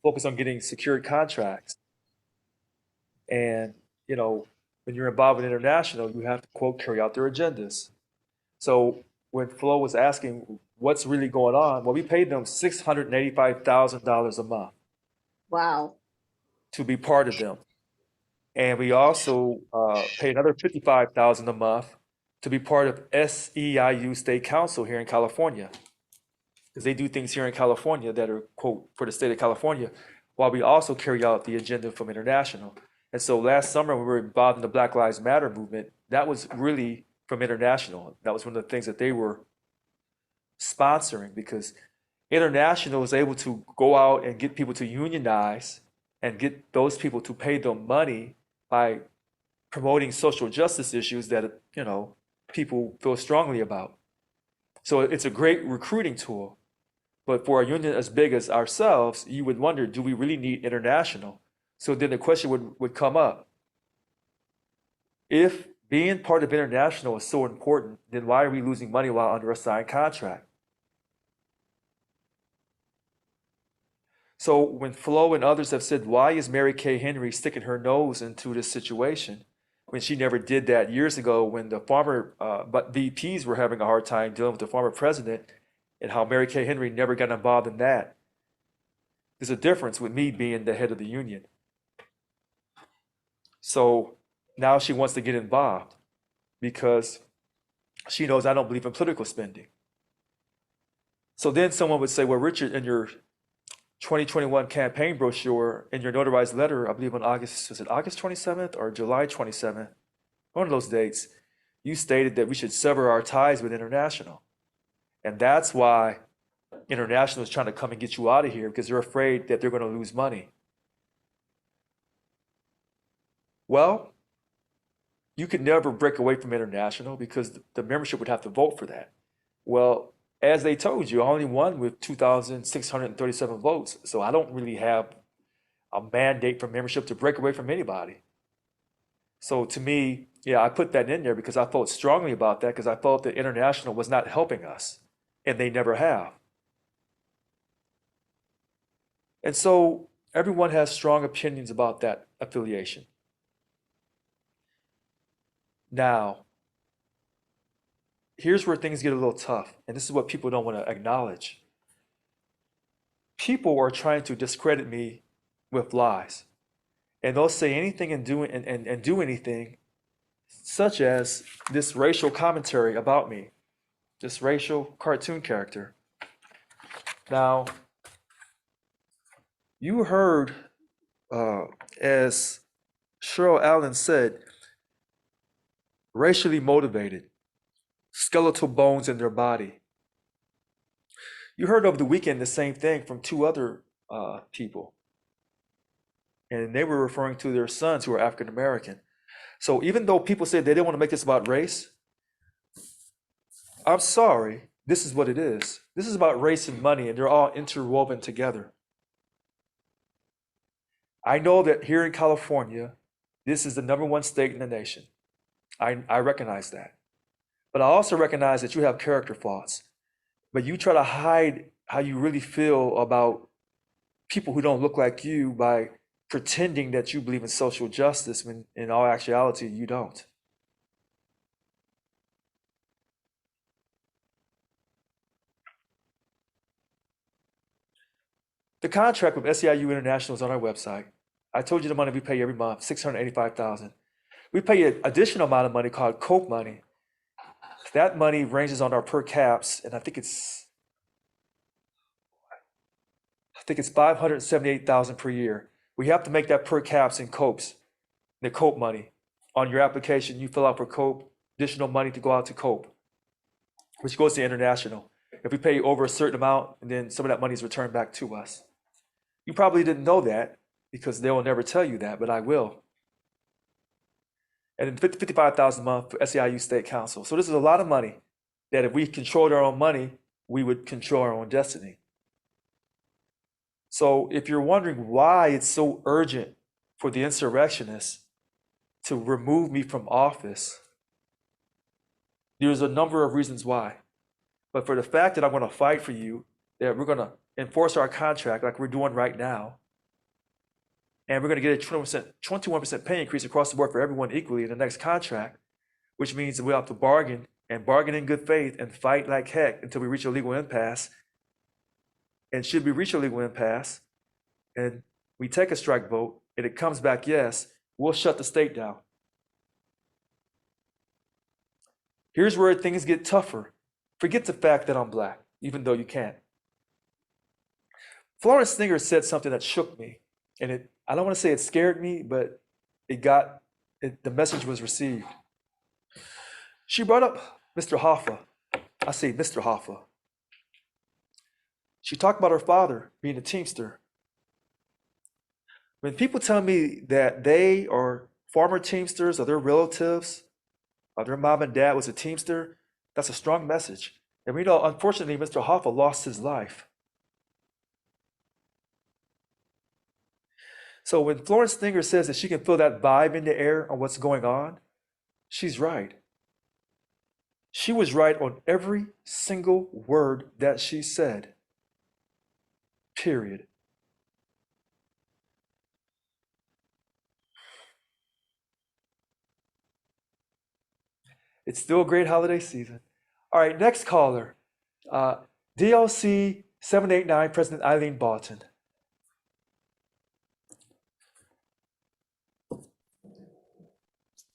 focus on getting secured contracts. And, when you're involved in International, you have to, quote, carry out their agendas. So when Flo was asking what's really going on, well, we paid them $685,000 a month. Wow. To be part of them. And we also pay another $55,000 a month to be part of SEIU State Council here in California. Because they do things here in California that are, quote, for the state of California. while we also carry out the agenda from international. And so last summer, when we were involved in the Black Lives Matter movement, that was really from international. That was one of the things that they were sponsoring, because international was able to go out and get people to unionize and get those people to pay them money by promoting social justice issues that, you know, people feel strongly about. So it's a great recruiting tool. But for a union as big as ourselves, you would wonder, do we really need international? So then the question would come up. If being part of international is so important, then why are we losing money while under a signed contract? So when Flo and others have said, why is Mary Kay Henry sticking her nose into this situation when she never did that years ago, when the former VPs were having a hard time dealing with the former president, and how Mary Kay Henry never got involved in that? There's a difference with me being the head of the union. So now she wants to get involved because she knows I don't believe in political spending. So then someone would say, well, Richard, in your 2021 campaign brochure, in your notarized letter, I believe on August 27th or July 27th, one of those dates, you stated that we should sever our ties with international. And that's why international is trying to come and get you out of here, because they're afraid that they're going to lose money. Well, you could never break away from international because the membership would have to vote for that. Well, as they told you, I only won with 2,637 votes. So I don't really have a mandate for membership to break away from anybody. So to me, yeah, I put that in there because I felt strongly about that, because I felt that international was not helping us, and they never have. And so everyone has strong opinions about that affiliation. Now, here's where things get a little tough, and this is what people don't want to acknowledge. People are trying to discredit me with lies, and they'll say anything and do anything, such as this racial commentary about me, this racial cartoon character. Now, you heard, as Cheryl Allen said, racially motivated, skeletal bones in their body. You heard over the weekend the same thing from two other people. And they were referring to their sons who are African American. So even though people said they didn't want to make this about race, I'm sorry, this is what it is. This is about race and money, and they're all interwoven together. I know that here in California, this is the #1 state in the nation. I recognize that. But I also recognize that you have character flaws. But you try to hide how you really feel about people who don't look like you by pretending that you believe in social justice when in all actuality you don't. The contract with SEIU International is on our website. I told you the money we pay every month, $685,000. We pay an additional amount of money called COPE money. That money ranges on our per caps, and I think it's $578,000 per year. We have to make that per caps in COPEs, the COPE money. On your application, you fill out for COPE, additional money to go out to COPE, which goes to international. If we pay over a certain amount, and then some of that money is returned back to us. You probably didn't know that because they will never tell you that, but I will. And then $55,000 a month for SEIU State Council. So this is a lot of money that if we controlled our own money, we would control our own destiny. So if you're wondering why it's so urgent for the insurrectionists to remove me from office, there's a number of reasons why. But for the fact that I'm going to fight for you, that we're going to enforce our contract like we're doing right now, and we're going to get a 21% pay increase across the board for everyone equally in the next contract, which means that we have to bargain and bargain in good faith and fight like heck until we reach a legal impasse. And should we reach a legal impasse and we take a strike vote and it comes back yes, we'll shut the state down. Here's where things get tougher. Forget the fact that I'm Black, even though you can't. Florence Stinger said something that shook me. And I don't want to say it scared me, but the message was received. She brought up Mr. Hoffa. I say Mr. Hoffa. She talked about her father being a Teamster. When people tell me that they are former Teamsters or their relatives or their mom and dad was a Teamster, that's a strong message. And we know, unfortunately, Mr. Hoffa lost his life. So when Florence Stinger says that she can feel that vibe in the air on what's going on, she's right. She was right on every single word that she said. Period. It's still a great holiday season. All right, next caller. DLC 789, President Eileen Barton.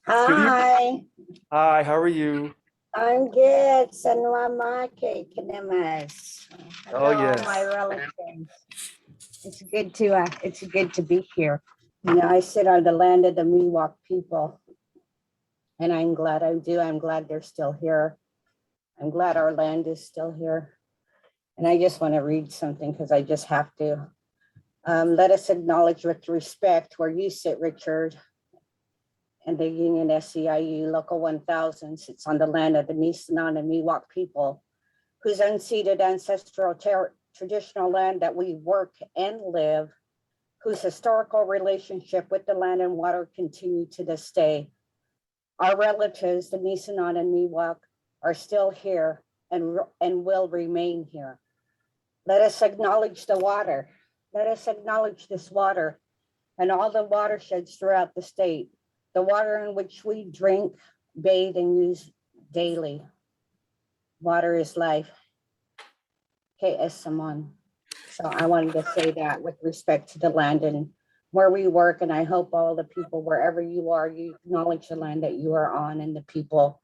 Hi, Hi, how are you? I'm good. Sanwamake Kanemas. Oh, Hello, yes. my relatives. It's good to be here. You know, I sit on the land of the Miwok people, and I'm glad I do. I'm glad they're still here. I'm glad our land is still here. And I just want to read something because I just have to. Let us acknowledge with respect where you sit, Richard, and the Union SEIU Local 1000 sits on the land of the Nisenan and Miwok people, whose unceded ancestral traditional land that we work and live, whose historical relationship with the land and water continue to this day. Our relatives, the Nisenan and Miwok, are still here and will remain here. Let us acknowledge the water. Let us acknowledge this water and all the watersheds throughout the state, the water in which we drink, bathe, and use daily. Water is life. KS Saman. So I wanted to say that with respect to the land and where we work, and I hope all the people, wherever you are, you acknowledge the land that you are on and the people.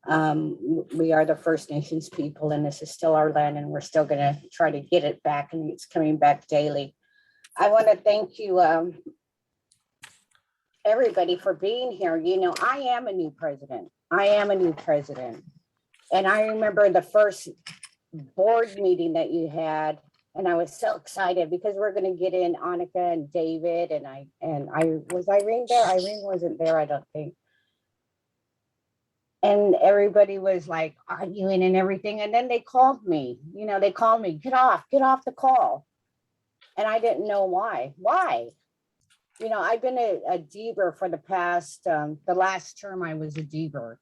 We are the First Nations people, and this is still our land, and we're still going to try to get it back, and it's coming back daily. I want to thank you, everybody, for being here. You know, I am a new president. And I remember the first board meeting that you had, and I was so excited because we're going to get in Annika and David, and I was Irene there? Irene wasn't there, I don't think. And everybody was like arguing and everything. And then they called me, get off the call. And I didn't know why. You know, I've been a Deber for the past, the last term I was a Deber,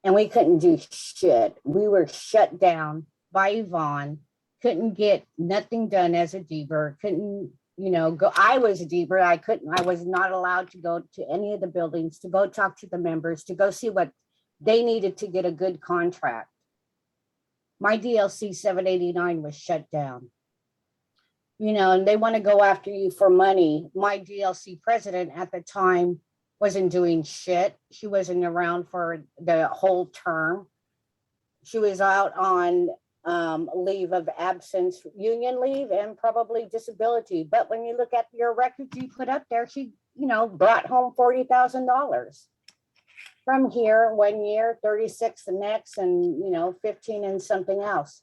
and we couldn't do shit. We were shut down by Yvonne, couldn't get nothing done as a Deber, couldn't, go. I was a Deber. I was not allowed to go to any of the buildings, to go talk to the members, to go see what they needed to get a good contract. My DLC 789 was shut down. And they want to go after you for money. My DLC president at the time wasn't doing shit. She wasn't around for the whole term. She was out on leave of absence, union leave, and probably disability. But when you look at your records you put up there, she, brought home $40,000 from here 1 year, 36 the next, and 15 and something else.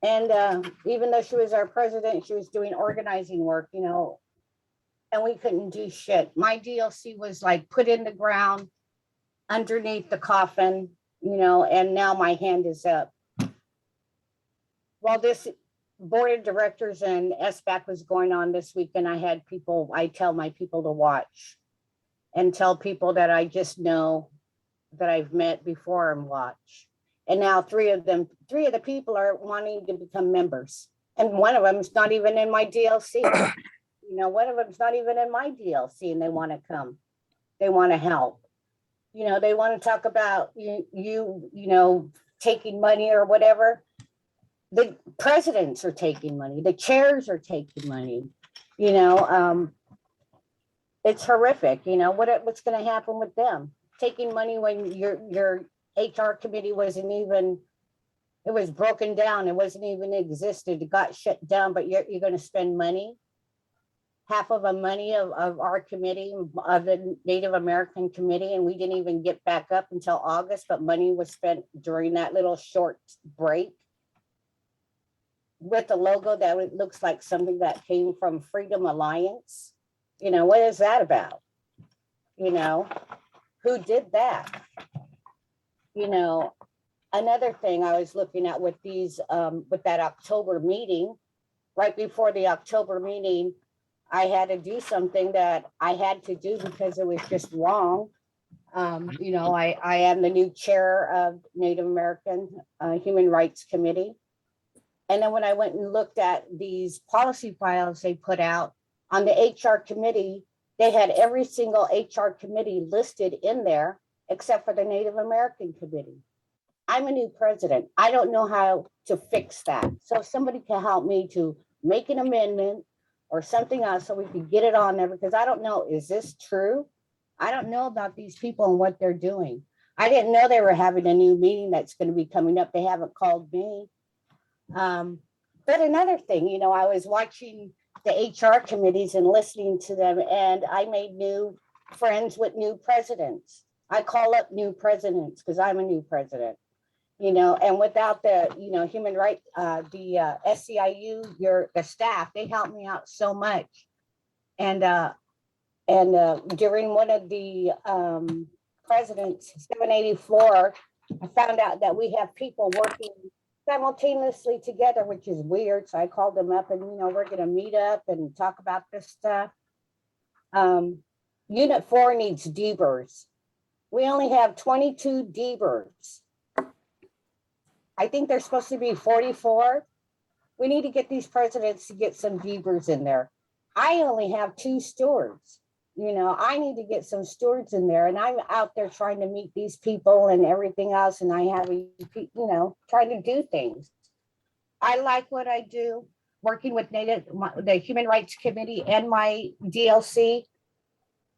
And even though she was our president, she was doing organizing work, and we couldn't do shit. My DLC was like put in the ground underneath the coffin, and now my hand is up. While this board of directors and SBAC was going on this weekend, I tell my people to watch and tell people that I just know that I've met before and watch. And now three of the people are wanting to become members. And one of them is not even in my DLC. One of them's not even in my DLC, and they want to come. They want to help. They want to talk about you taking money or whatever. The presidents are taking money. The chairs are taking money. It's horrific. What's going to happen with them? Taking money when your HR committee it was broken down. It wasn't even existed. It got shut down, but you're going to spend money. half of the money of our committee, of the Native American committee, and we didn't even get back up until August, but money was spent during that little short break with a logo that looks like something that came from Freedom Alliance. You know, what is that about? You know, who did that? You know, another thing I was looking at with these, with that October meeting, right before the October meeting, I had to do something that I had to do because it was just wrong. You know, I am the new chair of Native American Human Rights Committee. And then when I went and looked at these policy files they put out on the HR committee, they had every single HR committee listed in there except for the Native American committee. I'm a new president. I don't know how to fix that. So if somebody can help me to make an amendment or something else so we can get it on there, because I don't know, is this true? I don't know about these people and what they're doing. I didn't know they were having a new meeting that's going to be coming up. They haven't called me. But another thing, you know, I was watching the HR committees and listening to them, and I made new friends with new presidents. I call up new presidents because I'm a new president. You know, and without the, you know, human rights, the SEIU, the staff, they helped me out so much. And during one of the presidents, 784, I found out that we have people working simultaneously together, which is weird. So I called them up and, you know, we're going to meet up and talk about this stuff. Unit 4 needs Debers. We only have 22 Debers. I think there's supposed to be 44. We need to get these presidents to get some Debers in there. I only have 2 stewards. You know, I need to get some stewards in there, and I'm out there trying to meet these people and everything else, and I have, you know, trying to do things. I like what I do, working with the Human Rights Committee and my DLC.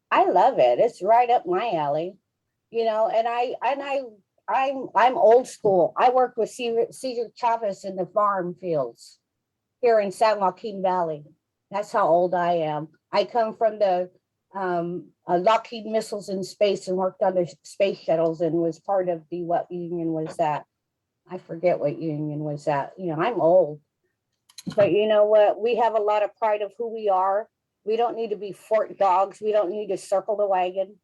I love it. It's right up my alley, you know, and I'm old school. I worked with Cesar Chavez in the farm fields here in San Joaquin Valley. That's how old I am. I come from the Lockheed Missiles in Space and worked on the space shuttles and was part of the, what union was that? I forget what union was that. You know, I'm old. But you know what? We have a lot of pride of who we are. We don't need to be fort dogs. We don't need to circle the wagon.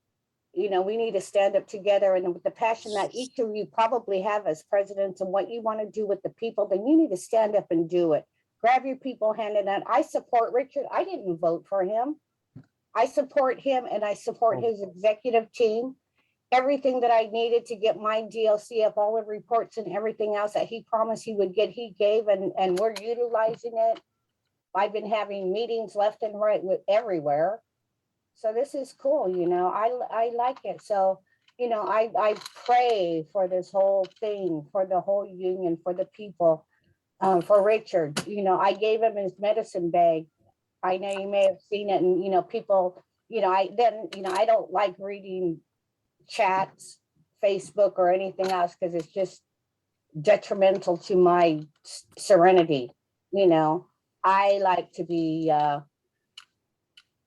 You know, we need to stand up together, and with the passion that each of you probably have as presidents and what you want to do with the people, then you need to stand up and do it. Grab your people hand in hand. I support Richard. I didn't vote for him. I support him, and I support his executive team. Everything that I needed to get my DLC of all the reports and everything else that he promised he would get, he gave, and we're utilizing it. I've been having meetings left and right with everywhere. So this is cool, you know, I like it. So, you know, I pray for this whole thing, for the whole union, for the people, for Richard. You know, I gave him his medicine bag. I know you may have seen it, and, you know, people, you know, I don't like reading chats, Facebook or anything else, because it's just detrimental to my serenity. You know, I like to be,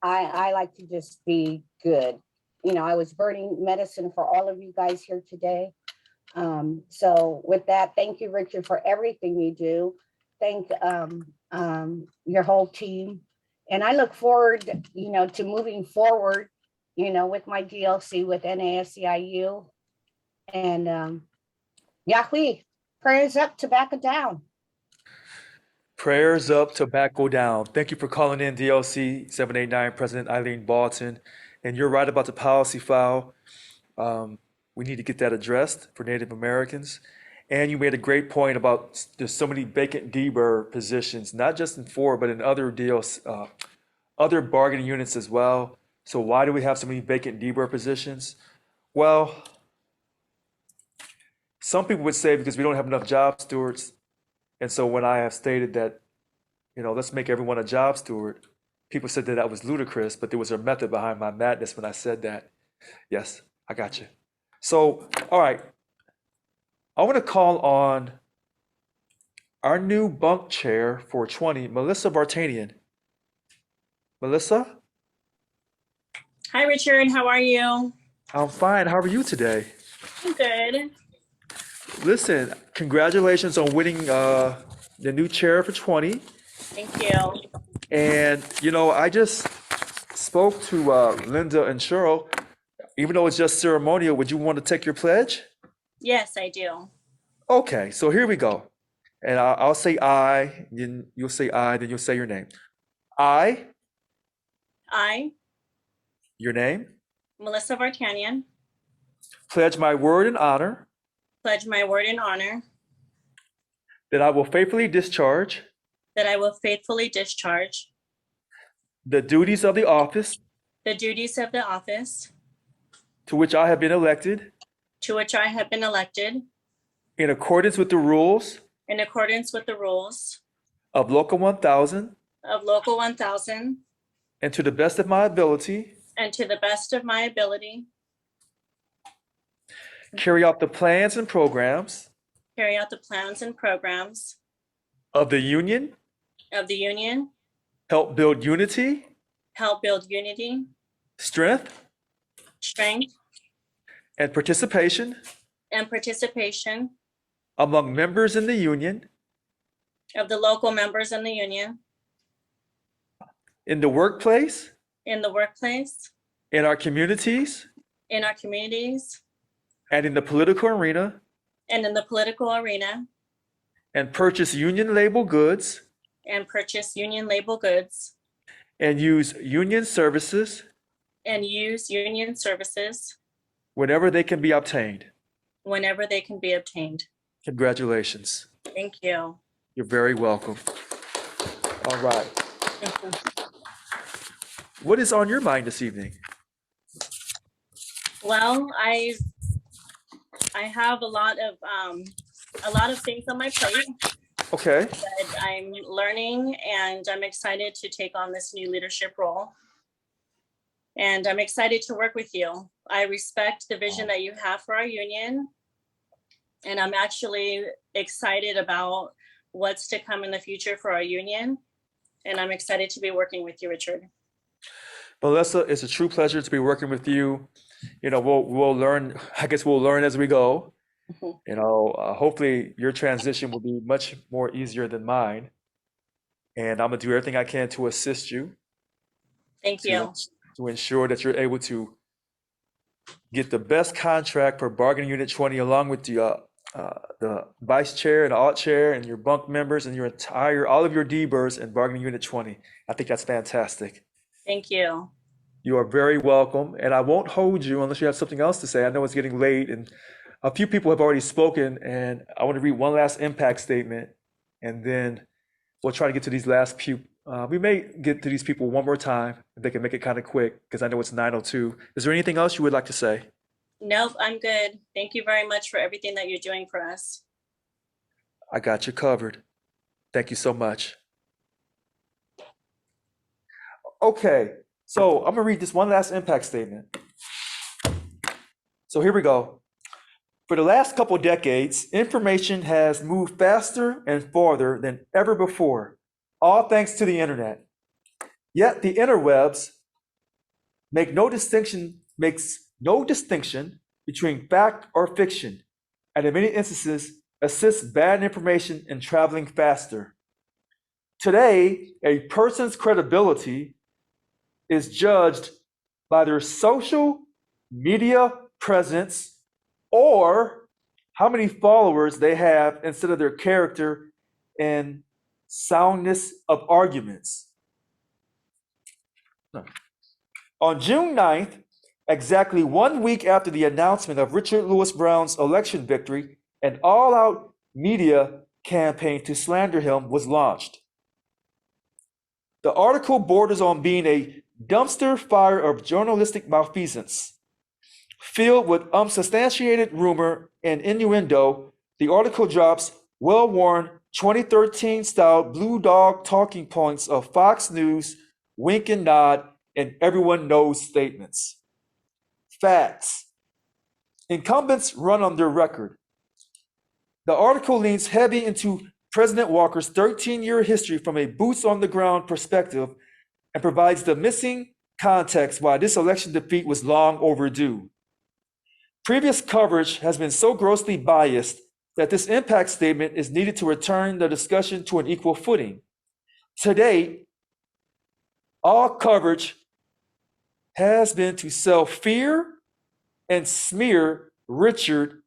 I like to just be good. You know, I was burning medicine for all of you guys here today. So with that, thank you, Richard, for everything you do. Thank your whole team. And I look forward, you know, to moving forward, you know, with my DLC with NASCIU. And Yahweh, prayers up, tobacco down. Prayers up, tobacco down. Thank you for calling in DLC 789 President Eileen Balton. And you're right about the policy file. We need to get that addressed for Native Americans. And you made a great point about there's so many vacant DBER positions, not just in 4, but in other deals, other bargaining units as well. So why do we have so many vacant DBER positions? Well, some people would say because we don't have enough job stewards. And so when I have stated that, you know, let's make everyone a job steward, people said that that was ludicrous, but there was a method behind my madness when I said that. Yes, I got you. So, all right. I want to call on our new bunk chair for 20, Melissa Vartanian. Melissa? Hi, Richard. How are you? I'm fine. How are you today? I'm good. Listen, congratulations on winning the new chair for 20. Thank you. And, I just spoke to Linda and Cheryl. Even though it's just ceremonial, would you want to take your pledge? Yes, I do. Okay, so here we go. And I'll say I, then you'll say I, then you'll say your name. I, I, your name, Melissa Vartanian, pledge my word and honor pledge my word and honor that I will faithfully discharge that I will faithfully discharge the duties of the office the duties of the office to which I have been elected to which I have been elected in accordance with the rules in accordance with the rules of Local 1000 of Local 1000 and to the best of my ability, and to the best of my ability, carry out the plans and programs carry out the plans and programs of the union, union, help build unity, help build unity, strength, strength, and participation and participation among members in the union, of the local members in the union, in the workplace, in the workplace, in our communities, in our communities, and in the political arena, and in the political arena, and purchase union label goods and purchase union label goods and use union services and use union services whenever they can be obtained. whenever they can be obtained. Congratulations. Thank you. You're very welcome. All right. What is on your mind this evening? Well, I have a lot of things on my plate Okay. that I'm learning, and I'm excited to take on this new leadership role. And I'm excited to work with you. I respect the vision that you have for our union, and I'm actually excited about what's to come in the future for our union. And I'm excited to be working with you, Richard. Melissa, it's a true pleasure to be working with you. We'll learn, I guess we'll learn as we go. Hopefully your transition will be much more easier than mine. And I'm gonna do everything I can to assist you. Thank you. To ensure that you're able to get the best contract for bargaining unit 20, along with the vice chair and the alt chair and your bunk members and all of your D-BERS and bargaining unit 20. I think that's fantastic. Thank you. You are very welcome. And I won't hold you unless you have something else to say. I know it's getting late and a few people have already spoken, and I want to read one last impact statement, and then we'll try to get to these last few. We may get to these people one more time if they can make it kind of quick, because I know it's 9:02. Is there anything else you would like to say? Nope, I'm good. Thank you very much for everything that you're doing for us. I got you covered. Thank you so much. Okay, so I'm gonna read this one last impact statement. So here we go. For the last couple decades, information has moved faster and farther than ever before, all thanks to the internet. Yet the interwebs makes no distinction between fact or fiction, and in many instances assists bad information in traveling faster. Today, a person's credibility is judged by their social media presence or how many followers they have instead of their character and soundness of arguments. On June 9th, exactly 1 week after the announcement of Richard Lewis Brown's election victory, an all-out media campaign to slander him was launched. The article borders on being a dumpster fire of journalistic malfeasance. Filled with unsubstantiated rumor and innuendo, the article drops well-worn 2013-style blue dog talking points of Fox News, wink and nod, and everyone knows statements. Facts. Incumbents run on their record. The article leans heavy into President Walker's 13-year history from a boots-on-the-ground perspective, and provides the missing context why this election defeat was long overdue. Previous coverage has been so grossly biased that this impact statement is needed to return the discussion to an equal footing. Today, all coverage has been to sell fear and smear Richard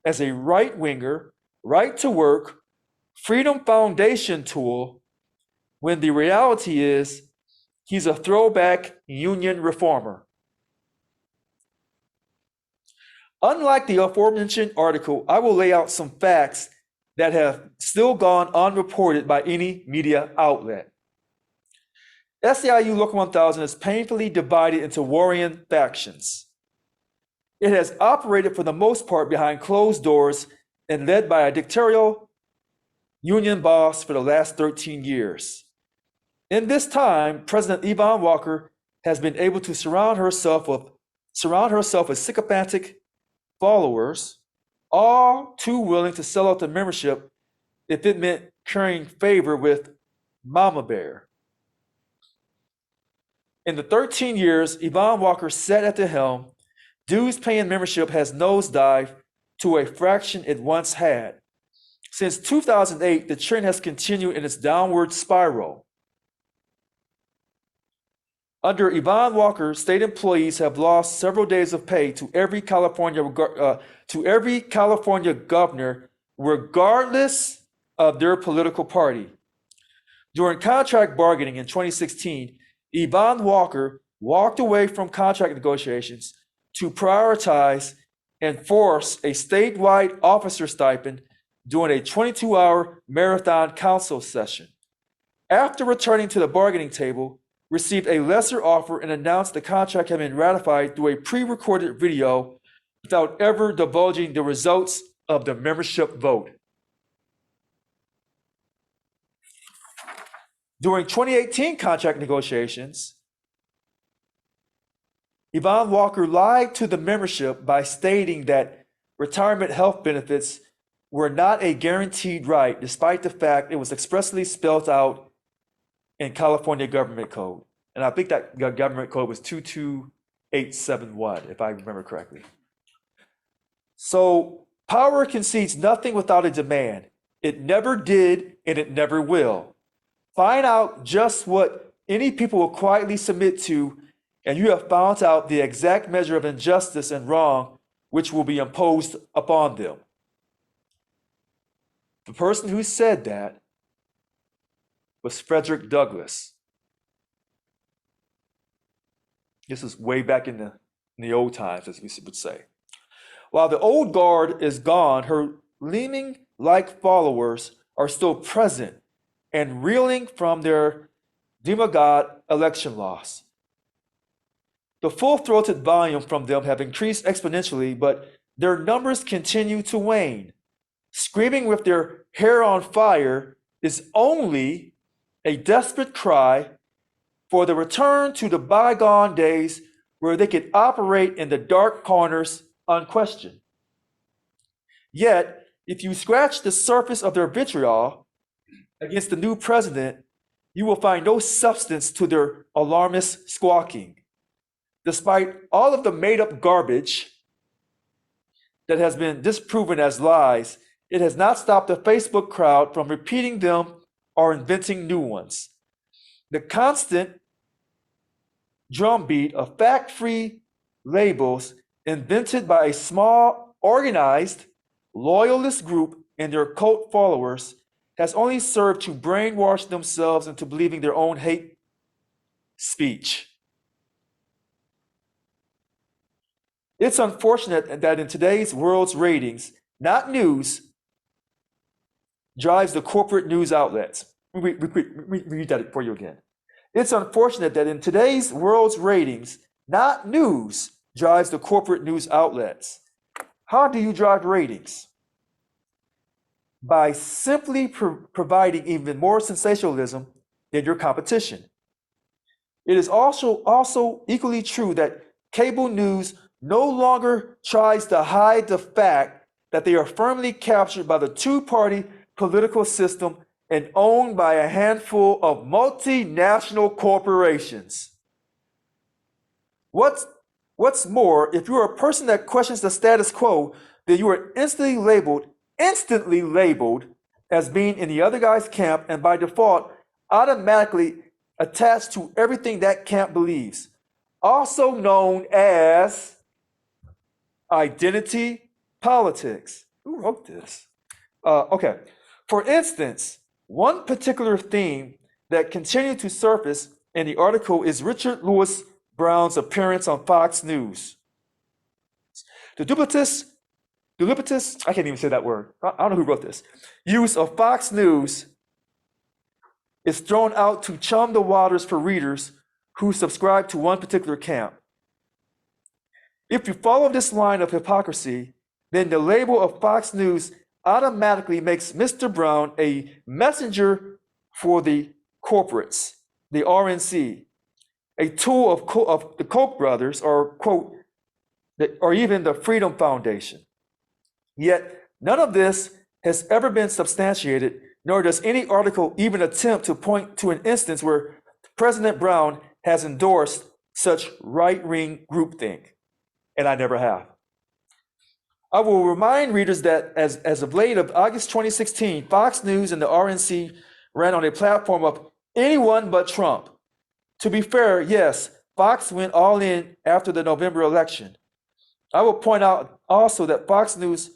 as a right-winger, right-to-work, Freedom Foundation tool, when the reality is he's a throwback union reformer. Unlike the aforementioned article, I will lay out some facts that have still gone unreported by any media outlet. SEIU Local 1000 is painfully divided into warring factions. It has operated for the most part behind closed doors and led by a dictatorial union boss for the last 13 years. In this time, President Yvonne Walker has been able to surround herself with sycophantic followers, all too willing to sell out the membership if it meant currying favor with Mama Bear. In the 13 years Yvonne Walker sat at the helm, dues-paying membership has nosedived to a fraction it once had. Since 2008, the trend has continued in its downward spiral. Under Yvonne Walker, state employees have lost several days of pay to every California governor, regardless of their political party. During contract bargaining in 2016, Yvonne Walker walked away from contract negotiations to prioritize and force a statewide officer stipend during a 22-hour marathon council session. After returning to the bargaining table, received a lesser offer and announced the contract had been ratified through a pre-recorded video without ever divulging the results of the membership vote. During 2018 contract negotiations, Yvonne Walker lied to the membership by stating that retirement health benefits were not a guaranteed right, despite the fact it was expressly spelled out in California government code. And I think that government code was 22871, if I remember correctly. So power concedes nothing without a demand. It never did, and it never will. Find out just what any people will quietly submit to, and you have found out the exact measure of injustice and wrong which will be imposed upon them. The person who said that was Frederick Douglass. This is way back in the old times, as we would say. While the old guard is gone, her Leaning-like followers are still present and reeling from their demagogue election loss. The full-throated volume from them have increased exponentially, but their numbers continue to wane. Screaming with their hair on fire is only a desperate cry for the return to the bygone days where they could operate in the dark corners unquestioned. Yet, if you scratch the surface of their vitriol against the new president, you will find no substance to their alarmist squawking. Despite all of the made-up garbage that has been disproven as lies, it has not stopped the Facebook crowd from repeating them or inventing new ones. The constant drumbeat of fact-free labels invented by a small, organized, loyalist group and their cult followers has only served to brainwash themselves into believing their own hate speech. It's unfortunate that in today's world's ratings, not news, drives the corporate news outlets. Read that for you again. It's unfortunate that in today's world's ratings, not news, drives the corporate news outlets. How do you drive ratings? By simply providing even more sensationalism than your competition. It is also equally true that cable news no longer tries to hide the fact that they are firmly captured by the two-party political system and owned by a handful of multinational corporations. What's more, if you're a person that questions the status quo, then you are instantly labeled as being in the other guy's camp, and by default, automatically attached to everything that camp believes, also known as identity politics. Who wrote this? Okay. For instance, one particular theme that continued to surface in the article is Richard Lewis Brown's appearance on Fox News. The duplicitous, I can't even say that word. I don't know who wrote this. Use of Fox News is thrown out to chum the waters for readers who subscribe to one particular camp. If you follow this line of hypocrisy, then the label of Fox News automatically makes Mr. Brown a messenger for the corporates, the RNC, a tool of the Koch brothers, or quote, or even the Freedom Foundation. Yet none of this has ever been substantiated, nor does any article even attempt to point to an instance where President Brown has endorsed such right-wing groupthink, and I never have. I will remind readers that as of late of August 2016, Fox News and the RNC ran on a platform of anyone but Trump. To be fair, yes, Fox went all in after the November election. I will point out also that Fox News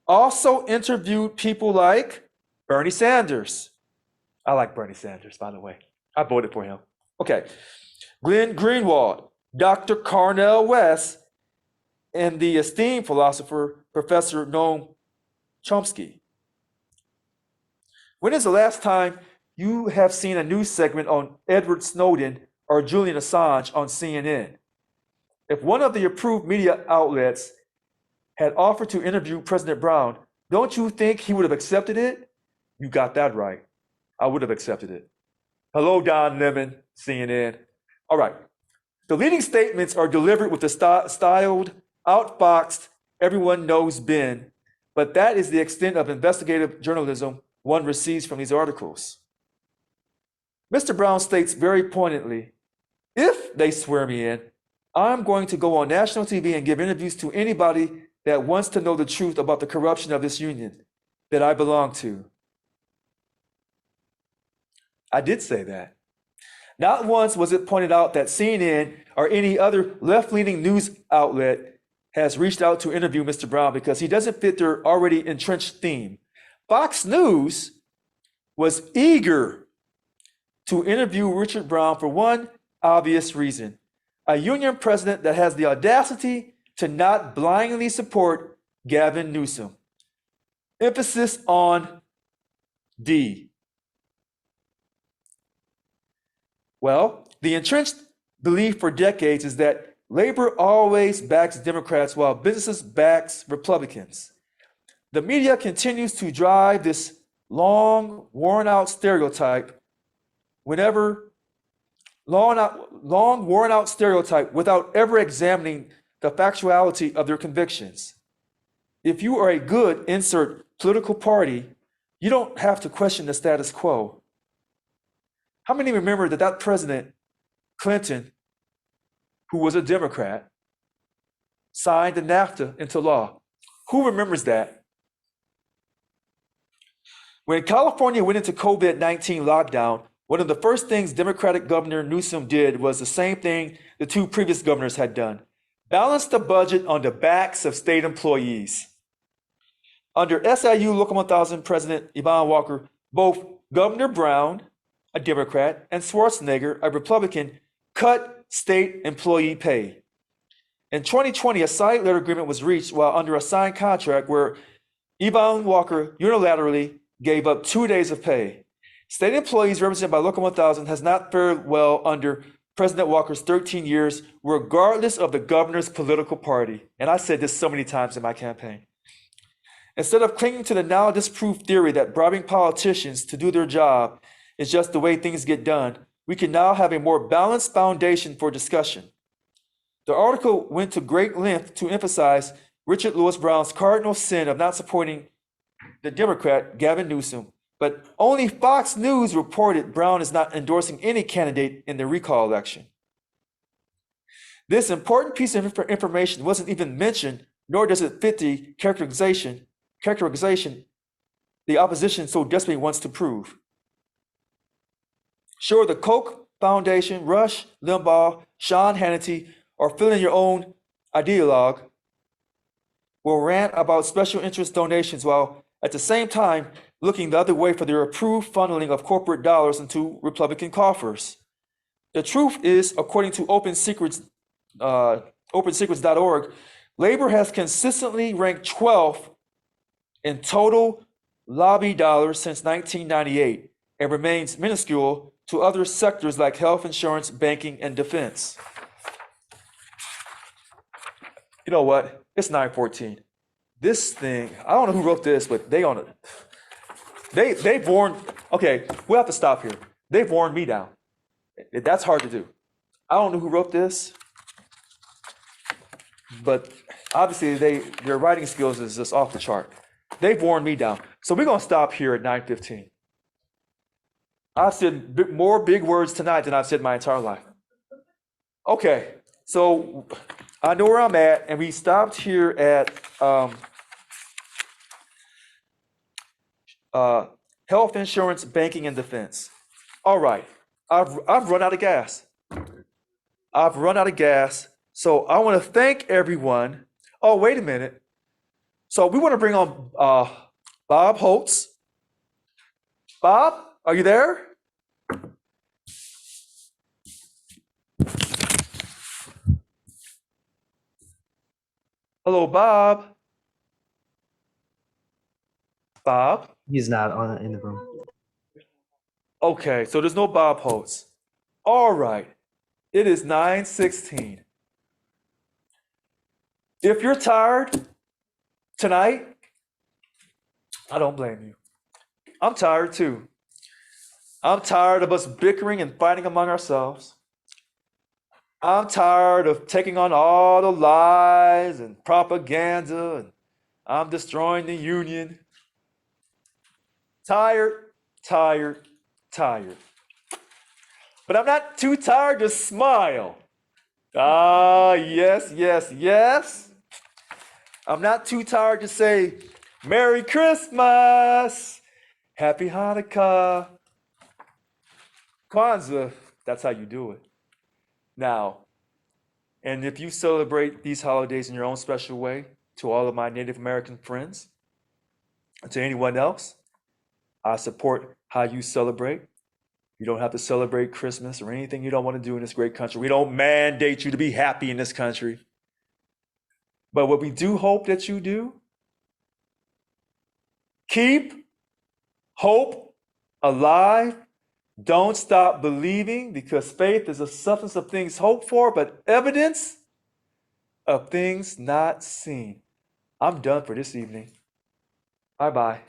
also interviewed people like Bernie Sanders. I like Bernie Sanders, by the way. I voted for him. Okay. Glenn Greenwald, Dr. Cornel West, and the esteemed philosopher, Professor Noam Chomsky. When is the last time you have seen a news segment on Edward Snowden or Julian Assange on CNN? If one of the approved media outlets had offered to interview President Brown, don't you think he would have accepted it? You got that right. I would have accepted it. Hello, Don Lemon, CNN. All right. The leading statements are delivered with the styled, outfoxed, everyone knows Ben, but that is the extent of investigative journalism one receives from these articles. Mr. Brown states very pointedly, if they swear me in, I'm going to go on national TV and give interviews to anybody that wants to know the truth about the corruption of this union that I belong to. I did say that. Not once was it pointed out that CNN or any other left-leaning news outlet has reached out to interview Mr. Brown because he doesn't fit their already entrenched theme. Fox News was eager to interview Richard Brown for one obvious reason: a union president that has the audacity to not blindly support Gavin Newsom. Emphasis on D. Well, the entrenched belief for decades is that labor always backs Democrats while businesses backs Republicans. The media continues to drive this long, worn-out stereotype without ever examining the factuality of their convictions. If you are a good insert political party, you don't have to question the status quo. How many remember that President Clinton, who was a Democrat, signed the NAFTA into law? Who remembers that? When California went into COVID-19 lockdown, one of the first things Democratic Governor Newsom did was the same thing the two previous governors had done: balance the budget on the backs of state employees. Under SIU Local 1000 President Yvonne Walker, both Governor Brown, a Democrat, and Schwarzenegger, a Republican, cut state employee pay. In 2020, a side letter agreement was reached while under a signed contract where Yvonne Walker unilaterally gave up 2 days of pay. State employees represented by Local 1000 has not fared well under President Walker's 13 years, regardless of the governor's political party. And I said this so many times in my campaign. Instead of clinging to the now disproved theory that bribing politicians to do their job is just the way things get done, we can now have a more balanced foundation for discussion. The article went to great length to emphasize Richard Lewis Brown's cardinal sin of not supporting the Democrat Gavin Newsom, but only Fox News reported Brown is not endorsing any candidate in the recall election. This important piece of information wasn't even mentioned, nor does it fit the characterization the opposition so desperately wants to prove. Sure, the Koch Foundation, Rush, Limbaugh, Sean Hannity, or fill in your own ideologue will rant about special interest donations while at the same time looking the other way for their approved funneling of corporate dollars into Republican coffers. The truth is, according to OpenSecrets.org, Labor has consistently ranked 12th in total lobby dollars since 1998 and remains minuscule to other sectors like health insurance, banking, and defense. You know what? It's 9:14. This thing, I don't know who wrote this, but they've worn, okay, we'll have to stop here. They've worn me down. That's hard to do. I don't know who wrote this, but obviously their writing skills is just off the chart. They've worn me down. So we're gonna stop here at 9:15. I've said more big words tonight than I've said my entire life. Okay, so I know where I'm at, and we stopped here at health insurance, banking, and defense. All right, I've run out of gas. I've run out of gas, so I want to thank everyone. Oh, wait a minute. So we want to bring on Bob Holtz. Bob, are you there? Hello, Bob. Bob? He's not in the room. Okay, so there's no Bob Holtz. All right, it is 9:16. If you're tired tonight, I don't blame you. I'm tired too. I'm tired of us bickering and fighting among ourselves. I'm tired of taking on all the lies and propaganda, and I'm destroying the union. Tired, tired, tired. But I'm not too tired to smile. Ah, yes, yes, yes. I'm not too tired to say, Merry Christmas, Happy Hanukkah, Kwanzaa. That's how you do it. Now, and if you celebrate these holidays in your own special way, to all of my Native American friends, to anyone else, I support how you celebrate. You don't have to celebrate Christmas or anything you don't want to do in this great country. We don't mandate you to be happy in this country. But what we do hope that you do, keep hope alive. Don't stop believing, because faith is a substance of things hoped for, but evidence of things not seen. I'm done for this evening. Bye-bye.